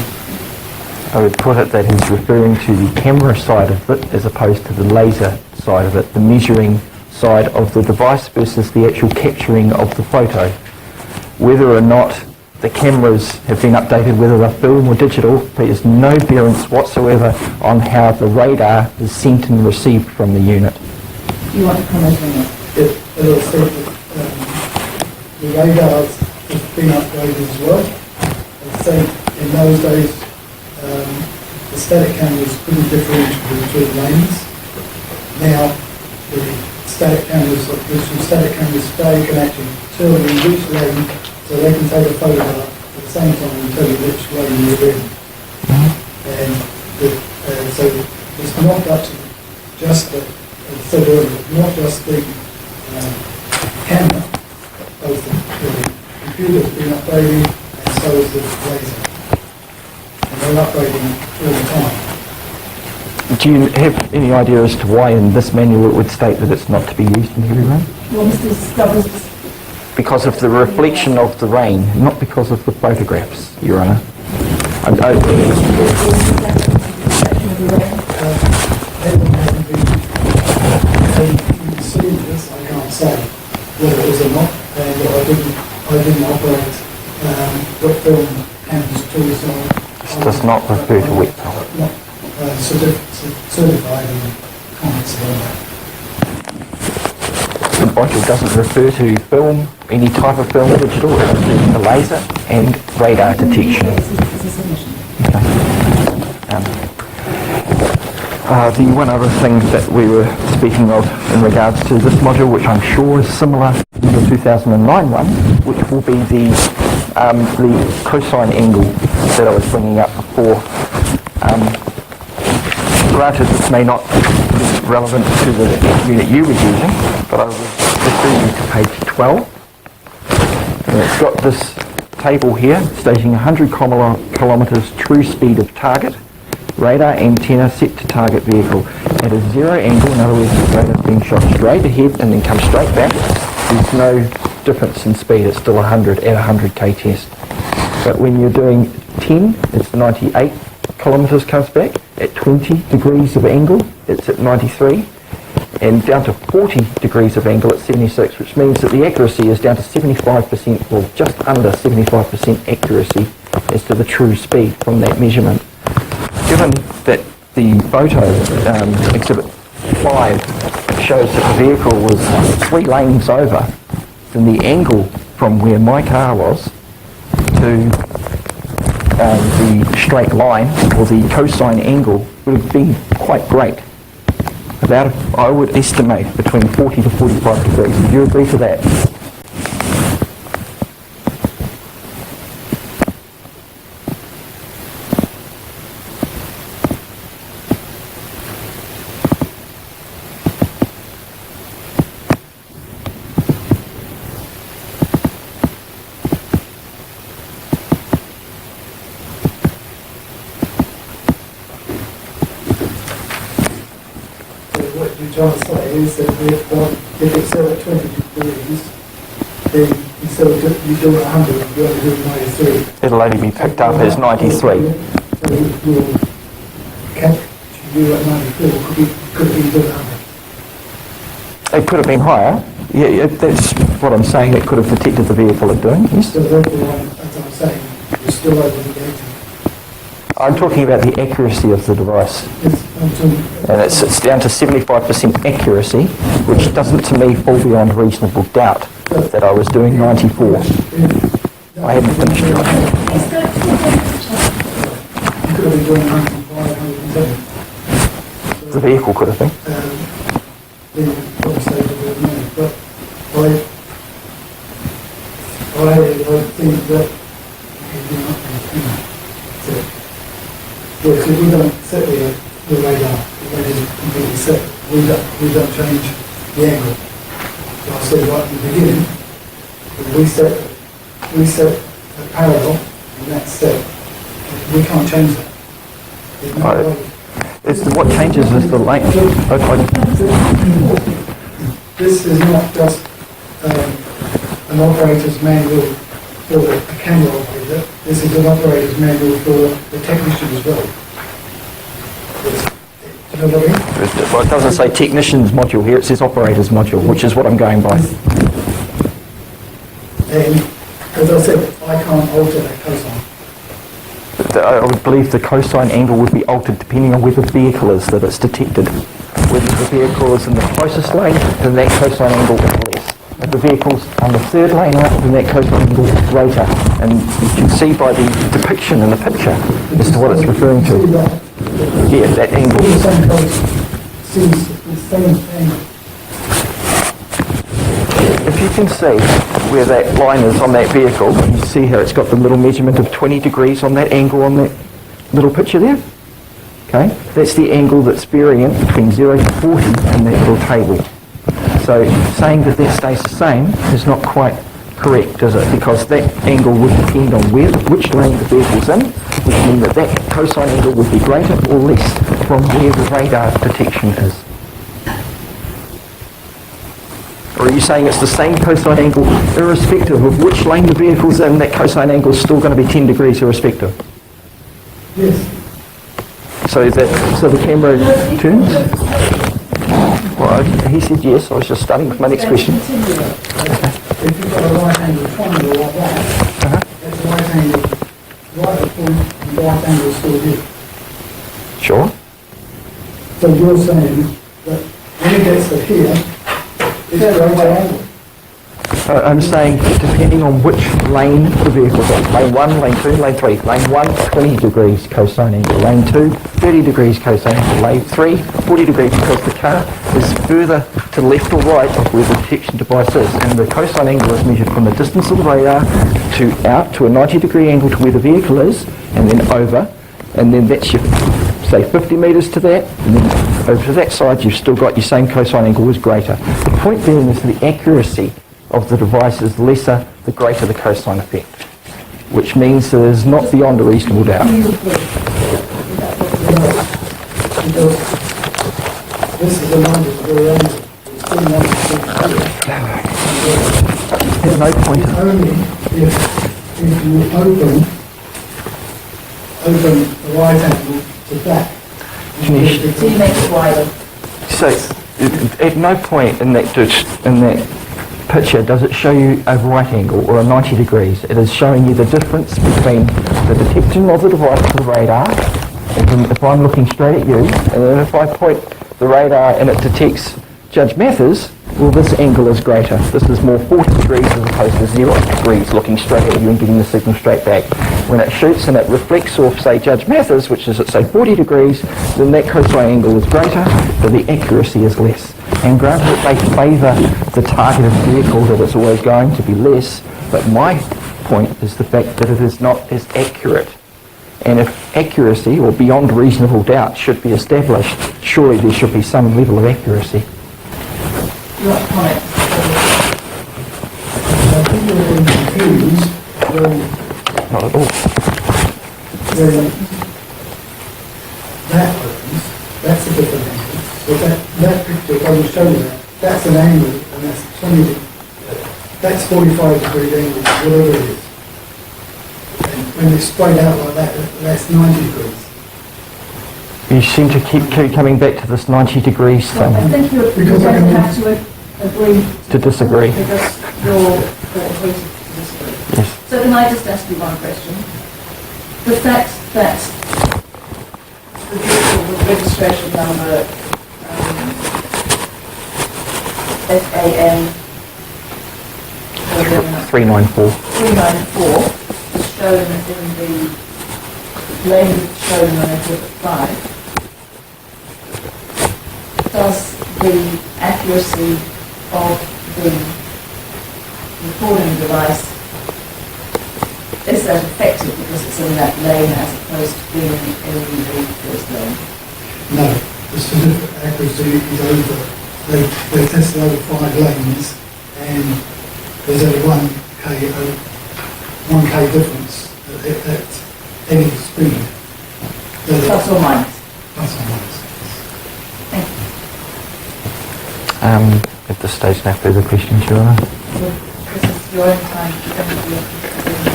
I would put it that he's referring to the camera side of it as opposed to the laser side of it, the measuring side of the device versus the actual capturing of the photo. Whether or not the cameras have been updated, whether they're film or digital. There's no bearance whatsoever on how the radar is sent and received from the unit. You want to comment on that? As I said, the radars have been upgraded as well. As I say, in those days, the static cameras couldn't differentiate between lanes. Now, the static cameras, the static cameras today can actually tell you which lane, so they can take a photograph at the same time and tell you which lane you're in. And so it's not just the, as I said earlier, not just the camera, both the computer's been upgrading and so is the laser. And they're upgrading all the time. Do you have any idea as to why in this manual it would state that it's not to be used in heavy rain? Well, Mr. Stubbs, Because of the reflection of the rain, not because of the photographs, Your Honour. I can't say whether it was or not, and I didn't operate what film cameras tools on. This does not refer to wet film. Not certified in comments on that. The module doesn't refer to film, any type of film, digital, it refers to laser and radar detection. The one other thing that we were speaking of in regards to this module, which I'm sure is similar to the 2009 one, which will be the cosine angle that I was bringing up before. Granted, this may not be relevant to the unit you were using, but I will refer you to page 12. And it's got this table here stating 100 kilometres true speed of target, radar antenna set to target vehicle at a zero angle, in other words the radar is being shot straight ahead and then comes straight back. There's no difference in speed, it's still 100 at 100k test. But when you're doing 10, it's 98 kilometres comes back. At 20 degrees of angle, it's at 93. And down to 40 degrees of angle, it's 76, which means that the accuracy is down to 75%, or just under 75% accuracy as to the true speed from that measurement. Given that the photo, exhibit 5, shows that the vehicle was 3 lanes over, then the angle from where my car was to the straight line, or the cosine angle, would have been quite great. About, I would estimate, between 40 to 45 degrees. Would you agree to that? What you're trying to say is that if it's still at 20 degrees, then instead of you doing 100, you're only doing 93. It'll only be picked up as 93. So your you at 94 could be doing 100. It could have been higher. Yeah, that's what I'm saying. It could have detected the vehicle at doing. Yes. So therefore, as I'm saying, you're still over the 80. I'm talking about the accuracy of the device. And it's down to 75% accuracy, which doesn't to me fall beyond reasonable doubt that I was doing 94. I hadn't finished it. You could have been doing 95, 107. The vehicle could have been. But I think that well, if we don't set the radar, the radar is completely set. We don't change the angle. Like I said right at the beginning, we set a parallel, and that's set. We can't change that. There's no way. What changes is the length. This is not just an operator's manual for a camera operator. This is an operator's manual for the technician as well. You know what I mean? Well, it doesn't say technician's module here, it says operator's module, which is what I'm going by. And as I said, I can't alter that cosine. I would believe the cosine angle would be altered depending on where the vehicle is that it's detected. Whether the vehicle is in the closest lane, then that cosine angle is less. If the vehicle's on the third lane out, then that cosine angle is greater. And you can see by the depiction in the picture as to what it's referring to. Yeah, that angle. The same cosine. Sees the same angle. If you can see where that line is on that vehicle, you see how it's got the little measurement of 20 degrees on that angle on that little picture there? Okay, that's the angle that's varying between 0 to 40 in that little table. So saying that that stays the same is not quite correct, is it? Because that angle would depend on which lane the vehicle's in, which means that that cosine angle would be greater or less from where the radar detection is. Or are you saying it's the same cosine angle irrespective of which lane the vehicle's in, that cosine angle is still going to be 10 degrees irrespective? Yes. So the camera turns? Well, he said yes, I was just starting with my next question. If you've got a right angle triangle like that, that's a right angle, right at point, and right angle is still here. Sure. So you're saying that when it gets to here, it's a right angle. I'm saying depending on which lane the vehicle's in. Lane 1, lane 2, lane 3. Lane 1, 20 degrees cosine angle. Lane 2, 30 degrees cosine angle. Lane 3, 40 degrees because the car is further to the left or right of where the detection device is. And the cosine angle is measured from the distance of the radar to out to a 90 degree angle to where the vehicle is, and then over. And then that's your, say, 50 metres to that. And then over to that side, you've still got your same cosine angle is greater. The point being is the accuracy of the device is lesser the greater the cosine effect, which means that it is not beyond a reasonable doubt. Because this is a number of very angle. It's still not There's no point. only if you open the right angle to that. Can you So you make it wider. So, at no point in that picture does it show you a right angle or a 90 degrees. It is showing you the difference between the detection of the device to the radar. If I'm looking straight at you, and then if I point the radar and it detects Judge Mathers, well, this angle is greater. This is more 40 degrees as opposed to 0 degrees looking straight at you and getting the signal straight back. When it shoots and it reflects off, say, Judge Mathers, which is at, say, 40 degrees, then that cosine angle is greater, but the accuracy is less. And granted that they favour the targeted vehicle that it's always going to be less, but my point is the fact that it is not as accurate. And if accuracy, or beyond reasonable doubt, should be established, surely there should be some level of accuracy. Your comment. I think you're being confused when Not at all. that opens, that's a different angle. But that picture, I will show you that's an angle, and that's 20, that's 45 degree angle, whatever it is. And when it's straight out like that, that's 90 degrees. You seem to keep coming back to this 90 degrees Well, I thing. think you're Because I going to can- have to agree To disagree. Because you're agreed to disagree. Yes. So can I just ask you one question? The fact that the vehicle with registration number FAM 394. 394 is shown in the lane shown on Exhibit 5. Does the accuracy of the recording device, is that effective because it's in that lane as opposed to being in the first lane? No, the certificate accuracy is over. They tested over 5 lanes, and there's only 1k difference at any speed. Plus or minus? Plus or minus. Thank you. At this stage, no further questions, Your Honour. So this is your own time to give me the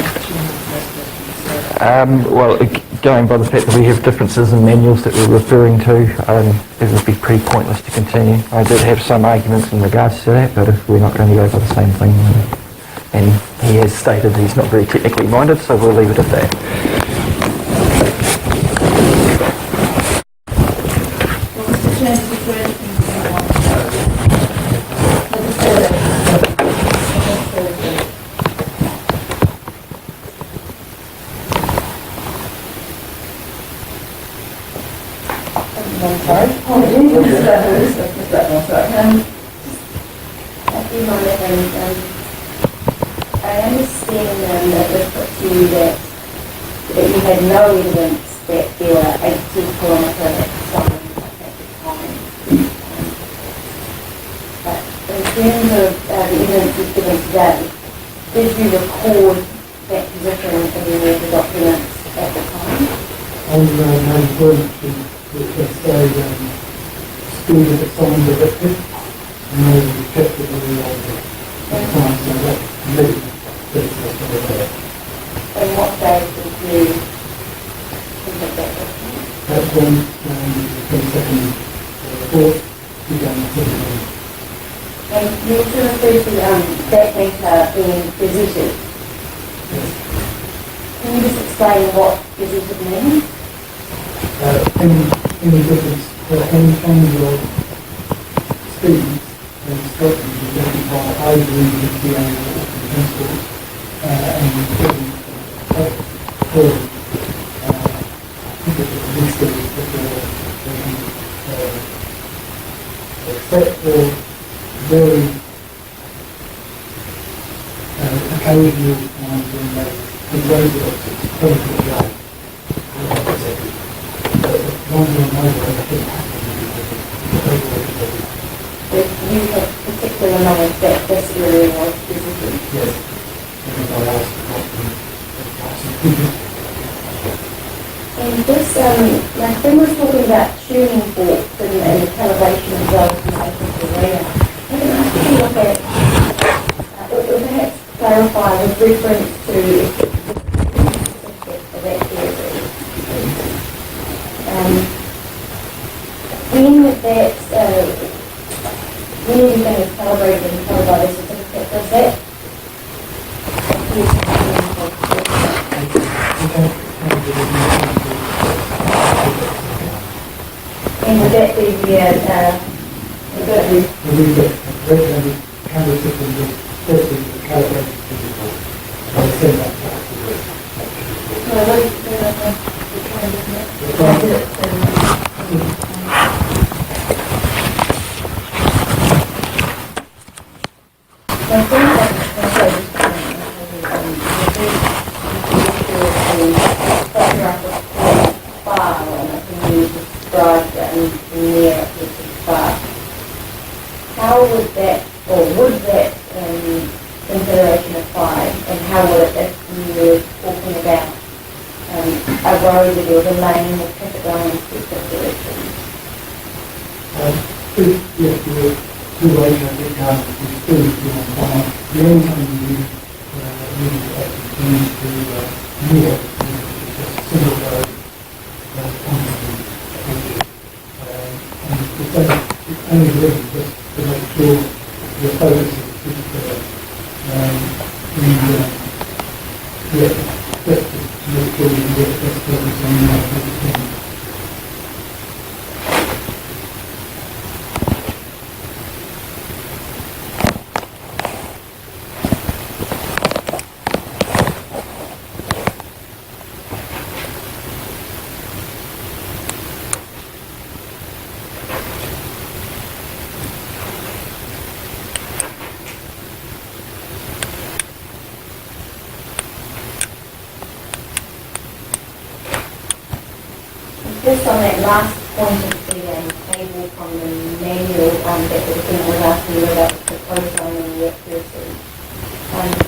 opportunity to ask questions. Well, going by the fact that we have differences in manuals that we're referring to, it would be pretty pointless to continue. I did have some arguments in regards to that, but if we're not going to go by the same thing, and he he has stated he's not very technically minded, so we'll leave it at that. Well, Mr. Chairman, is there anything you want to say? I'm sorry. Oh, A few minor things. I understand that it was put to you that you had no evidence that there were 80 kilometre signs at the time. But in terms of the evidence you've given today, did you record that position in any of the documents at the time? On the main point, let's say, school that it's on the record, and they kept it really on the time, so that maybe that's there. And what day did you submit that document? That's when the 22nd report began to be made. And you also refer to that matter being gazetted. Yes. Can you just explain what gazetted means? Any difference, any change of speeds and instructions is identified either in the DA or the principal, and given for these things that except for very occasional times when they raise it up to clinical guide. That you have particular knowledge that this area was visited. Yes. And this, my friend was talking about tuning forks and the calibration of those in relation to radar. I can ask you to look at, or perhaps clarify with reference to that area. When everything is calibrated and covered by the certificate, does that and would that be how would that, or would that consideration apply, and how would it, if you were talking about a road that was a lane with traffic going in separate directions? Yes, there were two ways I think the only time you actually change to near is just a single road and it's only really just to make sure your focus is there. Just to make sure you can get the best focus on everything. Just on that last point of the table from the manual that the defendant was asking you about the proposed zone and the accuracy,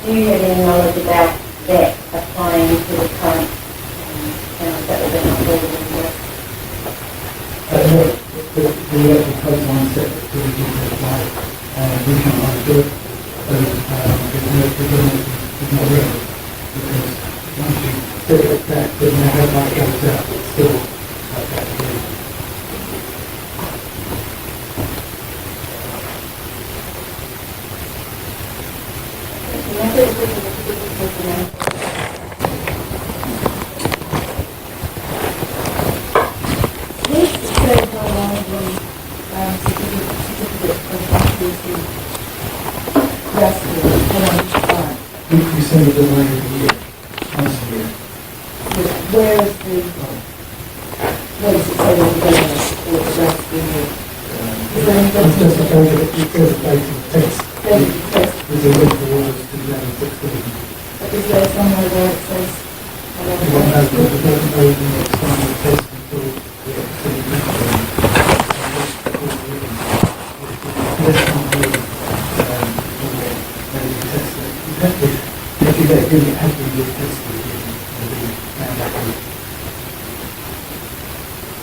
do you have any knowledge about that applying to the current channels that have been uploaded in work? No, the actual code line set that we do apply, we can't do it, so it's not real, because once you set it back, then the headlight goes out, it's still like that again. The other question that you send it away every year, once a year. Where is the, where does it say what the date is for the rest of the year? Is there any It's just a document? date, it says a date of test. Date of test. There's a link for August 2016. But is there somewhere where it says? We don't know, we don't know the next time we test until we get to the next one. This time we, maybe test it. You have to, if you get good, it has to be tested again, and that will.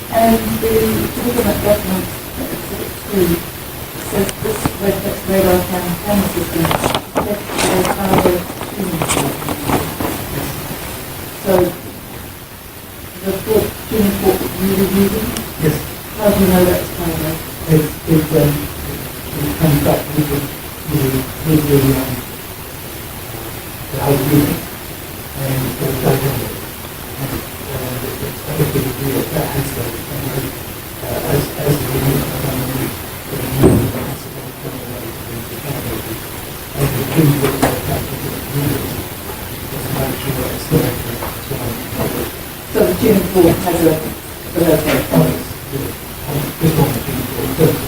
And the document documents that exhibit 2 says this radar camera system is set to a power tuning fork. So the tuning fork that you were using, Yes, how do you know that's power? it comes back with the whole unit, and it goes back on it. And it's everything to do with that has to, as the unit, the unit has to go away to the camera. And the key that goes back to the unit is to make sure that it's still accurate as well. So the tuning fork has a locator. This one, the unit, it does.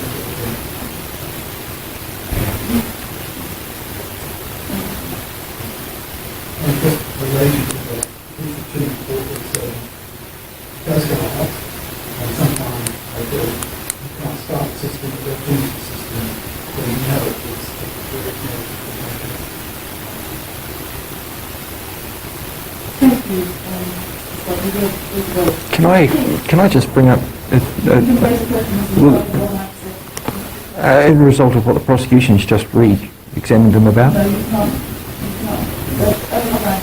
And just related to that, the tuning fork does go out, and sometimes they do. You can't start the system with a tuning system, so you know it's Thank you. Can I just bring up, You can raise a question as Well- what I said. as a result of what the prosecution's just re-examined him about, No, you can't. You can't. That's what I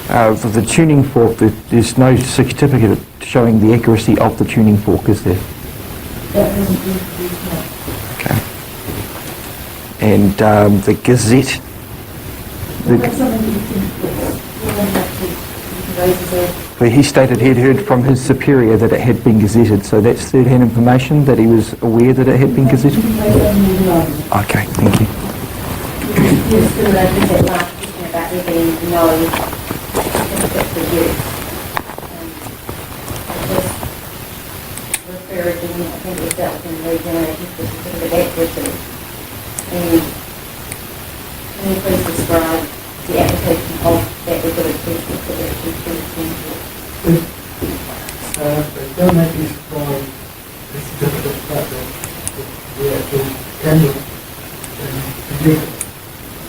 said. for the tuning fork, there's no certificate showing the accuracy of the tuning fork, is there? That hasn't been produced yet. Okay. And the Gazette, That's something that you can fix. You don't have to, you can raise as a, where he stated he'd heard from his superior that it had been gazetted, so that's third-hand information, that he was aware that it had been you gazetted? can raise that in the argument. Okay, thank you. Yes, similar to that last question about there being no certificate for use. I just referred to, I think it was dealt with in the regeneration for certificate accuracy. And can you please describe the application of that recorded certificate for the certificate? They don't actually supply the certificate that the actual camera can use it.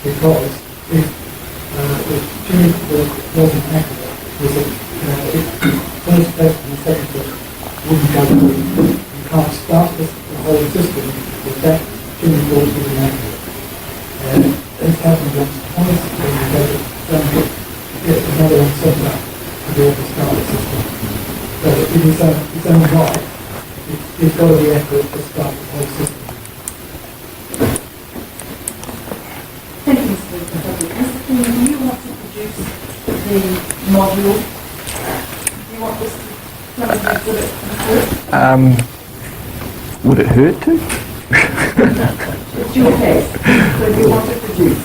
Because if the tuning fork wasn't accurate, was it, first step and second step wouldn't go through. You can't start the whole system with that tuning fork being accurate. And this happens once or twice, and you go to get another one set up to be able to start the system. So it is its own right. It's got to be accurate to start the whole system. Thank you, Mr. President. Mr. King, do you want to produce the module? Do you want this to come as an exhibit? Would it hurt to? It's your case, so do you want it produced?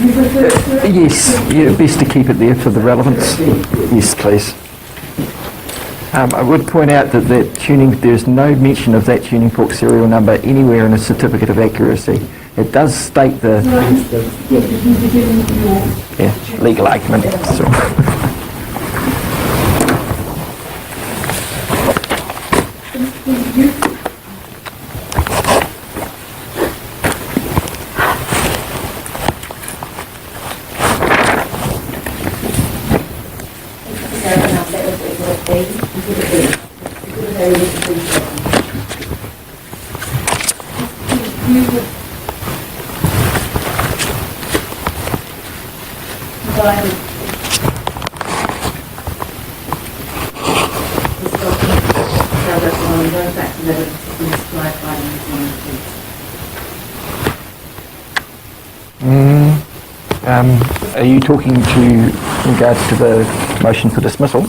You prefer to it? Yes, yeah, best to keep it there for the relevance. Yes, please. I would point out that there's no mention of that tuning fork serial number anywhere in a certificate of accuracy. It does state the You'll be giving your legal argument. So. provided this document, paragraph 1, going back to the evidence has been supplied by the Museum of Police. Are you talking in regards to the motion for dismissal?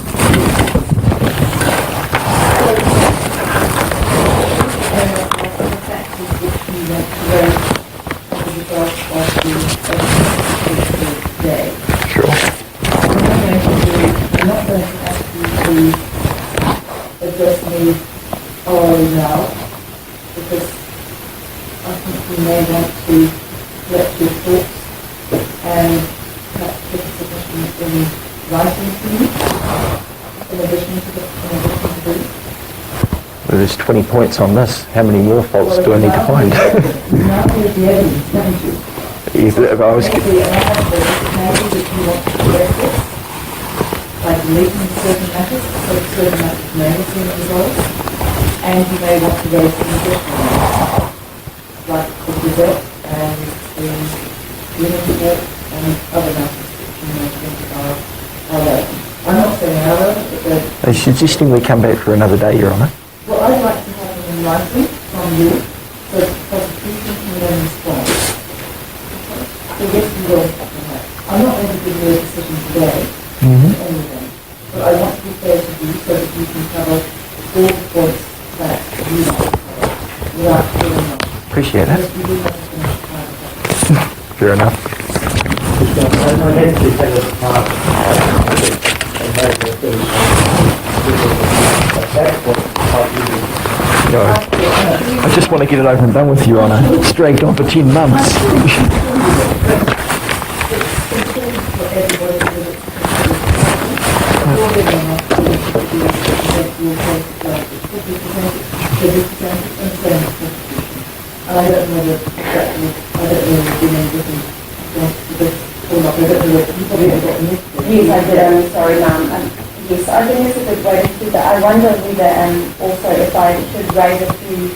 address me orally now, because I think you may want to collect your thoughts and perhaps put a submission in writing to you, in addition to these. Well, there's 20 points on this. How many more faults do I need to find? Now here's the evidence, haven't you? If I was... Maybe that you want to correct this by deleting certain matters, so certain matters may have been resolved, and you may want to raise some additional matters, like the result and the human report and other matters which you may think are relevant. I'm not saying are relevant, but they're... Are you suggesting we come back for another day, Your Honour? Well, I'd like to have them in writing from you, so that the prosecution can then respond. So yes, you will have to have. I'm not going to give you a decision today, anyway, but I want to be fair to you so that you can cover all the points that you want to cover without feeling lost. Appreciate that. Because you do have to finish the time. Fair enough. No. I just want to get it over and done with, Your Honour. It's dragged on for 10 months. I don't know whether that would, I don't know if you know different or not, I don't know if you probably have got an issue. Yes, I did. I'm sorry, ma'am. Yes, I think it's a good way to do that. I wonder whether also if I should raise a few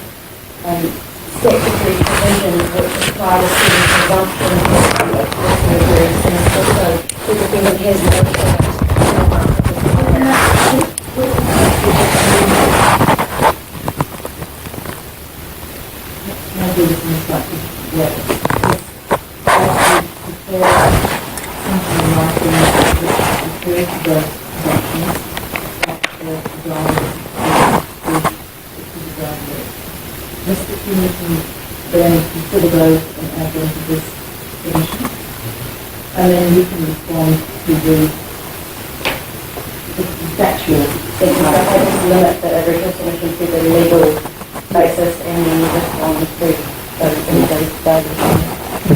statutory provisions which apply to certain presumptions of very sinister. So the defendant has no chance. Maybe this is like this, yeah. Just prepare something like refer to those presumptions at the ground Mr. King can then consider those and add them to this submission. And then you can respond to the factual. They can just limit the original submission to the legal basis and then respond to those values.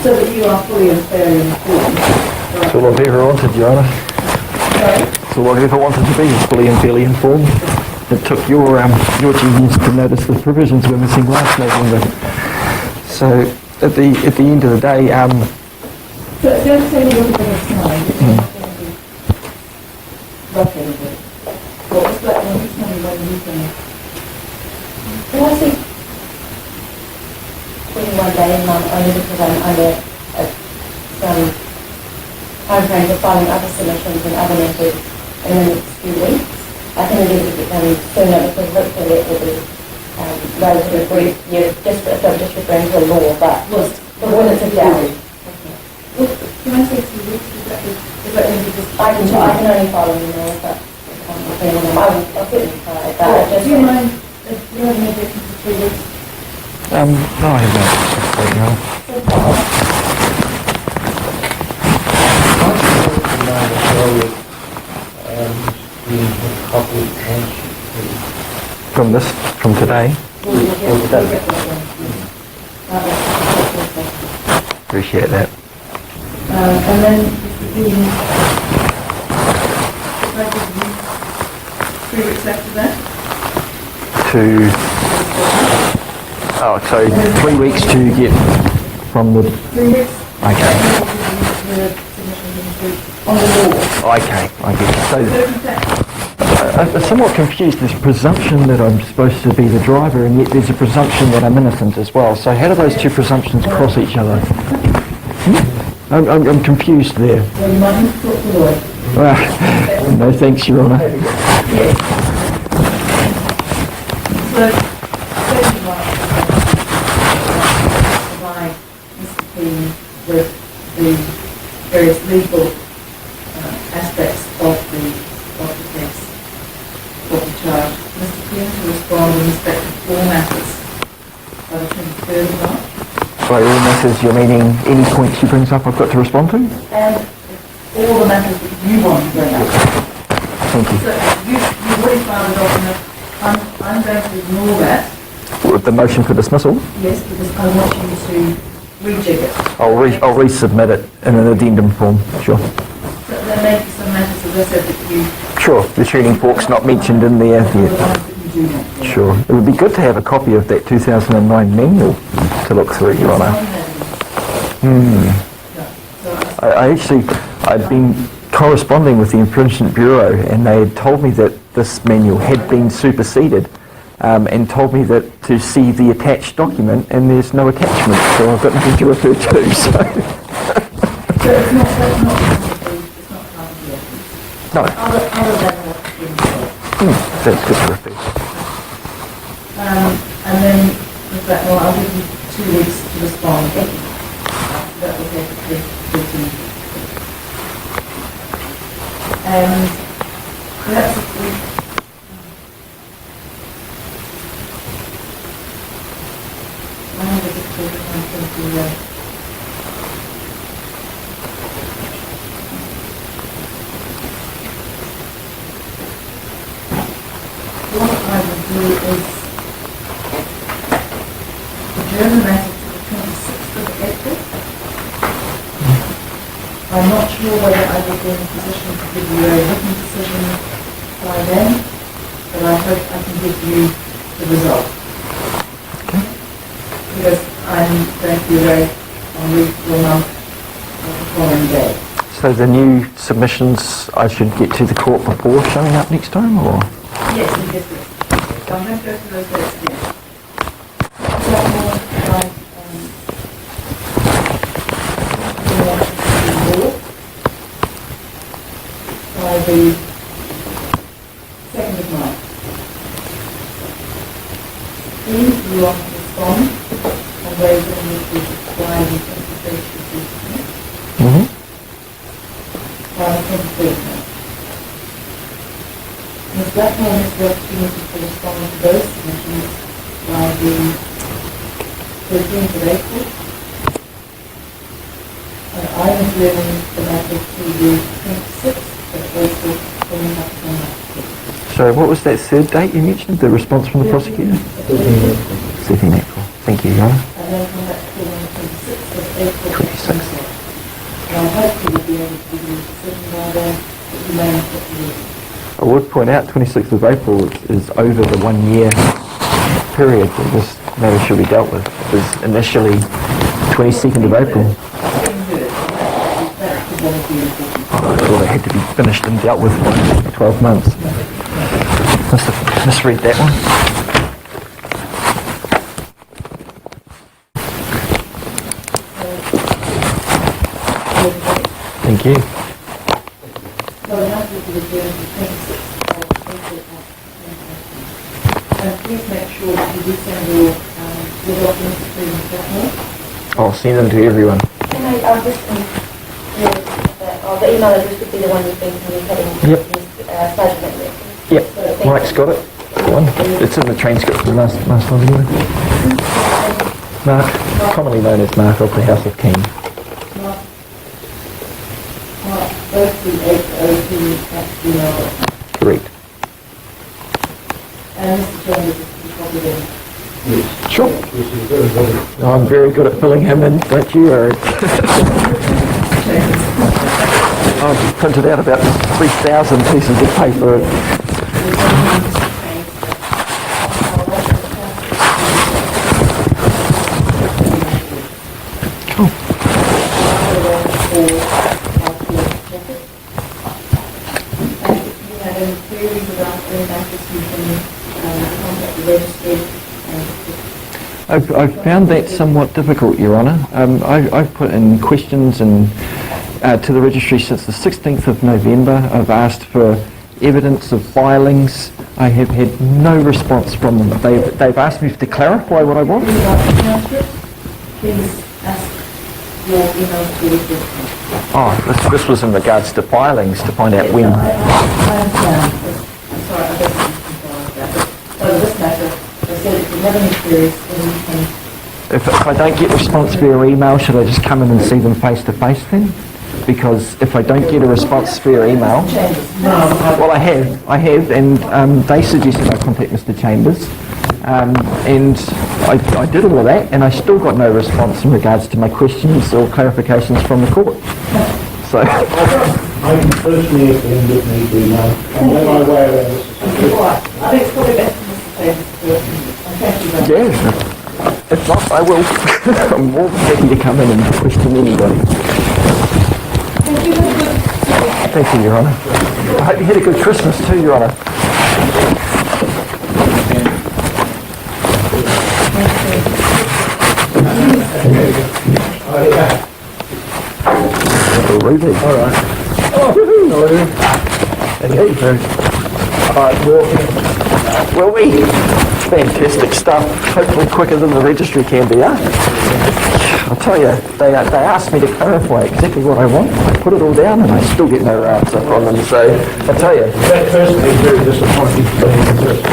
So that you are fully and fairly informed. That's all I've ever wanted, Your Honour. That's all I've ever wanted to be, is fully and fairly informed. It took your genius to notice the provisions were missing last November. So at the end of the day, So it's going to take a little bit of time. It's not going to be rough anybody. What was that one? Just tell me when you can. Well, I think 21 days a month only because I'm under some time frame for filing other submissions and other methods in the next few weeks. I think it will get done sooner because hopefully it will be relatively brief. You're just referring to a law, but the ordinance of doubt. Can I say 2 weeks? Is that going to be just... I can only follow you now, but I'll certainly try. But do you mind if you have any objections to 3 weeks? no, I have no right now. From today. Appreciate that. And then the 3 weeks after that? So 3 weeks to get from the... 3 weeks? Okay. On the law. Okay, I get it. So, I'm somewhat confused. There's a presumption that I'm supposed to be the driver, and yet there's a presumption that I'm innocent as well. So how do those two presumptions cross each other? I'm confused there. Well, you might need to talk to the lawyer. No thanks, Your Honour. Yes. So, you might provide Mr. King with the various legal aspects of the case, of the charge. Mr. King to respond in respect to 4 matters by the 23rd of March. By all matters, you're meaning any points he brings up I've got to respond to? And all the matters that you want to bring up. Thank you. So you've already filed a document I'm going to ignore that, With the motion for dismissal, yes, because I want you to rejig it. I'll resubmit it in an addendum form, sure. So there may be some matters, as I said, that you, Sure, the tuning fork's not mentioned in there the yet. ones that you do not. Sure. It would be good to have a copy of that 2009 manual to look through, Your Honour. I'd been corresponding with the Infringement Bureau and they had told me that this manual had been superseded and told me that to see the attached document and there's no attachment, so I've got nothing to refer to. So. So it's not part of the evidence. No, Other than what's been said. that's good to repeat. And then, in fact, well, I'll give you 2 weeks to respond. That will take 15. And perhaps if we... I have a difficulty thinking what I would do is adjourn the matter to the 26th of April. I'm not sure whether I will be in a position to give you a written decision by then, but I hope I can give you the result. Okay. Because I'm going to be away on leave for a month the following day. So the new submissions I should get to the court before showing up next time, or? Yes, yes, yes. So I'm going to go through those dates again. Is that more like, by the 2nd of March. Please, you want to respond on ways in which we require the interpretation of these things by the 23rd of March. Ms. Blackmore has the opportunity to respond to those submissions by the 13th of April. And I am adjourning the matter to the 26th of April when we have to come back. So what was that third date you mentioned, the response from the prosecutor? 13 April. Thank you, Your Honour. And then come back to the 26th of April. 26th. And I hope you will be able to give you a decision by then, but you may not get to do it. I would point out 26th of April is over the 1 year period that this matter should be dealt with. It was initially 22nd of April. I thought it had to be finished and dealt with by 12 months. Must have misread that one. Thank you. So we have to do the 26th of April. And please make sure that you do send your documents to Ms. Blackmore. I'll send them to everyone. Can I'll just the email address would be the one you've been communicating with Yep. Sergeant. Yep, Mike's got it. Good one. It's in the transcript from last time anyway. Mark, commonly known as Mark of the House of King. Mark 3802@gmail.com. Correct. And Mr. Chairman, this is copied in. Sure. I'm very good at filling him in, don't you, Eric? I've printed out about 3,000 pieces of paper. Cool. I've found that somewhat difficult, Your Honour. I've put in questions and to the registry since the 16th of November. I've asked for evidence of filings. I have had no response from them. They've asked me to clarify what I want. Please ask your email to be received. Oh, this was in regards to filings to find out when. I understand. I'm sorry, I don't think you can that. So this matter, they said if you have any queries, then you can... If I don't get response via email, should I just come in and see them face to face then? because if I don't get a response via email, well, I have, and they suggested I contact Mr. Chambers, and I did all of that, and I still got no response in regards to my questions or clarifications from the court. So, I personally attend it need be known. I'm on my way around this. I think it's probably better for Mr. Davis to thank you very much. yeah, if not, I will. I'm more than happy to come in and question anybody. Thank you very much. Thank you, Your Honour. I hope you had a good Christmas too, Your Honour. Ruby. All right. Will we? Fantastic stuff. Hopefully quicker than the registry can be, huh? I'll tell you, they asked me to clarify exactly what I want. I put it all down and I still get no answer from them. So, I'll tell you. That personally is very disappointing.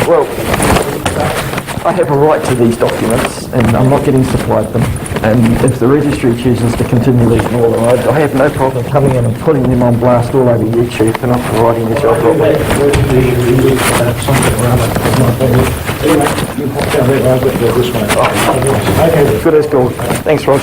Well, I have a right to these documents and I'm not getting supplied them. And if the registry chooses to continually ignore them, I have no problem coming in and putting them on blast all over YouTube and not providing the job properly. You popped down there, I'll get this one. Good as gold. Thanks, Rog.